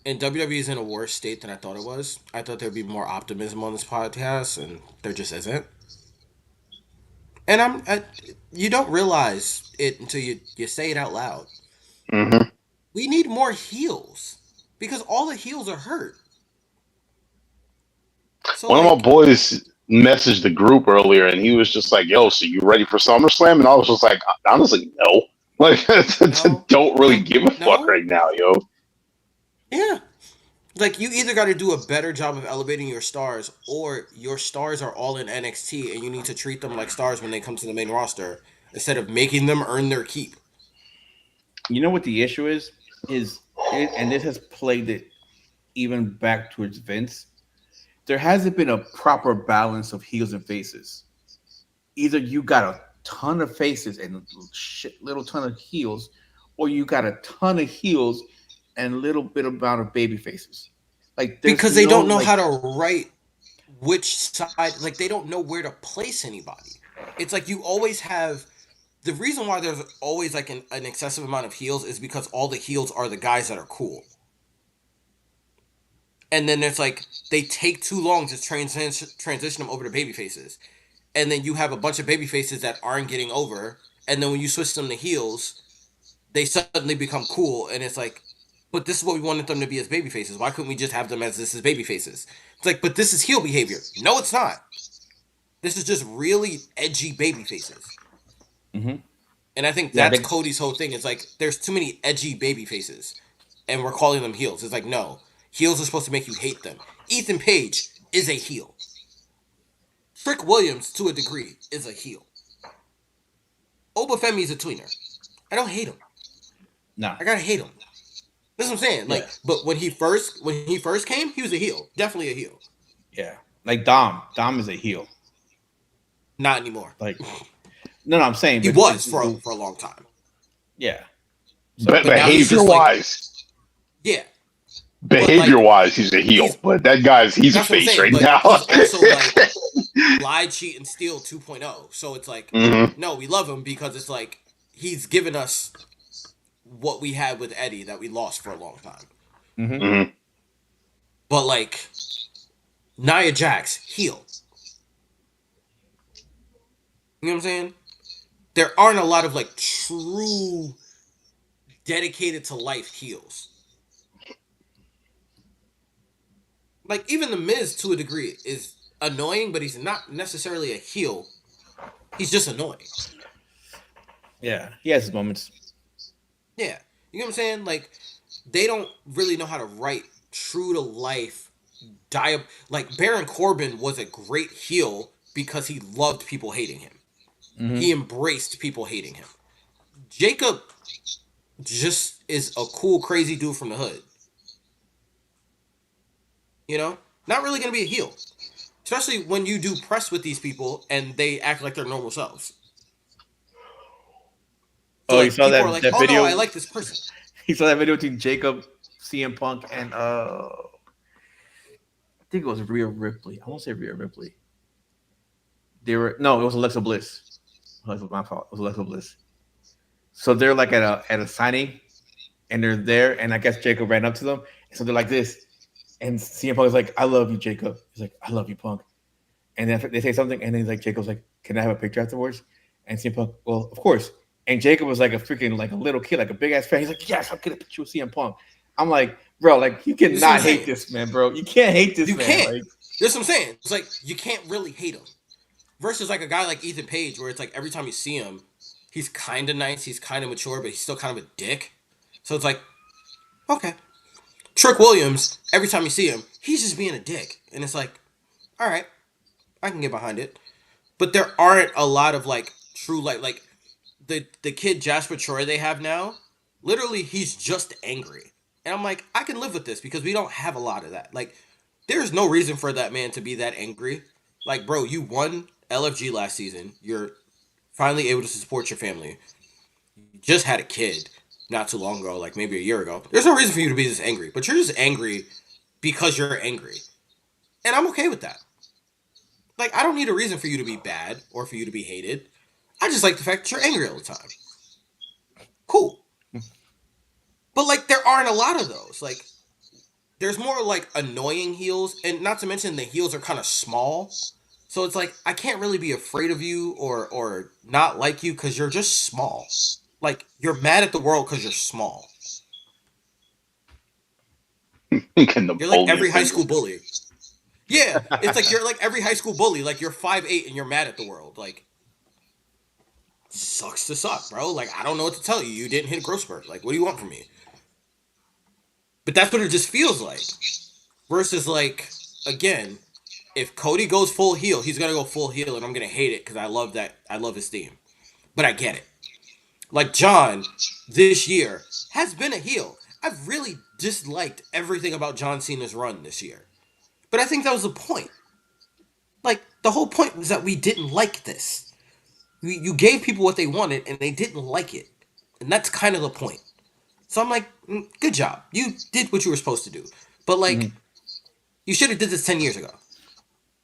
WWE is in a worse state than I thought it was. I thought there'd be more optimism on this podcast, and there just isn't. And you don't realize it until you say it out loud. Mm-hmm. We need more heels because all the heels are hurt. So one of my boys messaged the group earlier, and he was just like, "Yo, so you ready for SummerSlam?" And I was just like, "Honestly, no. Like, don't really give a fuck right now, yo." Yeah, Like you either got to do a better job of elevating your stars, or your stars are all in NXT, and you need to treat them like stars when they come to the main roster instead of making them earn their keep. You know what the issue is? And this has played it even back towards Vince. There hasn't been a proper balance of heels and faces. Either you got a ton of faces and shit little ton of heels, or you got a ton of heels and a little bit amount of baby faces. Like there's Because they no don't know like. how to write which side, like they don't know where to place anybody. It's like you always have the reason why there's always like an excessive amount of heels is because all the heels are the guys that are cool. And then it's like they take too long to transition them over to baby faces. And then you have a bunch of baby faces that aren't getting over. And then when you switch them to heels, they suddenly become cool. And it's like, but this is what we wanted them to be as baby faces. Why couldn't we just have them as this is baby faces? It's like, but this is heel behavior. No, it's not. This is just really edgy baby faces. Mm-hmm. And I think Yeah, that's Cody's whole thing. It's like there's too many edgy baby faces, and we're calling them heels. It's like no, heels are supposed to make you hate them. Ethan Page is a heel. Trick Williams, to a degree, is a heel. Obafemi is a tweener. I don't hate him. no, I gotta hate him. That's what I'm saying. yeah, Like, but when he first came, he was a heel. Definitely a heel. yeah. Like Dom is a heel. Not anymore. Like no, I'm saying, He but was for a long time. yeah. So But now he's Behavior just like, wise, yeah. But behavior like wise, he's a heel. he's But that he's a that's what I'm face saying. right But now. he's also like lie, cheat, and steal 2.0. So it's like, hmm no, we love him because it's like he's given us what we had with Eddie that we lost for a long time. mm-hmm. hmm But like Nia Jax, heel. You know what I'm saying? There aren't a lot of like true dedicated to life heels. Like even the Miz to a degree is annoying, but he's not necessarily a heel. He's just annoying. Yeah, he has his moments. Yeah. You know what I'm saying? Like they don't really know how to write true to life like Baron Corbin was a great heel because he loved people hating him. Mm-hmm. He embraced people hating him. Jacob just is a cool, crazy dude from the hood. You know? Not really gonna be a heel. Especially when you do press with these people and they act like their normal selves. So Oh, you like saw people are like, that oh no, video? I like this person. He saw that video between Jacob, CM Punk, and I think it was Rhea Ripley. I won't say Rhea Ripley. It was Alexa Bliss. Alexa, my fault. It was Alexa Bliss. So they're like at a signing, and they're there, and I guess Jacob ran up to them, and so they're like this, and CM Punk is like, "I love you, Jacob." He's like, "I love you, Punk." And then they say something, and then he's like, Jacob's like, "Can I have a picture afterwards?" And CM Punk, well, of course. And Jacob was like a freaking like a little kid, like a big ass fan. He's like, "Yes, I'll get a picture with CM Punk." I'm like, bro, like you This is what I'm cannot hate saying. this man, bro. You can't hate this You man. can't. Like, That's what I'm saying. It's like you can't really hate him. Versus like a guy like Ethan Page, where it's like every time you see him, he's kind of nice, he's kind of mature, but he's still kind of a dick. So it's like, okay. Trick Williams, every time you see him, he's just being a dick. And it's like, all right, I can get behind it. But there aren't a lot of like true like the kid Jasper Troy they have now, literally he's just angry. And I'm like, I can live with this because we don't have a lot of that. Like, there's no reason for that man to be that angry. Like, bro, you won LFG last season. You're finally able to support your family. You just had a kid not too long ago, like maybe a year ago. There's no reason for you to be this angry, but you're just angry because you're angry. And I'm okay with that. Like, I don't need a reason for you to be bad or for you to be hated. I just like the fact that you're angry all the time. Cool. But like there aren't a lot of those. Like there's more like annoying heels, and not to mention the heels are kind of small. So it's like I can't really be afraid of you or not like you because you're just small. Like you're mad at the world because you're small. You're like Napoleon every high school syndrome. bully. Yeah, it's like you're like every high school bully. Like you're 5'8" and you're mad at the world. Like sucks to suck, bro. Like I don't know what to tell you. You didn't hit growth spurt. Like what do you want from me? But that's what it just feels like. Versus like again, if Cody goes full heel, he's gonna go full heel, and I'm gonna hate it because I love that. I love his theme, but I get it. Like John, this year has been a heel. I've really disliked everything about John Cena's run this year, but I think that was the point. Like the whole point was that we didn't like this. You gave people what they wanted, and they didn't like it, and that's kind of the point. So I'm like, good job. You did what you were supposed to do, but like, you should have did this 10 years ago.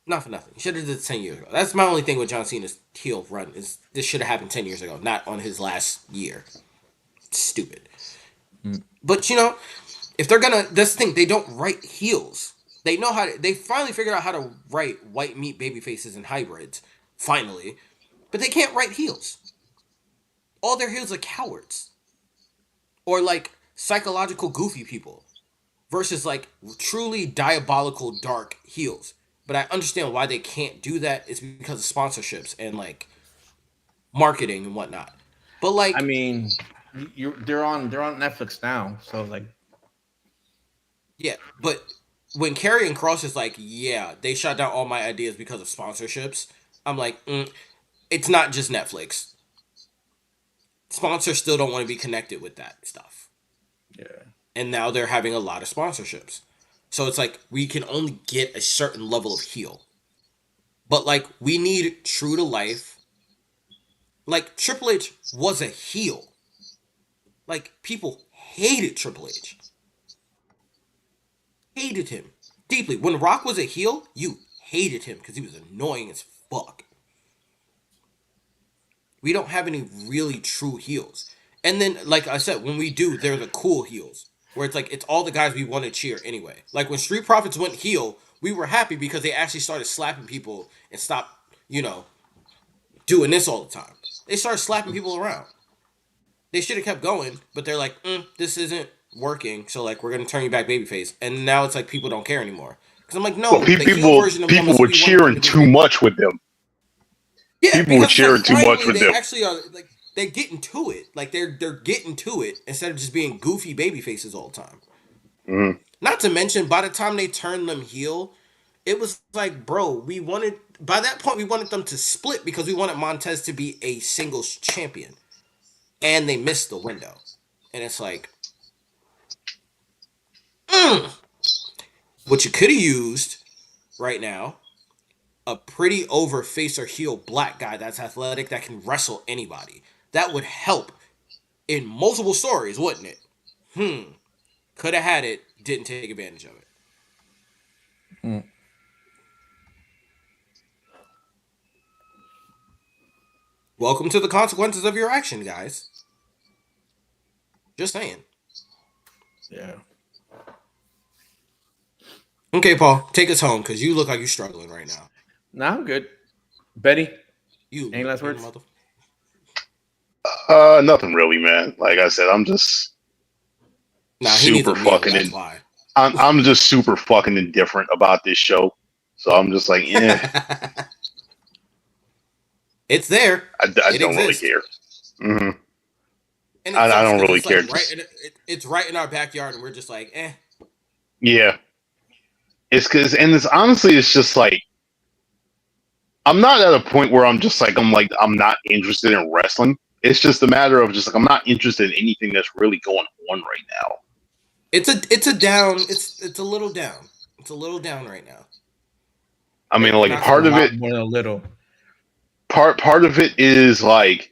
Not for nothing. You should have did this 10 years ago. That's my only thing with John Cena's heel run is this should have happened 10 years ago, not on his last year. Stupid. But if they're gonna, that's the thing. They don't write heels. They know how to. They finally figured out how to write white meat baby faces and hybrids. Finally, but they can't write heels. All their heels are cowards or like psychological goofy people versus like truly diabolical dark heels. But I understand why they can't do that. It's because of sponsorships and like marketing and whatnot. But like, I mean, they're on Netflix now, so like, yeah, but when Karrion Cross is like, yeah, they shut down all my ideas because of sponsorships, I'm like, it's not just Netflix. Sponsors still don't want to be connected with that stuff. yeah. And now they're having a lot of sponsorships. So it's like we can only get a certain level of heel. But like we need true to life. Like Triple H was a heel. Like people hated Triple H. Hated him deeply. When Rock was a heel, you hated him because he was annoying as fuck. We don't have any really true heels. And then, like I said, when we do, they're the cool heels. Where it's like, it's all the guys we want to cheer anyway. Like when Street Profits went heel, we were happy because they actually started slapping people and stopped, doing this all the time. They started slapping people around. They should have kept going, but they're like, this isn't working, so like we're gonna turn you back babyface. And now it's like people don't care anymore. Because I'm like, Well, no, the heel version of them people is were we wanted them cheering to be too baby. much with them. Yeah, People were because it's like cheering too much finally with they them. actually are like they're getting to it. Like they're getting to it instead of just being goofy baby faces all the time. Mm-hmm. Not to mention, by the time they turned them heel, it was like, bro, we wanted by that point we wanted them to split because we wanted Montez to be a singles champion, and they missed the window. And it's like, what you could have used right now, a pretty over face or heel black guy that's athletic that can wrestle anybody. That would help in multiple stories, wouldn't it? Could have had it, didn't take advantage of it. Welcome to the consequences of your action, guys. Just saying. Yeah. Okay, Paul, take us home because you look like you're struggling right now. Nah, I'm good. Betty, You any last words? mother. Nothing really, man. Like I said, I'm just He needs super a meal. fucking. That's why. I'm just super fucking indifferent about this show. So I'm just like, It's there. I don't really care. Mm-hmm. And I don't really care. Like it's right in our backyard, and we're just like, eh. Yeah. It's because, and it's honestly, it's just like, I'm not at a point where I'm not interested in wrestling. It's just a matter of just like, I'm not interested in anything that's really going on right now. It's a down. It's a little down. It's a little down right now. I mean, like part of it, more than a little. Part of it is like,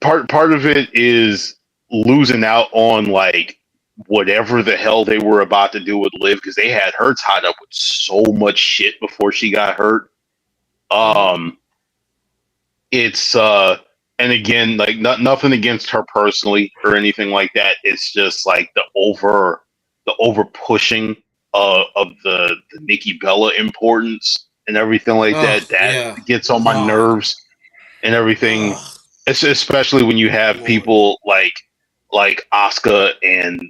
part of it is losing out on like whatever the hell they were about to do with Liv because they had her tied up with so much shit before she got hurt. It's and again, like nothing against her personally or anything like that. It's just like the over pushing of the Nikki Bella importance and everything like that gets on my nerves and everything. It's especially when you have people like Asuka and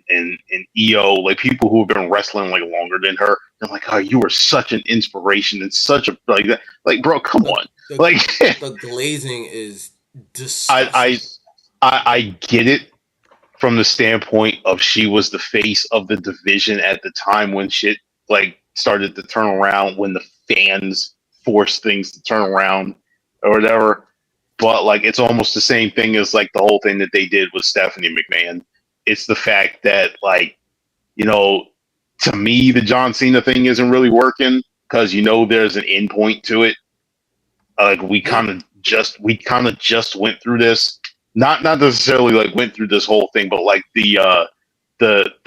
Io, like people who have been wrestling like longer than her. I'm like, oh, you were such an inspiration and such a like that. Like, bro, come on. Like the glazing is disgusting. I get it from the standpoint of she was the face of the division at the time when shit like started to turn around, when the fans forced things to turn around or whatever. But like it's almost the same thing as like the whole thing that they did with Stephanie McMahon. It's the fact that like, you know, to me the John Cena thing isn't really working because there's an end point to it. Like we kind of just went through this, not necessarily like went through this whole thing, but like the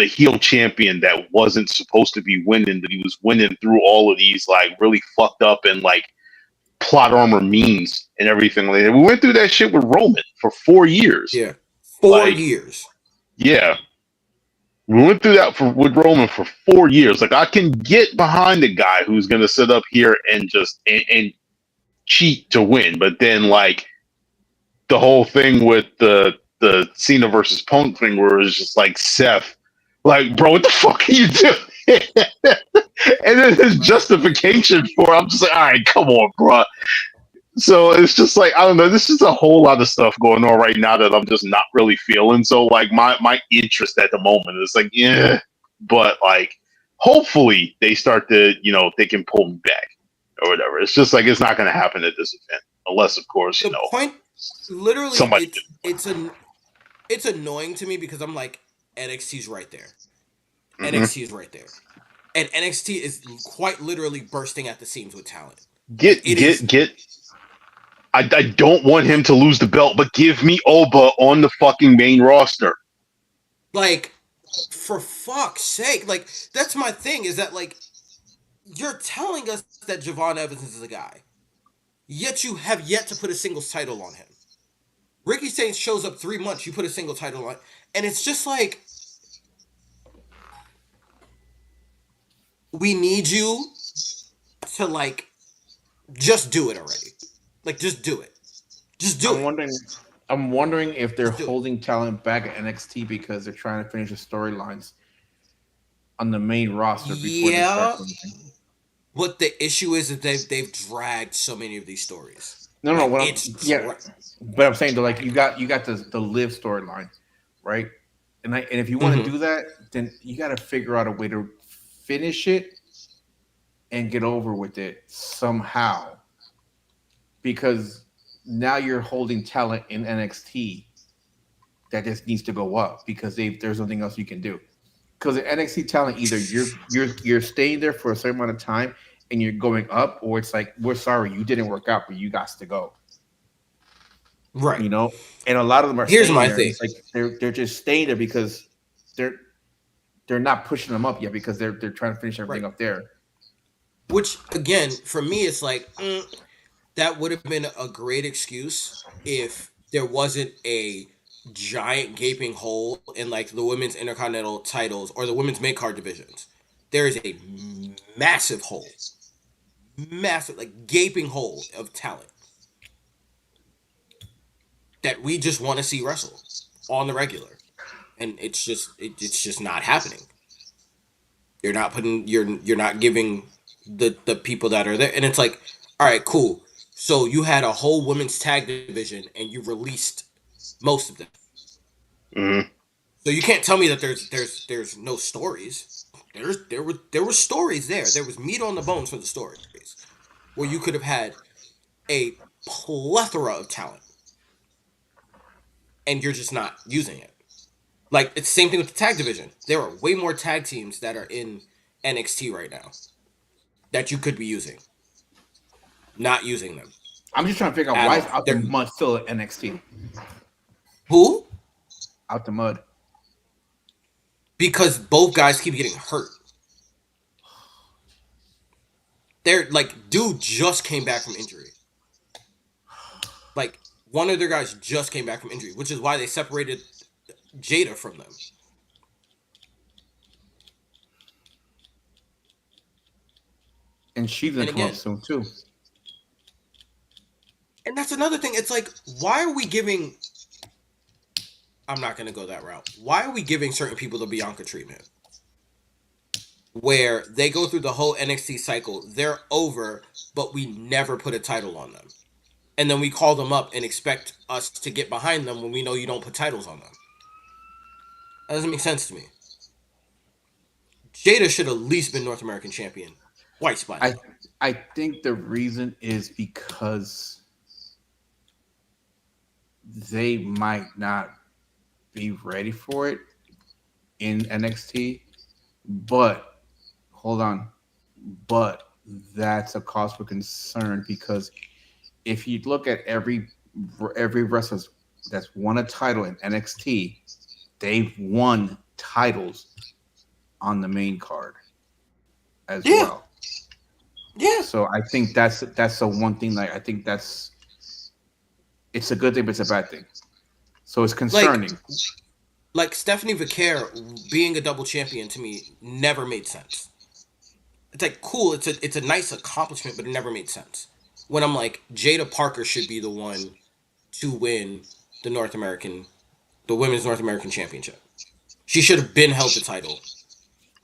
heel champion that wasn't supposed to be winning, but he was winning through all of these like really fucked up and like plot armor memes and everything like that. We went through that shit with Roman for 4 years. Yeah, 4 years. Yeah, we went through that with Roman for 4 years. Like I can get behind a guy who's gonna sit up here and just and cheat to win, but then like the whole thing with the Cena versus Punk thing, where it's just like Seth, like bro, what the fuck are you doing? And then his justification for it, I'm just like, all right, come on, bro. So it's just like, I don't know. This is a whole lot of stuff going on right now that I'm just not really feeling. So like my interest at the moment is like, yeah, but like hopefully they start to, they can pull me back or whatever. It's just like it's not going to happen at this event unless, of course, the point. Literally, somebody it's annoying to me because I'm like, NXT's right there. Mm-hmm. NXT is right there, and NXT is quite literally bursting at the seams with talent. I don't want him to lose the belt, but give me Oba on the fucking main roster. Like, for fuck's sake. Like, that's my thing, is that, like, you're telling us that Javon Evans is a guy, yet you have yet to put a singles title on him. Ricky Saints shows up 3 months, you put a single title on, and it's just like, we need you to, like, just do it already. Like, just do it. Just do it. I'm wondering if they're holding talent back at NXT because they're trying to finish the storylines on the main roster before they start something. But the issue is that they've dragged so many of these stories. But I'm saying though, like you got the Live storyline, right? And if you want to do that, then you got to figure out a way to finish it and get over with it somehow, because now you're holding talent in NXT that just needs to go up because there's nothing else you can do. Because NXT talent, either you're staying there for a certain amount of time and you're going up, or it's like, we're sorry, you didn't work out, but you got to go. Right. And a lot of them are. Here's my thing. It's like they're just staying there because they're not pushing them up yet because they're trying to finish everything up there. Which again, for me, it's like that would have been a great excuse if there wasn't a giant gaping hole in like the women's intercontinental titles or the women's mid-card divisions. There is a massive hole, like gaping hole of talent that we just want to see wrestle on the regular, and it's just not happening. You're not giving the people that are there, and it's like, all right, cool. So you had a whole women's tag division, and you released most of them. Mm-hmm. So you can't tell me that there's no stories. There were stories there. There was meat on the bones for the stories, where you could have had a plethora of talent, and you're just not using it. Like, it's the same thing with the tag division. There are way more tag teams that are in NXT right now that you could be using. Not using them. I'm just trying to figure out why is Out the Mud still at NXT. Who? Out the Mud. Because both guys keep getting hurt. They're like, dude just came back from injury. Like, one of their guys just came back from injury, which is why they separated Jada from them. And she's gonna come up soon too. And that's another thing. It's like, why are we giving... I'm not going to go that route. Why are we giving certain people the Bianca treatment? Where they go through the whole NXT cycle, they're over, but we never put a title on them. And then we call them up and expect us to get behind them when we know you don't put titles on them. That doesn't make sense to me. Jada should have at least been North American champion twice by I now. I think the reason is because they might not be ready for it in NXT, but hold on, but that's a cause for concern because if you look at every wrestler that's won a title in NXT, they've won titles on the main card as Yeah, well. yeah. So I think that's the one thing. Like I think that's it's a good thing, but it's a bad thing. So it's Like, concerning. Stephanie Vaquer being a double champion to me never made sense. It's like cool. It's a nice accomplishment, but it never made sense. When I'm like, Jada Parker should be the one to win the women's North American championship. She should have been held the title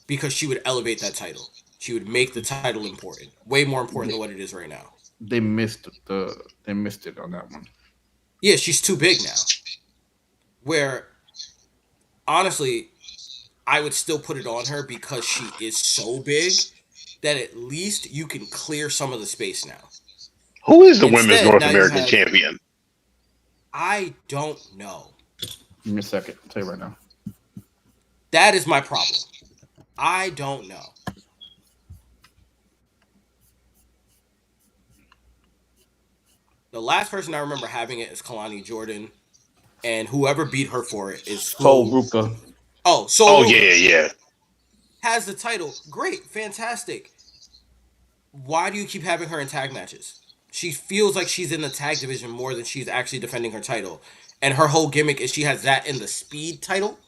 because she would elevate that title. She would make the title important, way more important than They, what it is right now. they missed it on that one. Yeah, she's too big now. Where honestly, I would still put it on her because she is so big that at least you can clear some of the space now. Who is the women's Instead, North now you American have champion? I don't know. Give me a second. I'll tell you right now. That is my problem. I don't know. The last person I remember having it is Kalani Jordan, and whoever beat her for it is Sol who. Ruka. Oh, Sol Oh Ruka yeah. has the title. Great, fantastic. Why do you keep having her in tag matches? She feels like she's in the tag division more than she's actually defending her title. And her whole gimmick is she has that in the speed title.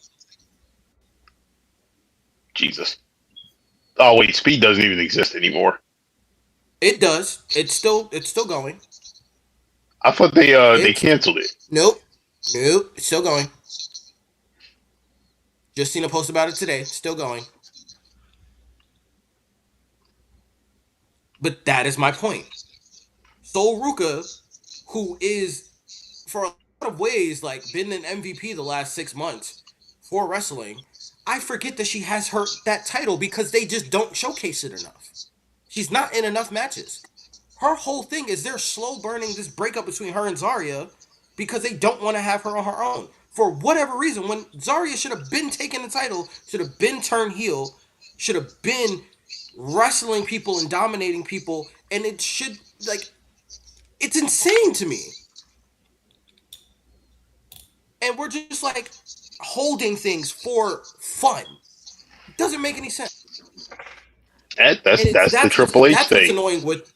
Jesus. Oh wait, Speed doesn't even exist anymore. It does. It's still going. I thought they It's canceled it. nope. Nope. It's still going. Just seen a post about it today. It's still going. But that is my point. Sol Ruka, who is for a lot of ways like been an MVP the last 6 months for wrestling, I forget that she has that title because they just don't showcase it enough. She's not in enough matches. Her whole thing is they're slow burning this breakup between her and Zarya because they don't want to have her on her own. For whatever reason, when Zarya should have been taking the title, should have been turned heel, should have been wrestling people and dominating people, and it should like it's insane to me. And we're just like holding things for fun. It doesn't make any sense. And it's That's the Triple H that's what's thing. annoying with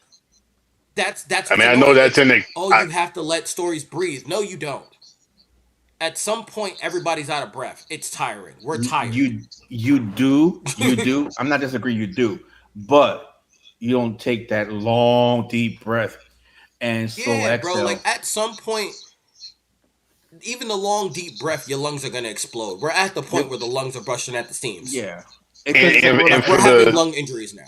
that's I what's mean, I know annoying. that's in the. You have to let stories breathe. No, you don't. At some point, everybody's out of breath. It's tiring. We're tired. You do. I'm not disagreeing. You do, but you don't take that long deep breath and slow bro. exhale. Like at some point, even the long deep breath, your lungs are gonna explode. We're at the point where the lungs are busting at the seams. Yeah, And we're having lung injuries now.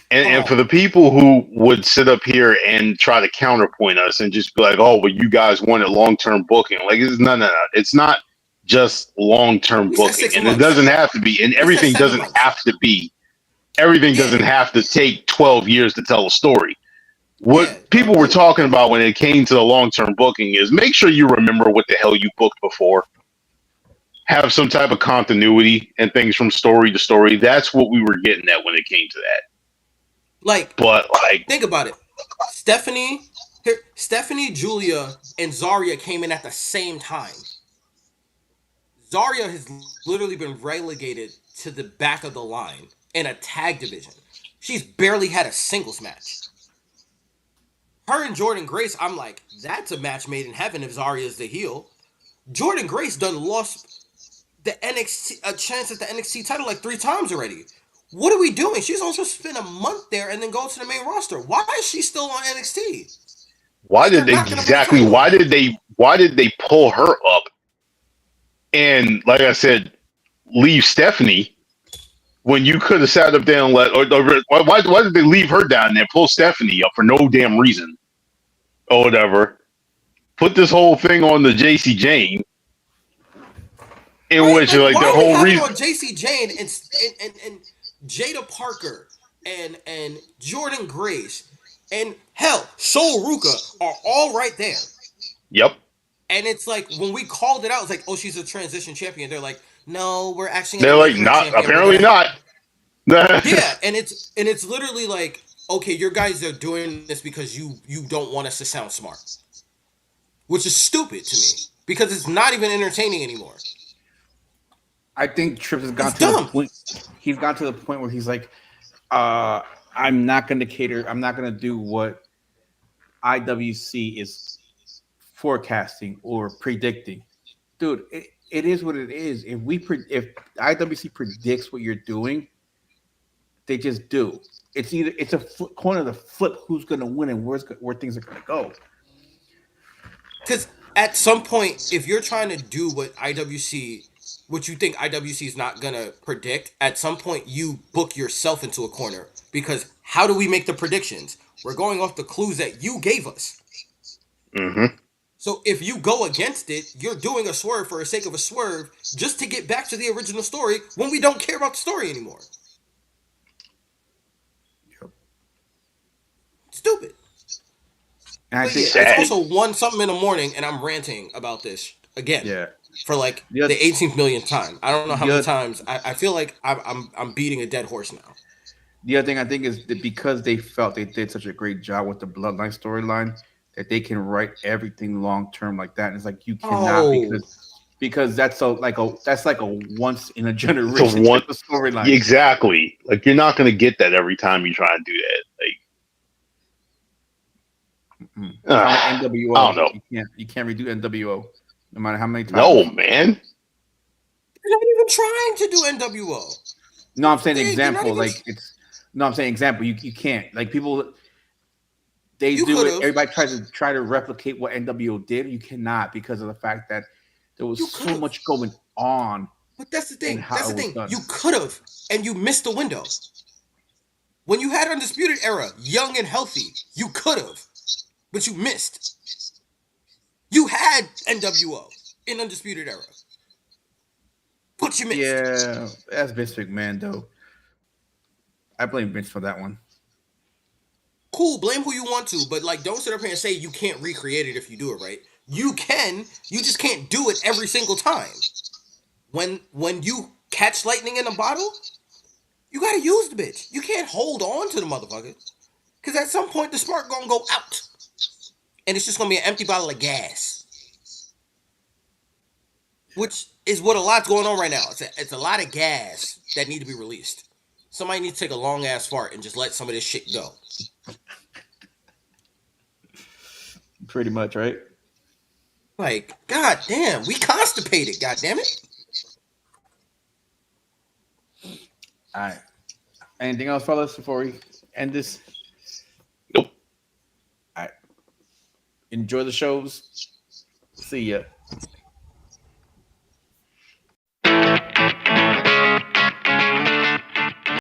And for the people who would sit up here and try to counterpoint us and just be like, "Oh, well, you guys wanted long-term booking," like it's no. It's not just long-term booking, and it doesn't have to be. And everything doesn't have to be. Everything doesn't have to take 12 years to tell a story. What people were talking about when it came to the long-term booking is make sure you remember what the hell you booked before. Have some type of continuity and things from story to story. That's what we were getting at when it came to that. But think about it. Stephanie, Julia, and Zarya came in at the same time. Zarya has literally been relegated to the back of the line in a tag division. She's barely had a singles match. Her and Jordan Grace, I'm like, that's a match made in heaven if Zarya is the heel. Jordan Grace done lost a chance at the NXT title like 3 times already. What are we doing? She's only supposed to spend a month there and then go to the main roster. Why is she still on NXT? Why did they pull her up? And like I said, leave Stephanie when you could have sat up there and why did they leave her down there? Pull Stephanie up for no damn reason or whatever. Put this whole thing on the JC Jane. in right? which like why the are we whole having reason. on JC Jane and Jada Parker and Jordan Grace and hell, Sol Ruka are all right there. Yep. And it's like when we called it out, it's like, oh, she's a transition champion. They're like, no, we're actually They're gonna make like her a not. champion. We're Apparently gonna not. yeah, and it's literally like, okay, your guys are doing this because you don't want us to sound smart, which is stupid to me because it's not even entertaining anymore. I think Trips has gone It's to the dumb. point. He's gone to the point where he's like, I'm not going to cater. I'm not going to do what IWC is forecasting or predicting. Dude, it is what it is. If IWC predicts what you're doing, they just do. It's a coin of the flip who's going to win and where things are going to go. Because at some point, if you're trying to do what you think IWC is not gonna predict, at some point you book yourself into a corner. Because how do we make the predictions? We're going off the clues that you gave us. Mm-hmm. So if you go against it, you're doing a swerve for the sake of a swerve just to get back to the original story when we don't care about the story anymore. Yep. Stupid. And I But think yeah, it's also 1 something in the morning, and I'm ranting about this again. Yeah. For like The other- the 18th millionth time. I don't know how the many other- times. I feel like I'm beating a dead horse now. The other thing I think is that because they felt they did such a great job with the Bloodline storyline, that they can write everything long term like that. And it's like you cannot Oh, because that's like a once in a So generation one type of storyline. exactly. Like you're not gonna get that every time you try and do that. Like Like NWO. I don't know. You can't redo NWO no matter how many times. No, man. they're not even trying to do NWO. No, I'm saying They're example. not even Like it's no, I'm saying example. You can't like people. They You do it. could've. Everybody tries to replicate what NWO did. You cannot because of the fact that there was You so could've. much going on. But that's the And thing. how That's the it was thing. done. You could have, and you missed the window. When you had Undisputed Era, young and healthy, you could have, but you missed. You had NWO in Undisputed Era, but you missed. Yeah, that's Vince McMahon though. I blame Vince for that one. Cool, blame who you want to, but like, don't sit up here and say you can't recreate it if you do it right. You can. You just can't do it every single time. When you catch lightning in a bottle, you gotta use the bitch. You can't hold on to the motherfucker. Because at some point, the spark gonna go out. And it's just gonna be an empty bottle of gas. Which is what a lot's going on right now. It's a lot of gas that need to be released. Somebody needs to take a long ass fart and just let some of this shit go. Pretty much, right? Like, god damn, we constipated, god damn it. All right. Anything else, fellas, before we end this? Nope. All right. Enjoy the shows. See ya.